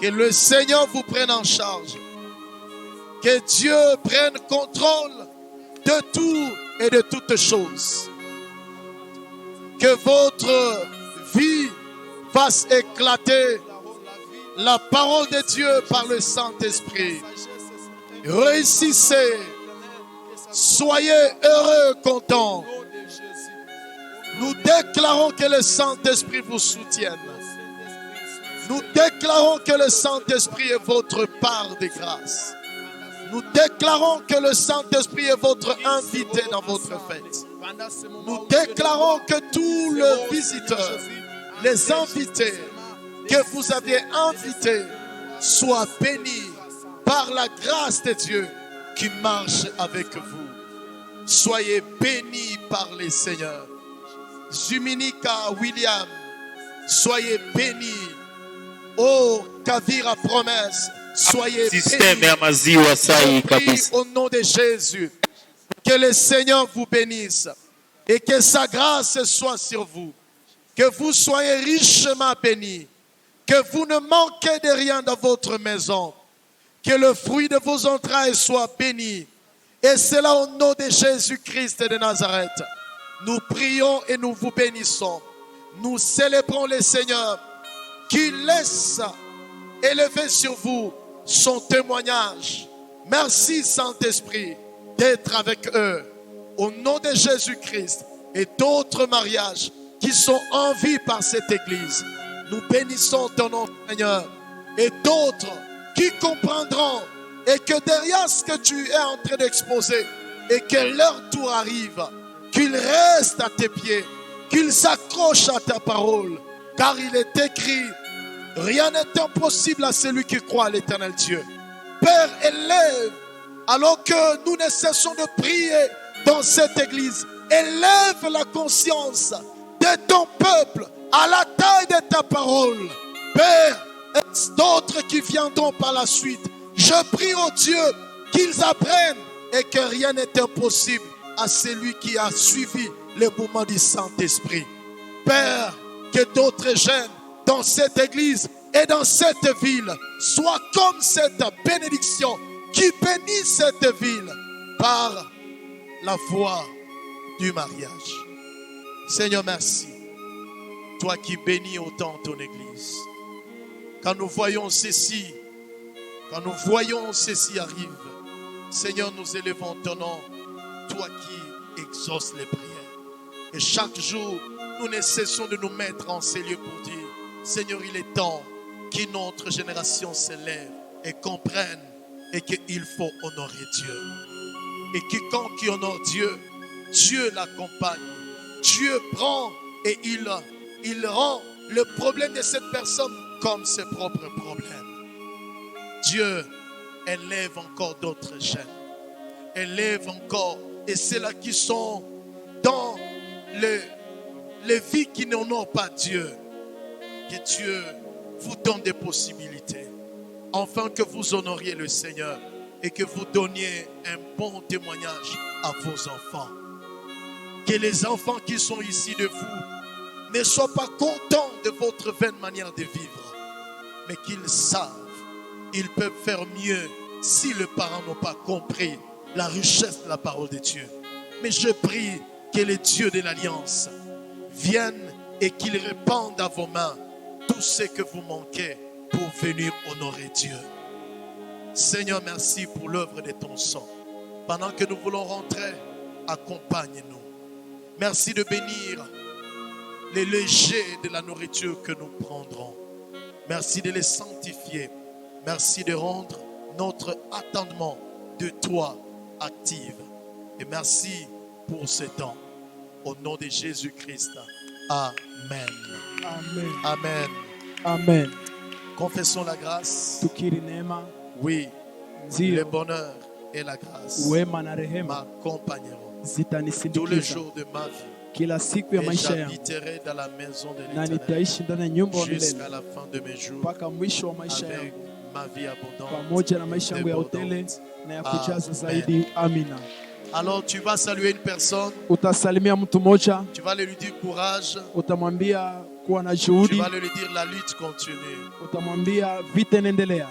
Speaker 2: Que le Seigneur vous prenne en charge. Que Dieu prenne contrôle de tout et de toutes choses. Que votre vie fasse éclater la parole de Dieu par le Saint-Esprit. Réussissez. Soyez heureux, contents. Nous déclarons que le Saint-Esprit vous soutienne. Nous déclarons que le Saint-Esprit est votre part de grâce. Nous déclarons que le Saint-Esprit est votre invité dans votre fête. Nous déclarons que tous les visiteurs, les invités que vous avez invités soient bénis par la grâce de Dieu qui marche avec vous. Soyez bénis par les seigneurs. Juminika William, soyez bénis. Oh, Kavira Promesse, soyez
Speaker 4: System
Speaker 2: bénis.
Speaker 4: ya maziwa sahi
Speaker 2: Je prie
Speaker 4: kabisa.
Speaker 2: au nom de Jésus, que le Seigneur vous bénisse et que sa grâce soit sur vous. Que vous soyez richement bénis. Que vous ne manquez de rien dans votre maison. Que le fruit de vos entrailles soit béni. Et cela au nom de Jésus-Christ de Nazareth. Nous prions et nous vous bénissons. Nous célébrons le Seigneur qui laisse élever sur vous son témoignage. Merci Saint-Esprit d'être avec eux. Au nom de Jésus-Christ et d'autres mariages qui sont en vie par cette église. Nous bénissons ton nom Seigneur. Et d'autres qui comprendront et que derrière ce que tu es en train d'exposer et que leur tour arrive, qu'ils restent à tes pieds, qu'ils s'accrochent à ta parole. Car il est écrit, rien n'est impossible à celui qui croit à l'éternel Dieu. Père, élève, alors que nous ne cessons de prier dans cette église, élève la conscience de ton peuple à la taille de ta parole. Père, et d'autres qui viendront par la suite, je prie au Dieu qu'ils apprennent et que rien n'est impossible à celui qui a suivi le mouvement du Saint-Esprit. Père, que d'autres jeunes dans cette église et dans cette ville soient comme cette bénédiction qui bénit cette ville par la voie du mariage. Seigneur, merci. Toi qui bénis autant ton église. Quand nous voyons ceci arrive, Seigneur, nous élevons ton nom, toi qui exauces les prières. Et chaque jour, nous ne cessons de nous mettre en ces lieux pour dire, Seigneur, il est temps que notre génération s'élève et comprenne et qu'il faut honorer Dieu. Et quiconque qui honore Dieu, Dieu l'accompagne. Dieu prend et il rend le problème de cette personne comme ses propres problèmes. Dieu élève encore d'autres jeunes. Élève encore et ceux-là qui sont dans les vies qui n'honorent pas Dieu. Que Dieu vous donne des possibilités, afin que vous honoriez le Seigneur et que vous donniez un bon témoignage à vos enfants. Que les enfants qui sont ici de vous ne soient pas contents de votre vaine manière de vivre, mais qu'ils savent, ils peuvent faire mieux si les parents n'ont pas compris la richesse de la parole de Dieu. Mais je prie que le Dieu de l'Alliance vienne et qu'il répande à vos mains tout ce que vous manquez pour venir honorer Dieu. Seigneur, merci pour l'œuvre de ton sang. Pendant que nous voulons rentrer, accompagne-nous. Merci de bénir les légers de la nourriture que nous prendrons. Merci de les sanctifier. Merci de rendre notre attendement de toi active. Et merci pour ce temps. Au nom de Jésus-Christ. Amen.
Speaker 3: Amen.
Speaker 2: Amen.
Speaker 3: Amen.
Speaker 2: Confessons la grâce.
Speaker 3: Tukiri neema,
Speaker 2: Oui, le
Speaker 3: ndio
Speaker 2: bonheur et la grâce
Speaker 3: wema na rehema
Speaker 2: m'accompagneront tous les
Speaker 3: zitanisindikiza
Speaker 2: jours de ma vie.
Speaker 3: kila siku ya
Speaker 2: Et
Speaker 3: maisha yangu,
Speaker 2: j'habiterai dans la maison de
Speaker 3: na
Speaker 2: l'Éternel
Speaker 3: nitaishi ndani ya nyumba ya
Speaker 2: jusqu'à
Speaker 3: milele
Speaker 2: la fin de mes jours
Speaker 3: mpaka mwisho wa maisha
Speaker 2: avec
Speaker 3: yangu,
Speaker 2: ma vie abondante.
Speaker 3: pamoja na maisha yangu ya utele na ya kujaza zaidi. Amina.
Speaker 2: Alors tu vas saluer une personne,
Speaker 3: Utasalimia mtu mmoja,
Speaker 2: tu vas lui dire courage,
Speaker 3: utamwambia kuwa na
Speaker 2: tu
Speaker 3: juhudi,
Speaker 2: vas lui dire la lutte continue.
Speaker 3: utamwambia vita inaendelea.